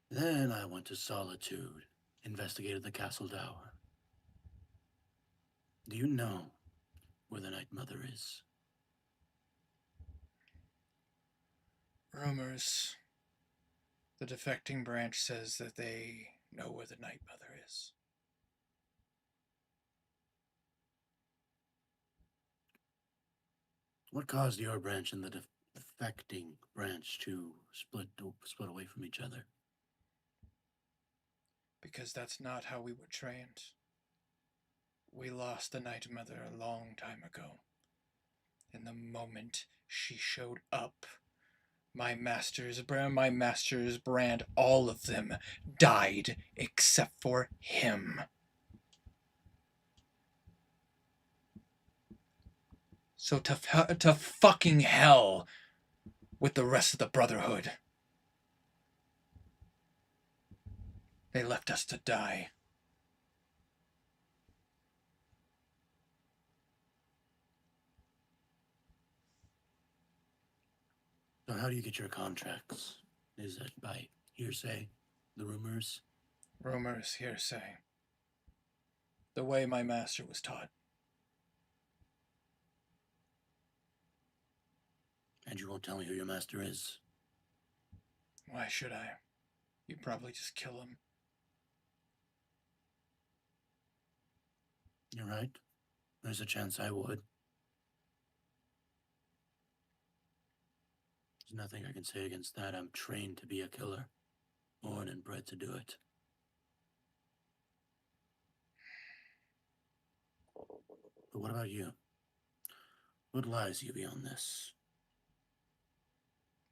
Then I went to Solitude, investigated the Castle Tower. Do you know where the Night Mother is? Rumors. The defecting branch says that they know where the Night Mother is. What caused your branch and the defecting branch to split away from each other? Because that's not how we were trained. We lost the Night Mother a long time ago. And the moment she showed up, My master's brand, all of them died except for him. So to fucking hell with the rest of the Brotherhood. They left us to die. So how do you get your contracts? Is it by hearsay? The rumors? Rumors, hearsay. The way my master was taught. And you won't tell me who your master is? Why should I? You'd probably just kill him. You're right. There's a chance I would. There's nothing I can say against that. I'm trained to be a killer. Born and bred to do it. But what about you? What lies you beyond this?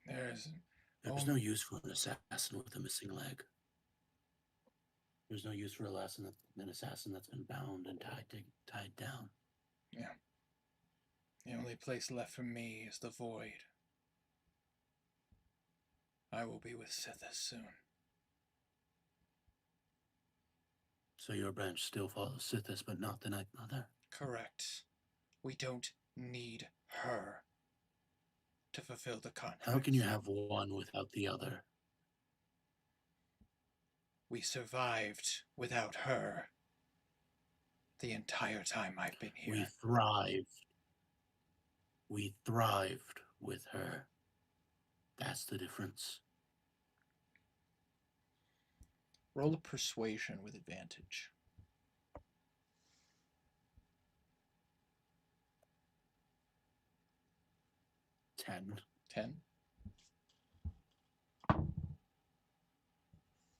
There's no use for an assassin with a missing leg. There's no use for an assassin that's been bound and tied down. Yeah. The only place left for me is the void. I will be with Sithis soon. So your branch still follows Sithis, but not the Night Mother? Correct. We don't need her to fulfill the contract. How can you have one without the other? We survived without her the entire time I've been here. We thrived. We thrived with her. That's the difference. Roll a persuasion with advantage. 10. 10.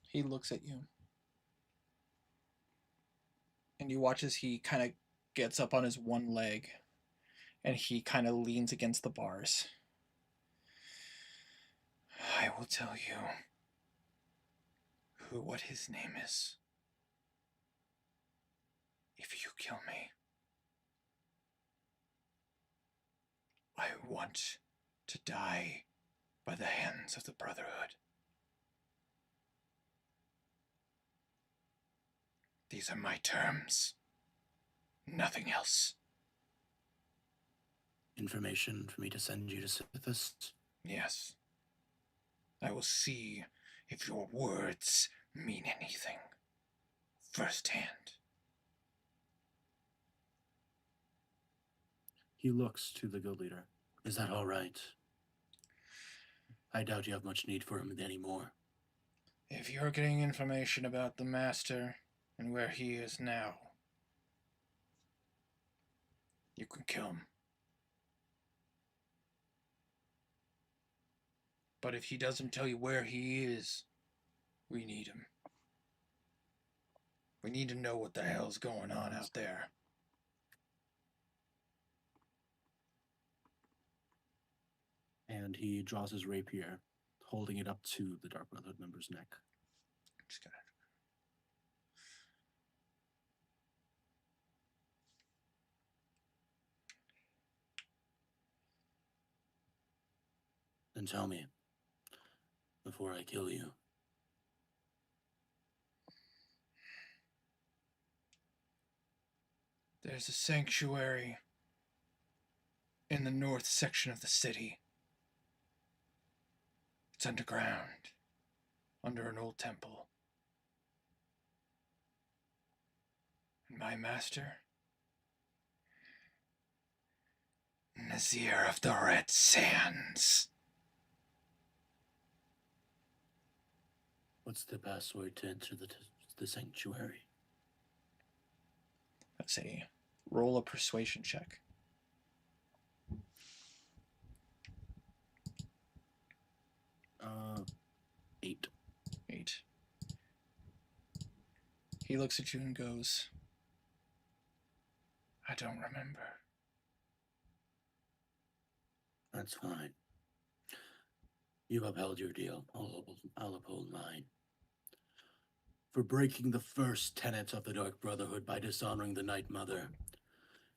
He looks at you. And you watch as he kind of gets up on his one leg and he kind of leans against the bars. I will tell you what his name is. If you kill me, I want to die by the hands of the Brotherhood. These are my terms. Nothing else. Information for me to send you to Sithis? Yes. I will see if your words mean anything. Firsthand. He looks to the guild leader. Is that all right? I doubt you have much need for him anymore. If you're getting information about the Master and where he is now, you can kill him. But if he doesn't tell you where he is, we need him. We need to know what the hell's going on out there. And he draws his rapier, holding it up to the Dark Brotherhood member's neck. Just gotta... Then tell me, before I kill you. There's a sanctuary in the north section of the city. It's underground, under an old temple. And my master, Nazir of the Red Sands. What's the password to enter the sanctuary? Let's see. Roll a persuasion check. Uh, 8. 8. He looks at you and goes, I don't remember. That's fine. You've upheld your deal. I'll uphold mine. For breaking the first tenet of the Dark Brotherhood by dishonoring the Night Mother,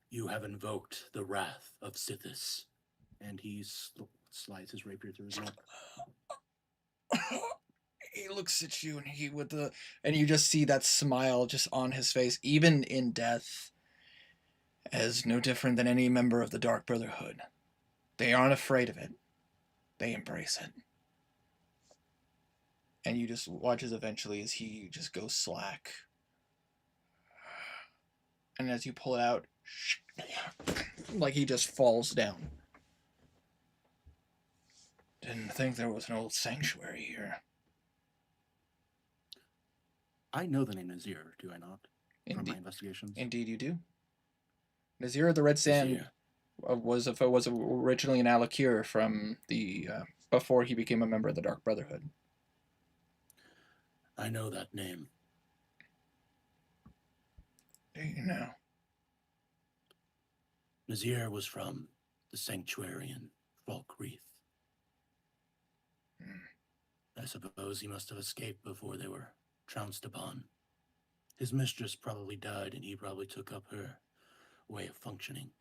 you have invoked the wrath of Sithis. And he slides his rapier through his neck. He looks at you, and you just see that smile just on his face, even in death, as no different than any member of the Dark Brotherhood. They aren't afraid of it. They embrace it. And you just watch as eventually as he just goes slack. And as you pull it out, like he just falls down. Didn't think there was an old sanctuary here. I know the name Nazir, do I not? From my Indeed, investigations. indeed you do. Nazir of the Red Sand Nazir. was originally an Alakir from the before he became a member of the Dark Brotherhood. I know that name. Do you know? Nazir was from the sanctuary in Falkreath. I suppose he must have escaped before they were trounced upon. His mistress probably died, and he probably took up her way of functioning.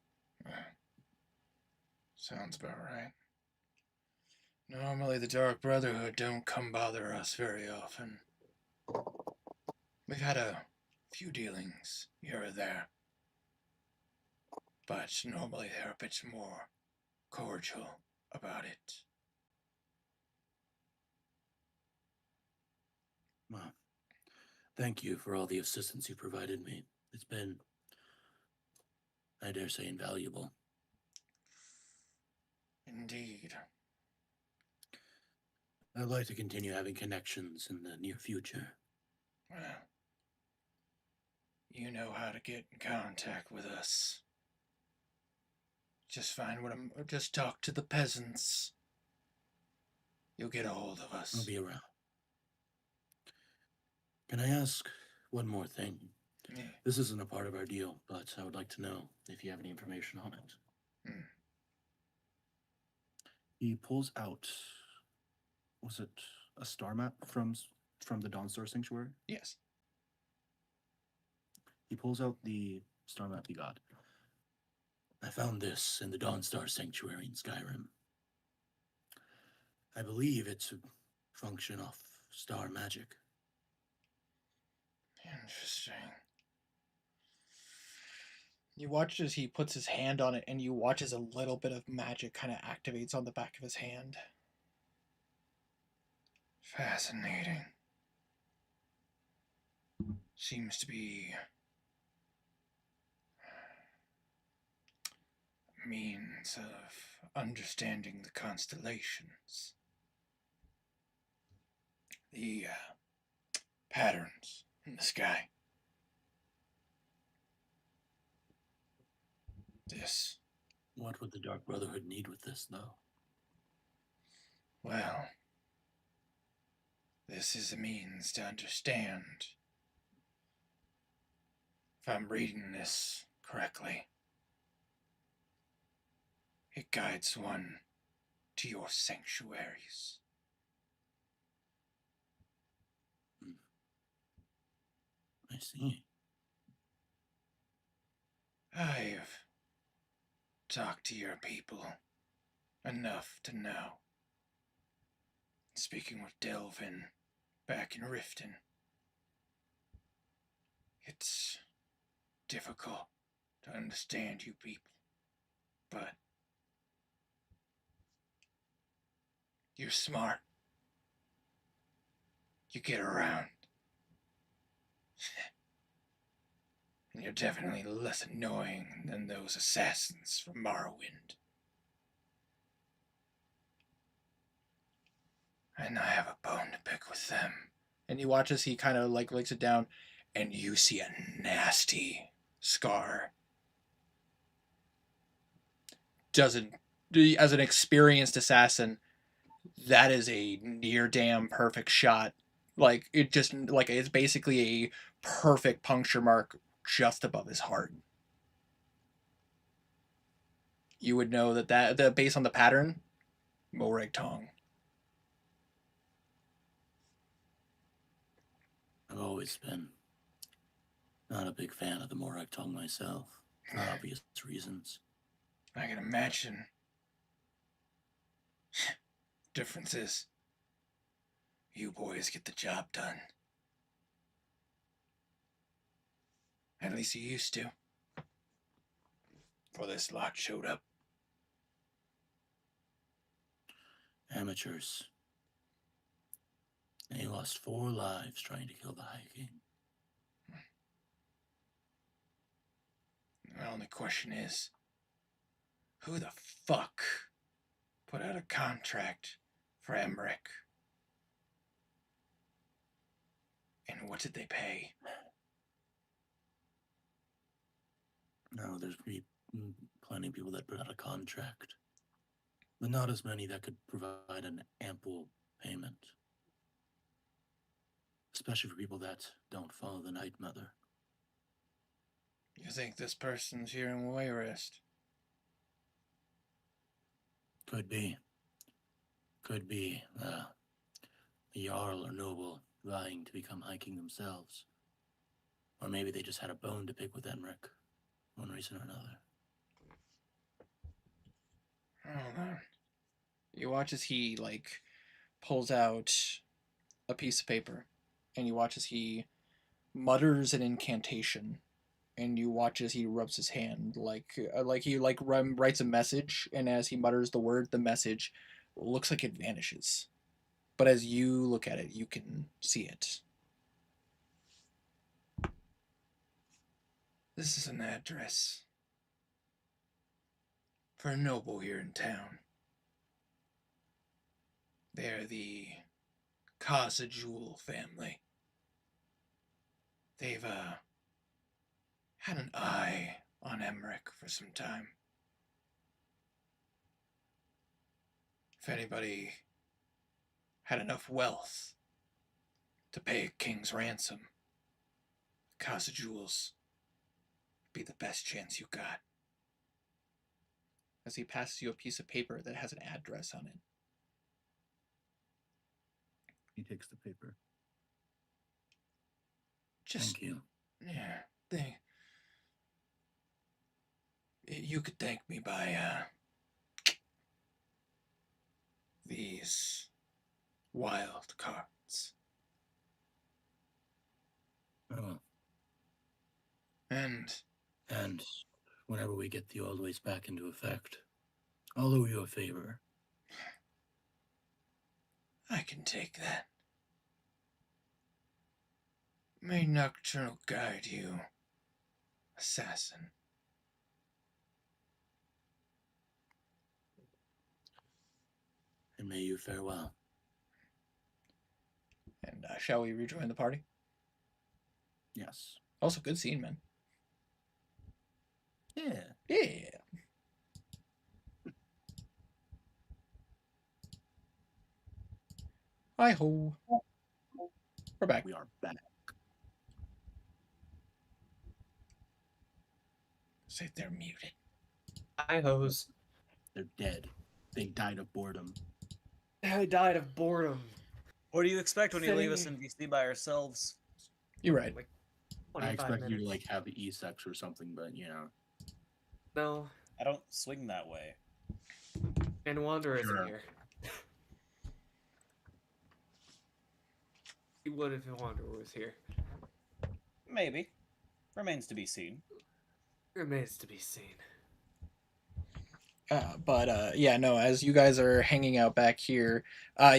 Sounds about right. Normally the Dark Brotherhood don't come bother us very often. We've had a few dealings here or there. But normally they're a bit more cordial about it. Well, thank you for all the assistance you provided me. It's been, I dare say, invaluable. Indeed. I'd like to continue having connections in the near future. Well, you know how to get in contact with us. Just just talk to the peasants. You'll get a hold of us. I'll be around. Can I ask one more thing? Yeah. This isn't a part of our deal, but I would like to know if you have any information on it. He pulls out, was it a star map from the Dawnstar Sanctuary? Yes. He pulls out the star map he got. I found this in the Dawnstar Sanctuary in Skyrim. I believe it's a function off star magic. Interesting. You watch as he puts his hand on it, and you watch as a little bit of magic kind of activates on the back of his hand. Fascinating. Seems to be a means of understanding the constellations. The patterns in the sky. This. What would the Dark Brotherhood need with this, though? Well, this is a means to understand. If I'm reading this correctly, it guides one to your sanctuaries. I see. I've talked to your people enough to know. Speaking with Delvin back in Riften, it's difficult to understand you people, but you're smart. You get around. And you're definitely less annoying than those assassins from Morrowind. And I have a bone to pick with them. And you watch as he kind of like lays it down, and you see a nasty scar. As an experienced assassin, that is a near damn perfect shot. Like, it just, like, it's basically a perfect puncture mark just above his heart. You would know that based on the pattern, Morag Tong. always been not a big fan of the Morak tongue myself, for obvious reasons. I can imagine. Difference is, you boys get the job done. At least you used to. Before this lot showed up. Amateurs. They lost 4 lives trying to kill the High King. The only question is, who the fuck put out a contract for Emmerich? And what did they pay? No, there's plenty of people that put out a contract, but not as many that could provide an ample payment. Especially for people that don't follow the Night Mother. You think this person's here in Wayrest? Could be. Could be a Jarl or noble vying to become High King themselves. Or maybe they just had a bone to pick with Emmerich, one reason or another. Hold on. You watch as he, pulls out a piece of paper, and you watch as he mutters an incantation, and you watch as he rubs his hand, writes a message, and as he mutters the word, the message looks like it vanishes. But as you look at it, you can see it. This is an address for a noble here in town. They're the Khazad-dûl family. They've, had an eye on Emmerich for some time. If anybody had enough wealth to pay a king's ransom, the Khazad-dûls would be the best chance you got. As he passes you a piece of paper that has an address on it. He takes the paper. Just, Thank you. yeah, you could thank me by, these wild cards. Oh, And and whenever we get the old ways back into effect, I'll owe you a favor. I can take that. May Nocturnal guide you, assassin. And may you fare well. And shall we rejoin the party? Yes. Also, good scene, man. Yeah. Yeah. Hi ho. We're back. We are back. Say they're muted. Hi, hose. They're dead. They died of boredom. I died of boredom. What do you expect when you leave us Sitting- in VC by ourselves? You're right. Like I 25 expect minutes. you to have E-sex or something, but No, I don't swing that way. and Wander isn't Sure. here. He would if Wander was here. Maybe. Remains to be seen. Remains to be seen. As you guys are hanging out back here, How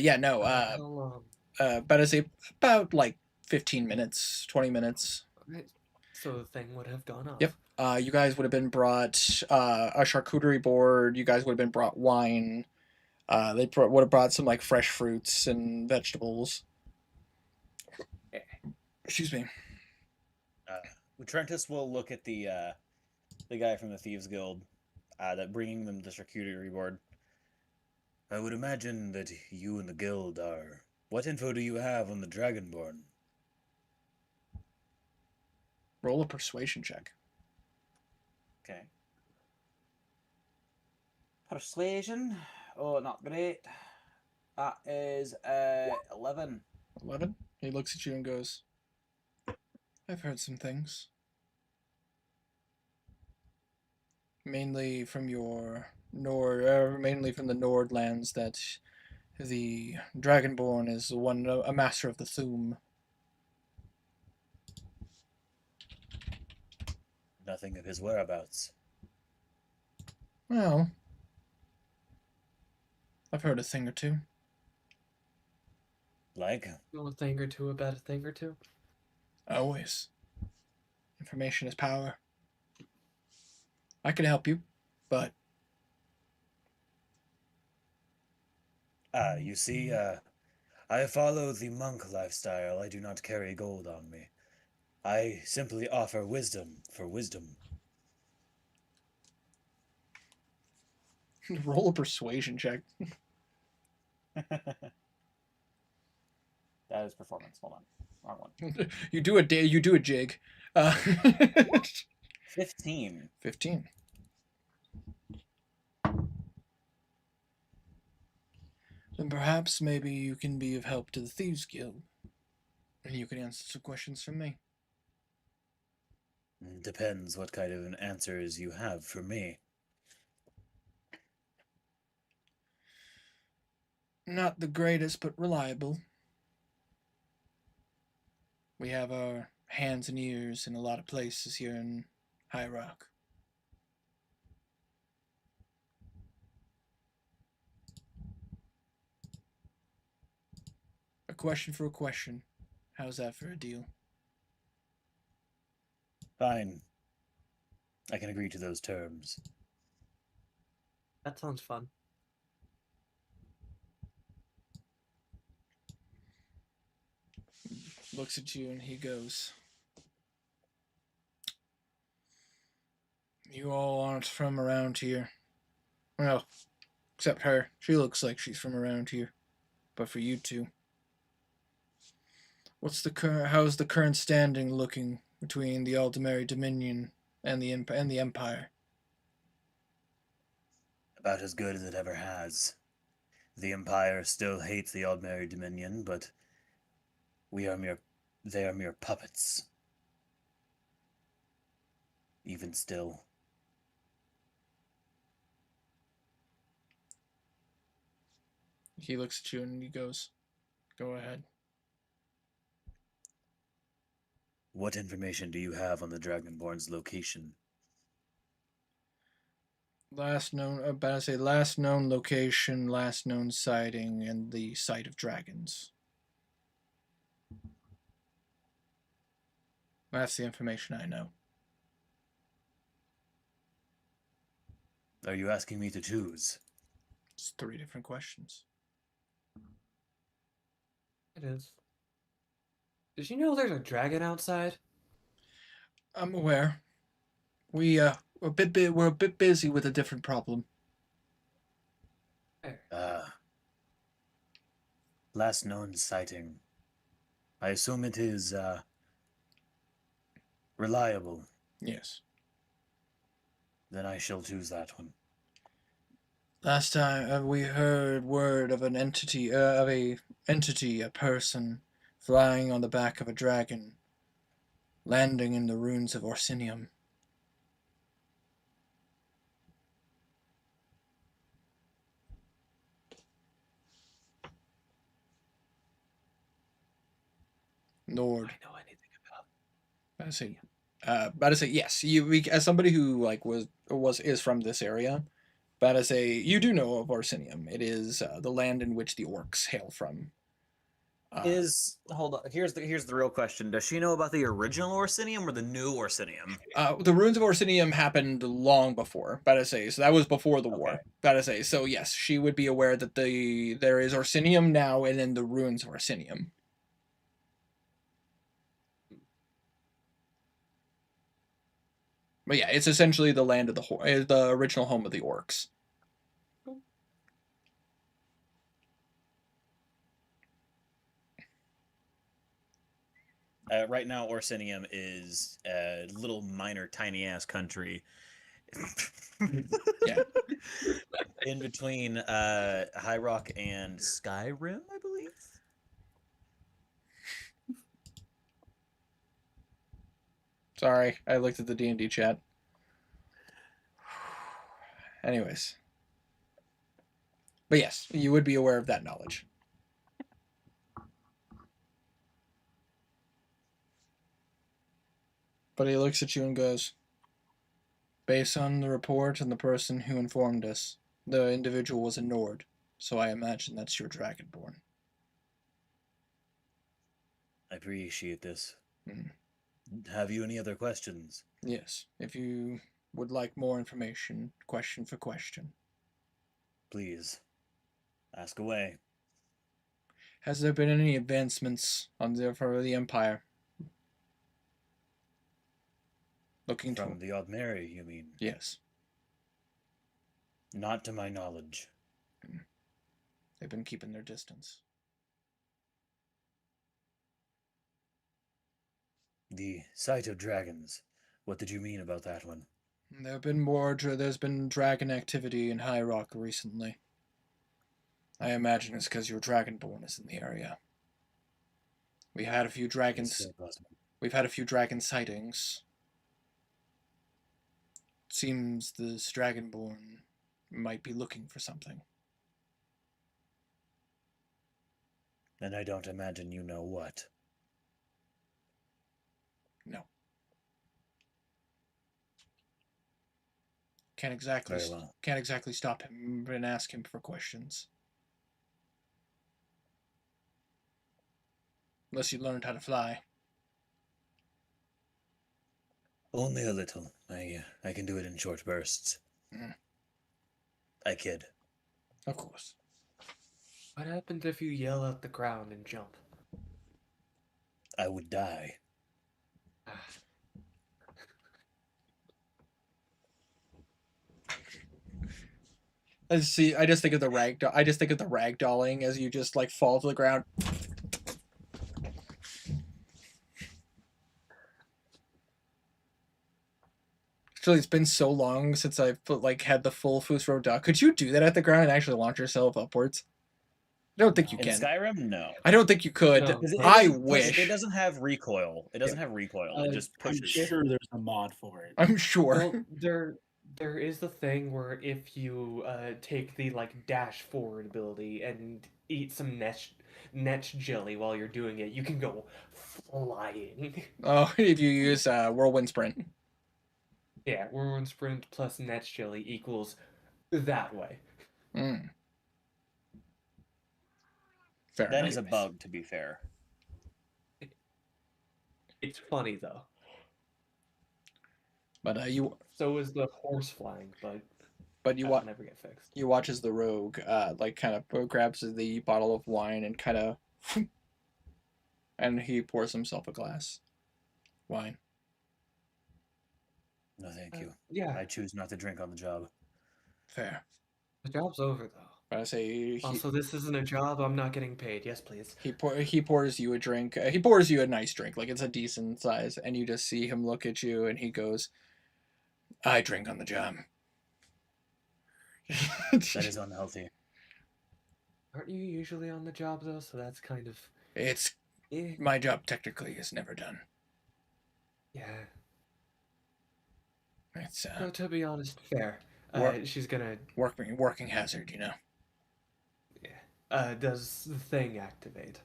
long? about 15 minutes, 20 minutes. Right. So the thing would have gone off. Yep. You guys would have been brought a charcuterie board. You guys would have been brought wine. They would have brought some fresh fruits and vegetables. Excuse me. Trentus will look at the guy from the Thieves Guild that bringing them the charcuterie board. I would imagine that you and the guild are. What info do you have on the Dragonborn? Roll a persuasion check. Okay. Persuasion. Oh, not great. That is 11. 11. He looks at you and goes, I've heard some things. Mainly from mainly from the Nordlands, that the Dragonborn is a master of the Thuum. Nothing of his whereabouts. Well, I've heard a thing or two. Like? Know a thing or two about a thing or two. Always. Information is power. I can help you, but You see, I follow the monk lifestyle. I do not carry gold on me. I simply offer wisdom for wisdom. roll a persuasion check. That is performance. Hold on. Wrong one. You do a jig. 15. 15. Then perhaps maybe you can be of help to the Thieves Guild. And you can answer some questions from me. Depends what kind of answers you have for me. Not the greatest, but reliable. We have our hands and ears in a lot of places here in High Rock. A question for a question. How's that for a deal? Fine. I can agree to those terms. That sounds fun. Looks at you and he goes, "You all aren't from around here. Well, except her. She looks like she's from around here. But for you two, how's the current standing looking between the Aldemary Dominion and the Empire?" About as good as it ever has. The Empire still hates the Aldmeri Dominion, but they are mere puppets. Even still. He looks at you and he goes, "Go ahead." What information do you have on the Dragonborn's location? Last known location, last known sighting, and the sight of dragons. That's the information I know. Are you asking me to choose? It's 3 different questions. It is. Did you know there's a dragon outside? I'm aware. We're a bit busy with a different problem. Last known sighting. I assume it is, reliable. Yes. Then I shall choose that one. Last time we heard word of a person flying on the back of a dragon, landing in the ruins of Orsinium. Nord. I know anything about. About to say yes. As somebody who is from this area, you do know of Orsinium. It is the land in which the orcs hail from. Hold on. Here's the real question. Does she know about the original Orsinium or the new Orsinium? The ruins of Orsinium happened long before. So that was before the war. So yes, she would be aware that there is Orsinium now, and then the ruins of Orsinium. But yeah, it's essentially the land of the original home of the orcs. Right now, Orsinium is a little minor, tiny ass country. Yeah. In between High Rock and Skyrim, I believe. Sorry, I looked at the D&D chat. Anyways. But yes, you would be aware of that knowledge. But he looks at you and goes, based on the report and the person who informed us, the individual was a Nord, so I imagine that's your Dragonborn. I appreciate this. Mm. Have you any other questions? Yes, if you would like more information, question for question. Please, ask away. Has there been any advancements on for the Empire? Looking From to the Aldmeri, you mean? yes, Not to my knowledge. they've been keeping their distance. The sight of dragons. What did you mean about that one? There's been dragon activity in High Rock recently. I imagine it's because your Dragonborn is in the area. We had a few dragons. It's possible. We've had a few dragon sightings. Seems this Dragonborn might be looking for something. And I don't imagine you know what. No. Can't exactly Very well. can't exactly stop him and ask him for questions. Unless you learned how to fly. Only a little. I can do it in short bursts. Mm. I kid. Of course. What happens if you yell at the ground and jump? I would die. Ah, I just think of the ragdolling as you just like fall to the ground. Actually, it's been so long since I've had the full Fusro duck. Could you do that at the ground and actually launch yourself upwards? I don't think you In can. Skyrim, no. I don't think you could. No. 'Cause it I doesn't push- wish. It doesn't have recoil. It doesn't have recoil. It just I'm pushes. sure there's a mod for it. I'm sure. well, there is the thing where if you take the like dash forward ability and eat some netch jelly while you're doing it, you can go flying. Oh, if you use whirlwind sprint. Yeah, whirlwind sprint plus netch jelly equals that way. Mm. Fair That enough. is a bug, to be fair. It's funny though. But So is the horse flying, but you that'll watch never get fixed. you watch as the rogue like kind of grabs the bottle of wine and kind of and he pours himself a glass wine. No, thank you. Yeah, I choose not to drink on the job. Fair. the job's over though. But I say Also, this isn't a job. I'm not getting paid. Yes, please. he pours you a drink. He pours you a nice drink, like it's a decent size, and you just see him look at you, and he goes, "I drink on the job." That is unhealthy. Aren't you usually on the job though? So that's kind of It's eh, my job technically is never done. yeah. It's No, to be honest, fair. Work- She's gonna working hazard, you know. does the thing activate?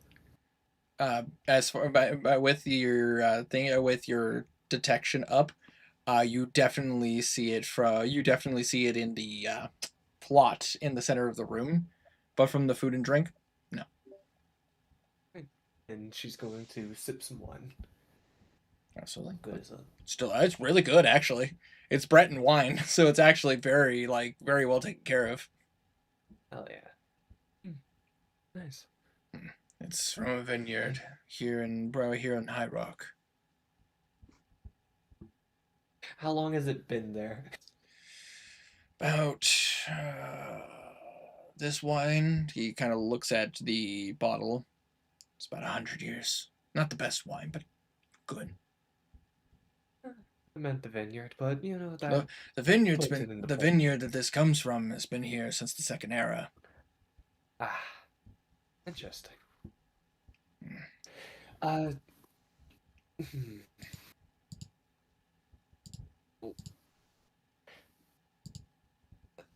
As far with your thing with your detection up, you definitely see it in the plot in the center of the room, but from the food and drink, no. And she's going to sip some wine. Absolutely. Good as a Still, it's really good actually. It's Breton wine, so it's actually very well taken care of. hell yeah. Nice. It's from a vineyard here in High Rock. How long has it been there? About this wine, he kind of looks at the bottle. It's about 100 years. Not the best wine, but good. I meant the vineyard, but you know that. The vineyard's Puts it been in the the bowl. vineyard that this comes from has been here since the Second Era. Ah, interesting. Hmm. Uh,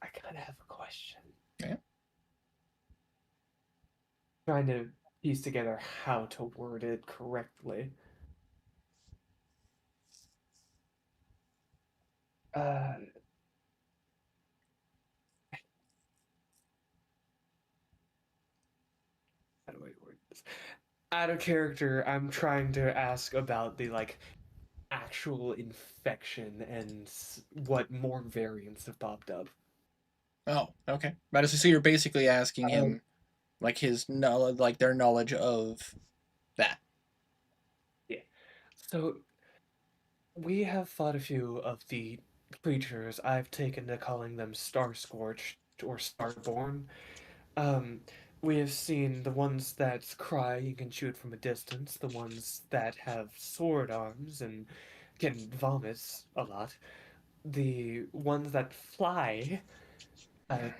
I kind of have a question. Yeah. Trying to piece together how to word it correctly. Uh, how do I word this? Out of character, I'm trying to ask about the like actual infection and what more variants have popped up. Oh, okay. But so you're basically asking him, like his knowledge, like their knowledge of that. Yeah. So we have fought a few of the creatures. I've taken to calling them Star Scorched or Starborn. Um, we have seen the ones that cry and can shoot from a distance, the ones that have sword arms and can vomit a lot, the ones that fly, uh,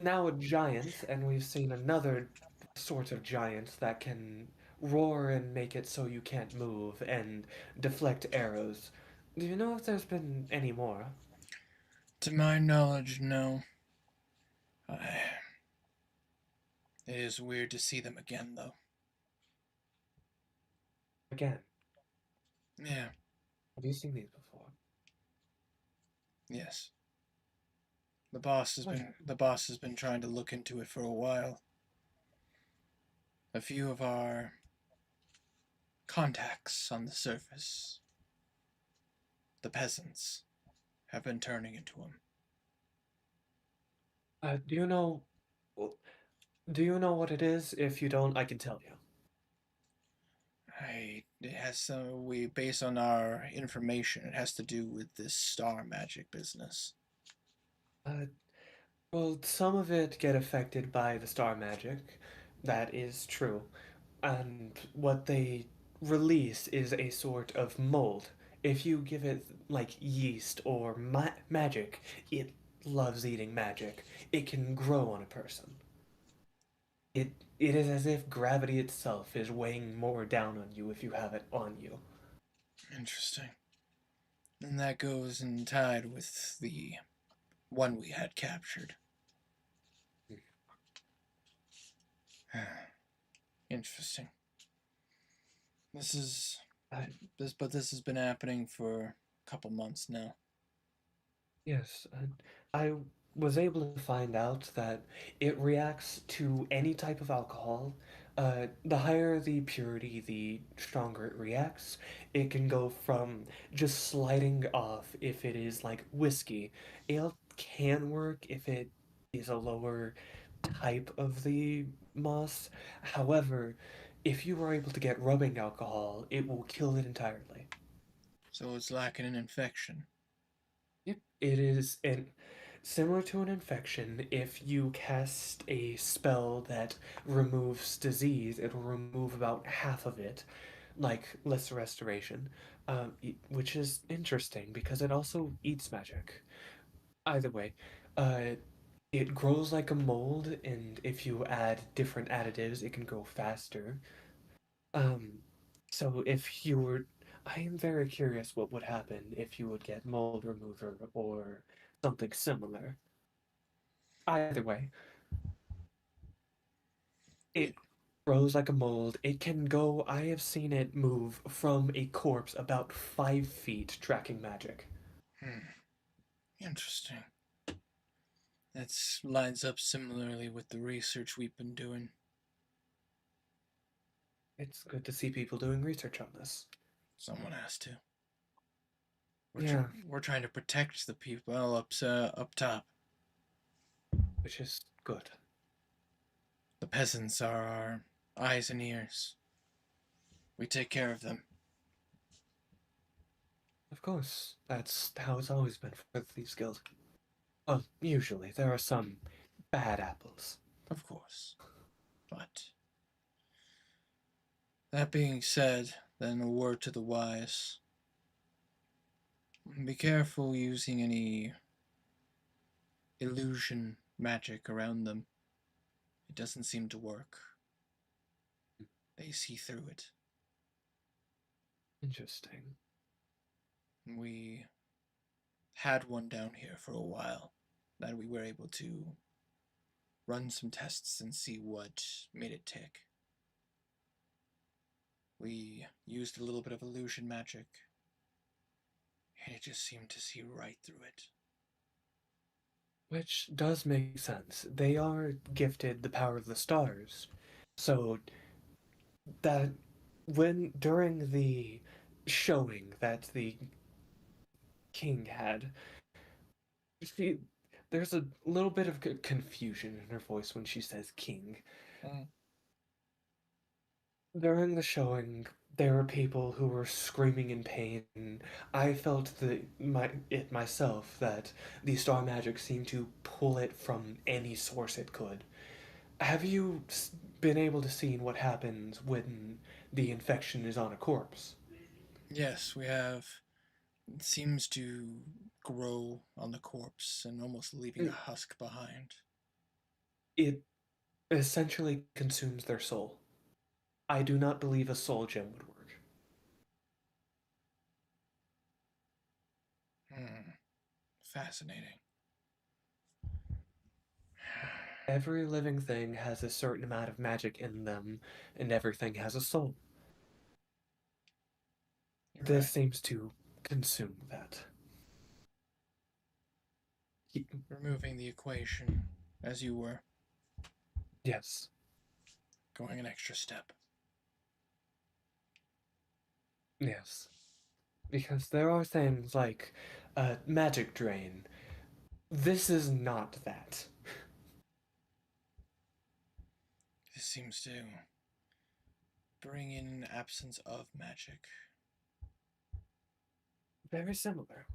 now a giant, and we've seen another sort of giant that can roar and make it so you can't move and deflect arrows. Do you know if there's been any more? To my knowledge, no. I... It is weird to see them again, though. Again, Yeah, have you seen these before? yes. The boss has been trying to look into it for a while. A few of our contacts on the surface, the peasants, have been turning into them. Do you know? Do you know what it is? If you don't, I can tell you. It has some, we, based on our information, it has to do with this star magic business. Uh, well, some of it get affected by the star magic. That is true. And what they release is a sort of mold. If you give it like yeast or magic, it loves eating magic. It can grow on a person. It is as if gravity itself is weighing more down on you if you have it on you. Interesting. And that goes in tied with the one we had captured. Interesting. This is this has been happening for a couple months now. Yes, I was able to find out that it reacts to any type of alcohol. The higher the purity, the stronger it reacts. It can go from just sliding off if it is like whiskey. Ale can work if it is a lower type of the moss. However, if you are able to get rubbing alcohol, it will kill it entirely. So it's lacking an infection. Yep. It is similar to an infection. If you cast a spell that removes disease, it'll remove about half of it, like Lesser Restoration, which is interesting because it also eats magic. Either way, uh, it grows like a mold, and if you add different additives, it can grow faster. Um, so if you were, I am very curious what would happen if you would get mold remover or something similar. Either way, it grows like a mold. It can go, I have seen it move from a corpse about 5 feet tracking magic. Interesting. That lines up similarly with the research we've been doing. It's good to see people doing research on this. Someone has to. Yeah. We're trying to protect the people up top. Which is good. The peasants are our eyes and ears. We take care of them. Of course, that's how it's always been for the Thieves Guild. Well, usually there are some bad apples. Of course. But that being said, then a word to the wise. Be careful using any illusion magic around them. It doesn't seem to work. They see through it. Interesting. We had one down here for a while that we were able to run some tests and see what made it tick. We used a little bit of illusion magic, and it just seemed to see right through it. Which does make sense. They are gifted the power of the stars. So that when during the showing that the king had, she, there's a little bit of confusion in her voice when she says king. Mm. During the showing, there were people who were screaming in pain. I felt it myself that the star magic seemed to pull it from any source it could. Have you been able to see what happens when the infection is on a corpse? Yes, we have. It seems to grow on the corpse and almost leaving a husk behind. It essentially consumes their soul. I do not believe a soul gem would work. Fascinating. Every living thing has a certain amount of magic in them, and everything has a soul. You're This right. seems to consume that. Removing the equation, as you were, Yes. going an extra step. Yes. Because there are things like magic drain. This is not that. This seems to bring in an absence of magic. Very similar.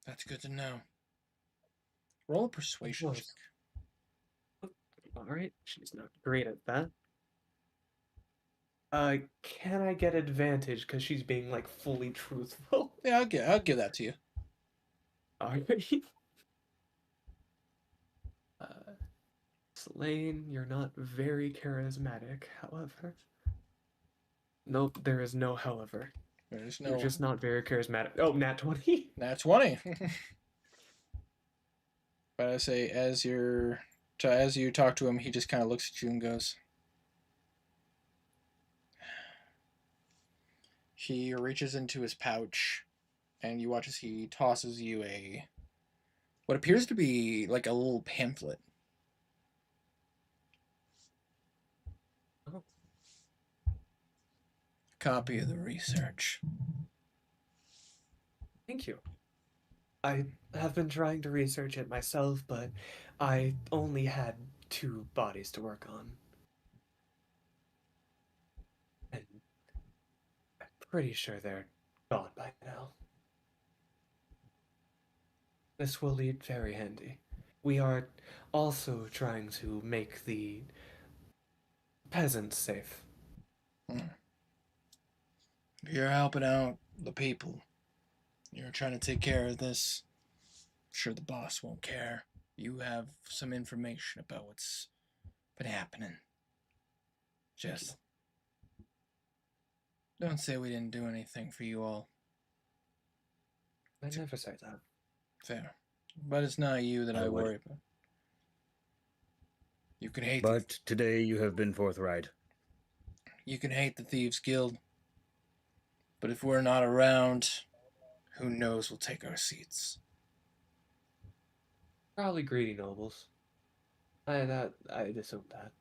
That's good to know. Roll a persuasion course. check. Alright, she's not great at that. Can I get advantage because she's being like fully truthful? Yeah, I'll give that to you. Alright. Slane, you're not very charismatic, however. Nope, there is no however. There's You're no. just not very charismatic. Oh, nat 20? Nat 20. But I say, as you talk to him, he just kind of looks at you and goes. He reaches into his pouch, and you watch as he tosses you what appears to be like a little pamphlet. Oh. Copy of the research. Thank you. I have been trying to research it myself, but I only had 2 bodies to work on. And I'm pretty sure they're gone by now. This will lead very handy. We are also trying to make the peasants safe. You're helping out the people. You're trying to take care of this. I'm sure the boss won't care. You have some information about what's been happening. Just don't say we didn't do anything for you all. I never say that. Fair. But it's not you that I I would. worry about. You can hate But today you have been forthright. you can hate the Thieves Guild. But if we're not around, who knows will take our seats. Probably greedy nobles. I assumed that.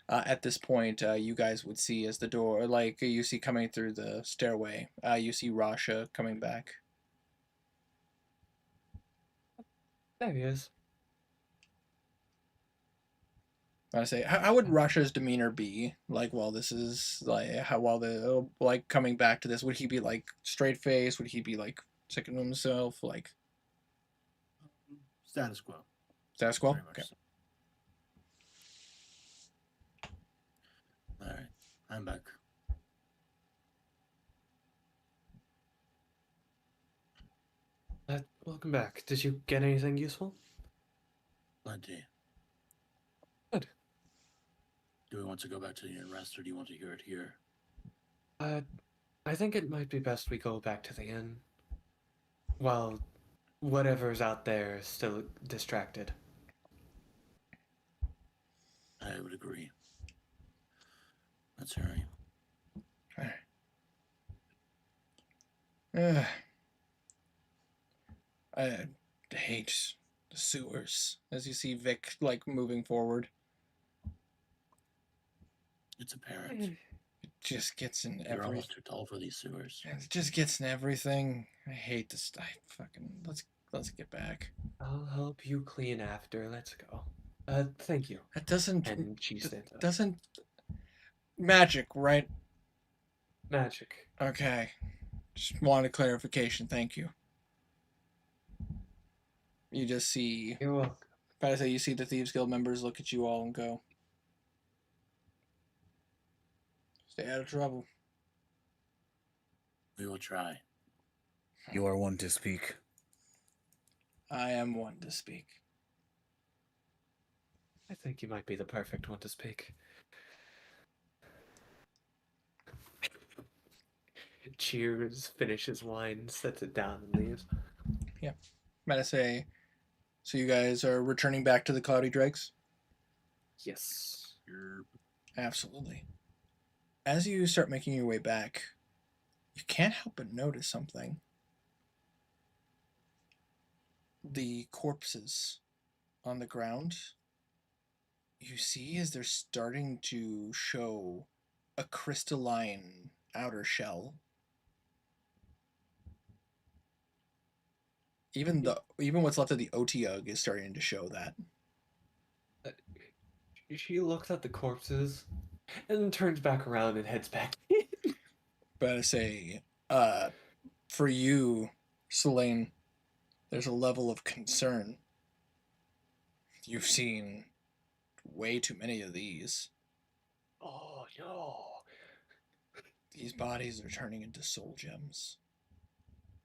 At this point, you guys would see as the door, like you see coming through the stairway, you see Rasha coming back. There he is. I say, how would Rasha's demeanor be like while this is like coming back to this? Would he be like straight face? Would he be like sick of himself? Like Status quo. status quo? Very much Okay. so. All right, I'm back. Welcome back. Did you get anything useful? Plenty. Good. Do we want to go back to the inn rest, or do you want to hear it here? I think it might be best we go back to the inn. While whatever's out there is still distracted. I would agree. Let's hurry. I hate the sewers. As you see Vic like moving forward, It's apparent. it just gets in You're every. almost too tall for these sewers. It just gets in everything. I hate this. I fucking let's get back. I'll help you clean after. Let's go. Thank you. That doesn't And she stands up. doesn't magic, right? Magic. Okay. Just wanted clarification. Thank you. You just see. You're welcome. If I say you see the Thieves Guild members look at you all and go, "Stay out of trouble." We will try. You are one to speak. I am one to speak. I think you might be the perfect one to speak. Cheers, finishes wine, sets it down, and leaves. I'm gonna say, so you guys are returning back to the Cloudy Drakes? Yes. Absolutely. As you start making your way back, you can't help but notice something. The corpses on the ground, you see as they're starting to show a crystalline outer shell. Even what's left of the Otyugh is starting to show that. She looks at the corpses and then turns back around and heads back. But I say, for you, Selene, there's a level of concern. You've seen way too many of these. Oh no. These bodies are turning into soul gems.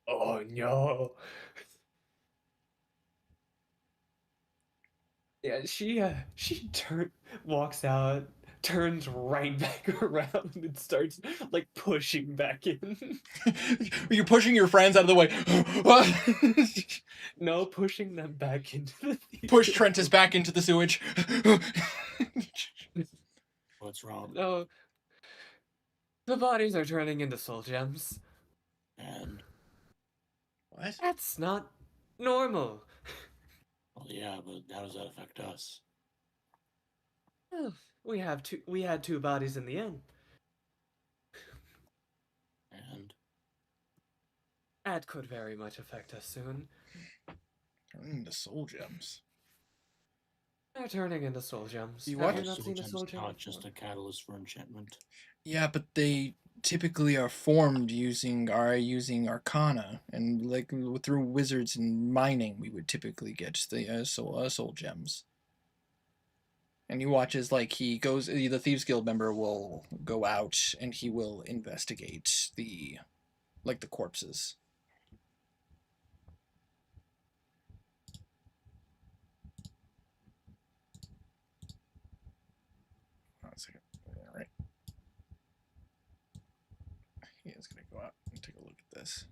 Oh no. Yeah, she walks out, turns right back around and starts like pushing back in. You're pushing your friends out of the way. No, pushing them back into the Push Trentus back into the sewage. What's wrong? No. The bodies are turning into soul gems. And What? That's not normal. well, yeah, but how does that affect us? Well, we had two bodies in the inn. And That could very much affect us soon. Turning into soul gems. They're turning into soul gems. You Have what? you not soul seen a gem's soul gem? not just a catalyst for enchantment. Yeah, but they typically are formed using arcana, and like through wizards and mining, we would typically get the soul gems. And you watch as like he goes, the Thieves Guild member will go out and he will investigate the corpses. Hold on a second. All right. He is going to go out and take a look at this.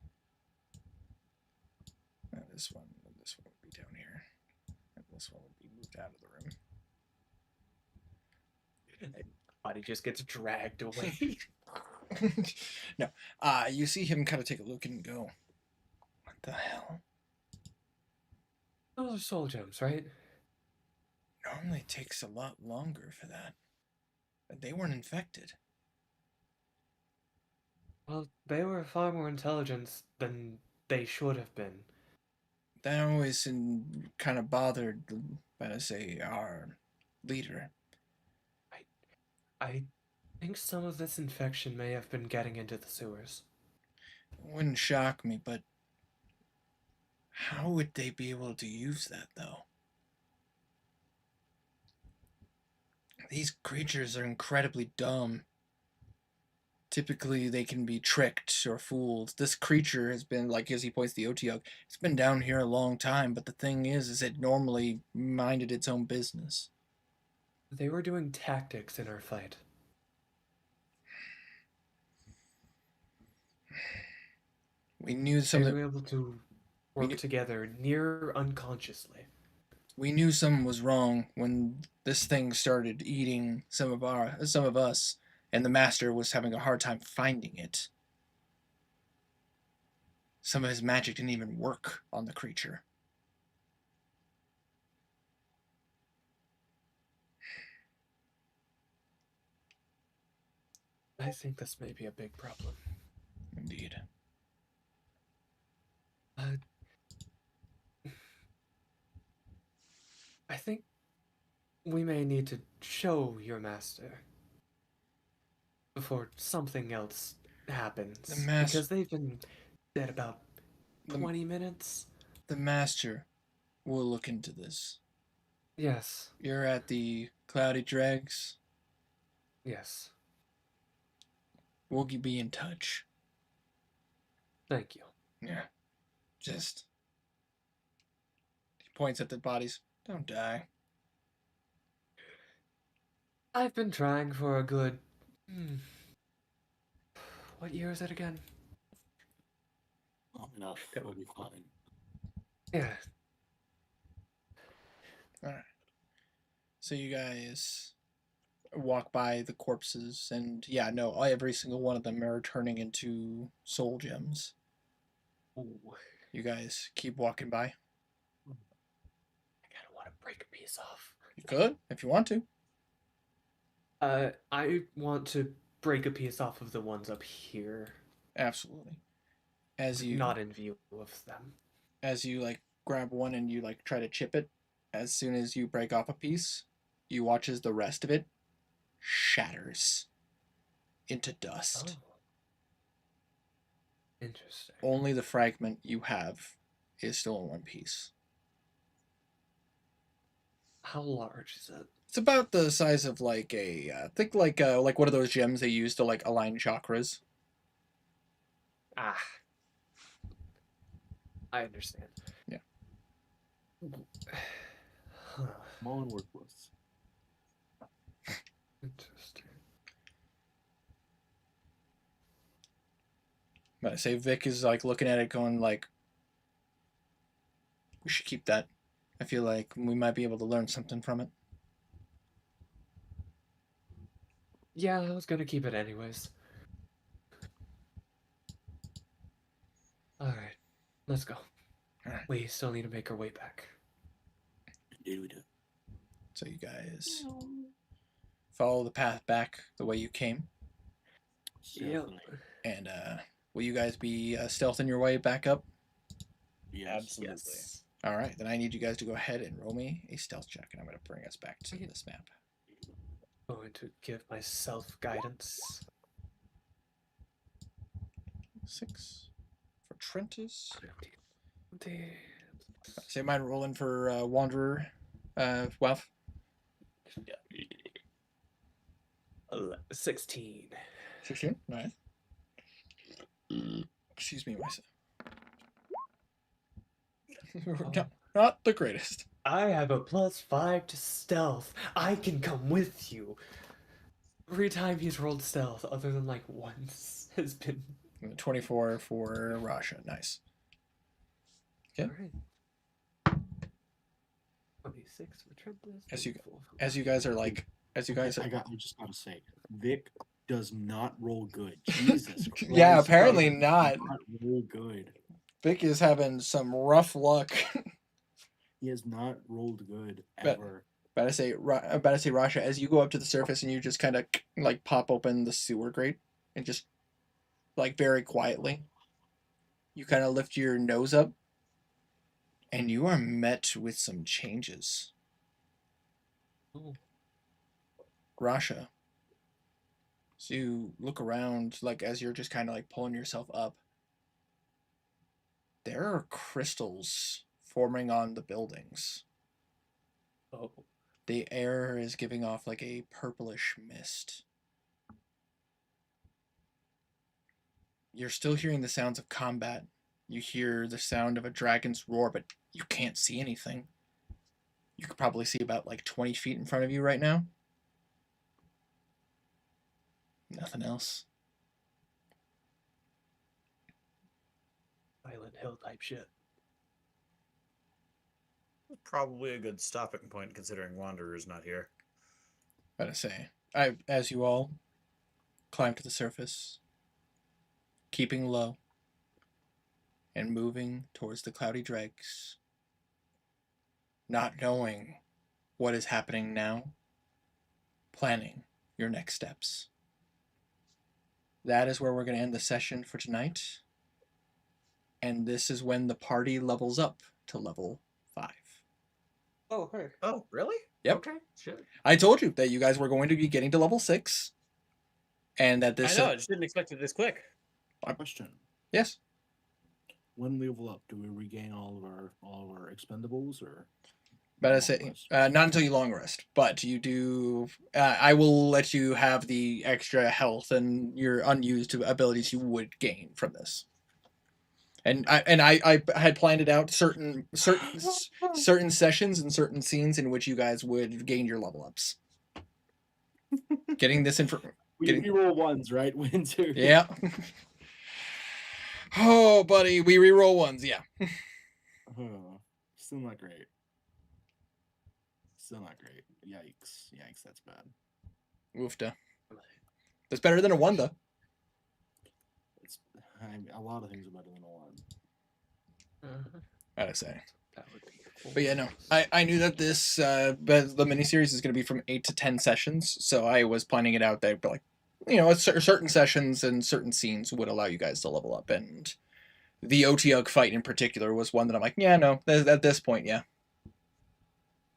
And this one would be down here. And this one would be moved out of the room. Body just gets dragged away. No. You see him kind of take a look and go, what the hell? Those are soul gems, right? Normally it takes a lot longer for that. But they weren't infected. Well, they were far more intelligent than they should have been. That always kind of bothered, our leader. I think some of this infection may have been getting into the sewers. It wouldn't shock me, but how would they be able to use that, though? These creatures are incredibly dumb. Typically, they can be tricked or fooled. This creature has been, like, as he points to the Otyugh, it's been down here a long time, but the thing is it normally minded its own business. They were doing tactics in our fight. We knew They something. were able to We work knew, together near unconsciously. we knew something was wrong when this thing started eating some of us, and the master was having a hard time finding it. Some of his magic didn't even work on the creature. I think this may be a big problem. Indeed. I think we may need to show your master before something else happens. Because they've been dead about 20 minutes. The master will look into this. Yes. You're at the Cloudy Dregs. Yes. We'll be in touch. Thank you. Yeah. Just. He points at the bodies. Don't die. I've been trying for a good. What year is it again? Long enough. It will be fine. Yeah. Alright. So you guys walk by the corpses, and yeah, no, every single one of them are turning into soul gems. Ooh. You guys keep walking by. I kind of want to break a piece off. You could, if you want to. I want to break a piece off of the ones up here. Absolutely. As you Not in view of them. As you like grab one and you like try to chip it, as soon as you break off a piece, you watch as the rest of it shatters into dust. Oh. Interesting. Only the fragment you have is still in one piece. How large is it? It's about the size of like think like one of those gems they use to like align chakras. Ah. I understand. Yeah. Small and worthless. Interesting. But I say Vic is like looking at it going like, we should keep that. I feel like we might be able to learn something from it. Yeah, I was gonna keep it anyways. Alright, let's go. Alright. We still need to make our way back. Indeed we do. So you guys follow the path back the way you came. Yep. And will you guys be stealthing your way back up? Yes. Absolutely. Yes. All right, then I need you guys to go ahead and roll me a stealth check, and I'm going to bring us back to this map. Going to give myself guidance. 6 for Trentus. 20. So you mind rolling for Wanderer, Wealth? 16. 16? Nice. Excuse me, myself. Not the greatest. I have a +5 to stealth. I can come with you. Every time he's rolled stealth, other than like once, has been 24 for Rasha. Nice. Okay. Alright. 26 for Trentus. As you 24 for As you guys are like, as you guys are, I just gotta say, Vic does not roll good. Jesus Christ. yeah, apparently does not. roll good. Vic is having some rough luck. He has not rolled good But- ever. About to say, Rasha, as you go up to the surface and you just kind of like pop open the sewer grate and just like very quietly, you kind of lift your nose up, and you are met with some changes. Ooh. Rasha, so you look around, like as you're just kind of like pulling yourself up. There are crystals forming on the buildings. Oh. The air is giving off like a purplish mist. You're still hearing the sounds of combat. You hear the sound of a dragon's roar, but you can't see anything. You could probably see about like 20 feet in front of you right now. Nothing else. Silent Hill type shit. Probably a good stopping point considering Wanderer's not here. Gotta say, as you all climb to the surface, keeping low and moving towards the cloudy dregs, not knowing what is happening now, planning your next steps. That is where we're going to end the session for tonight. And this is when the party levels up to level 5. Oh, hey. Oh, really? Yep. Okay, shit. I told you that you guys were going to be getting to level 6. And that this... I know, I just didn't expect it this quick. Question: Yes. When we level up, do we regain all of our expendables, or? But I long say, rest? not until you long rest, but you do. I will let you have the extra health and your unused abilities you would gain from this. And I had planned it out certain sessions and certain scenes in which you guys would gain your level ups. Getting this info. We roll ones, right? Win two. Yeah. Oh, buddy, we reroll ones. Yeah. Oh, still not great. Still not great. Yikes! Yikes! That's bad. Woofda. That's better than a 1 though. A lot of things are better than a 1. Gotta say. That would be. But yeah, no, I knew that this but the miniseries is going to be from 8 to 10 sessions, so I was planning it out that like, you know, certain sessions and certain scenes would allow you guys to level up, and the Otiug fight in particular was one that I'm like, yeah, no, at this point, yeah.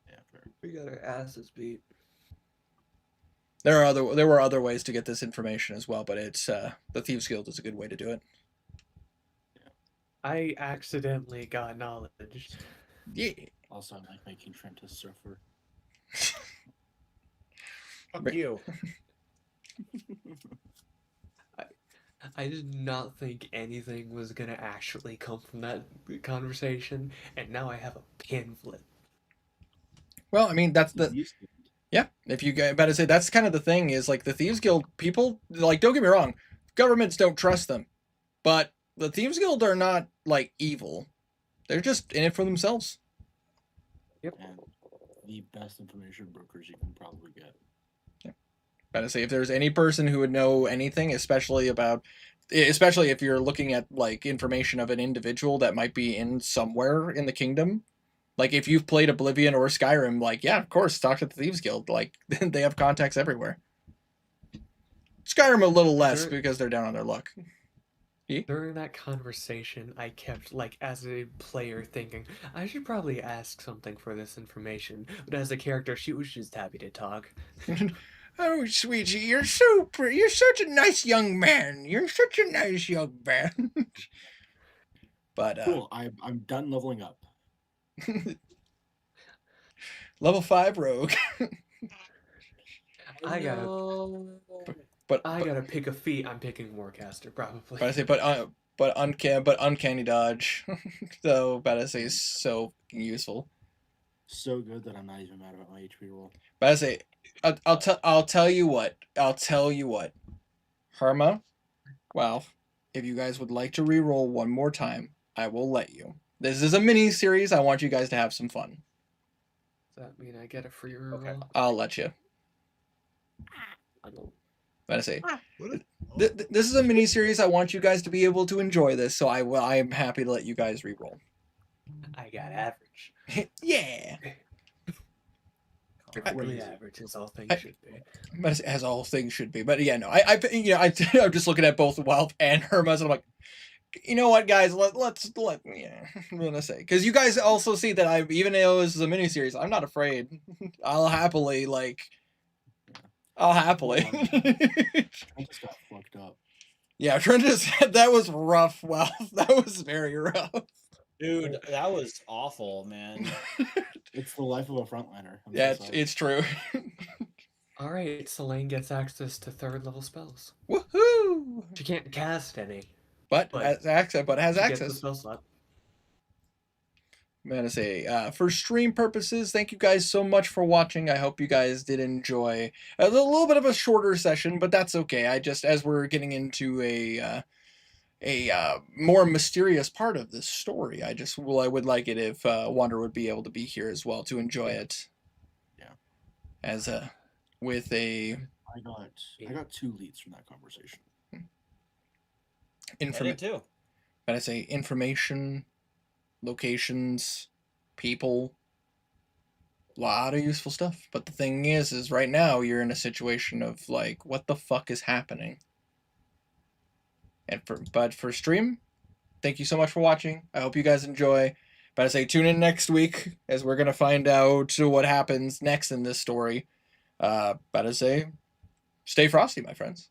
Yeah, fair. We got our asses beat. There were other ways to get this information as well, but it's the Thieves Guild is a good way to do it. I accidentally got knowledge. Yeah. Also, I like making Trentus suffer. Fuck you. I did not think anything was gonna actually come from that conversation, and now I have a pamphlet. Well, I mean, that's the Thieves Guild. yeah. If you about to say that's kind of the thing is like the Thieves Guild people, like, don't get me wrong, governments don't trust them, but the Thieves Guild are not like evil. They're just in it for themselves. And the best information brokers you can probably get. About to say, if there's any person who would know anything, especially if you're looking at like information of an individual that might be in somewhere in the kingdom, like if you've played Oblivion or Skyrim, like, yeah, of course, talk to the Thieves Guild. Like, they have contacts everywhere. Skyrim a little less because they're down on their luck. During that conversation, I kept, like, as a player thinking, I should probably ask something for this information. But as a character, she was just happy to talk. Oh, sweetie, you're so pretty. You're such a nice young man. You're such a nice young man. But Cool. I'm done leveling up. level 5 rogue. I gotta pick a feat. I'm picking Warcaster, probably. But I say, but uncanny dodge. So, about to say, is so useful. So good that I'm not even mad about my HP roll. But I say, I'll tell you what. Herma, well, if you guys would like to reroll one more time, I will let you. This is a mini series. I want you guys to have some fun. Does that mean I get a free reroll? Okay. I'll let you. I don't. But I say, this is a mini series. I want you guys to be able to enjoy this, so I am happy to let you guys reroll. I got average. Yeah. Really average, as all things should be. But as all things should be. But yeah, no, I'm just looking at both Wealth and Hermas, and I'm like, you know what, guys? Let's I'm gonna say, because you guys also see that even though this is a miniseries, I'm not afraid. I'll happily. I just got fucked up. Yeah, Trent that was rough. Well, that was very rough. Dude, that was awful, man. It's the life of a frontliner. I'm Yeah, so sorry. it's true. All right, Selene gets access to 3rd level spells. Woohoo! She can't cast any. But But has access. But has She gets the access. spell slot. I'm gonna say, for stream purposes, thank you guys so much for watching. I hope you guys did enjoy a little bit of a shorter session, but that's okay. I just, as we're getting into a more mysterious part of this story, I would like it if Wander would be able to be here as well to enjoy it. Yeah. As with a I got 2 leads from that conversation. I did too. But I say information, locations, people, a lot of useful stuff. But the thing is right now you're in a situation of like, what the fuck is happening? And for stream, thank you so much for watching. I hope you guys enjoy. But I say tune in next week as we're gonna find out what happens next in this story. But I say, stay frosty, my friends.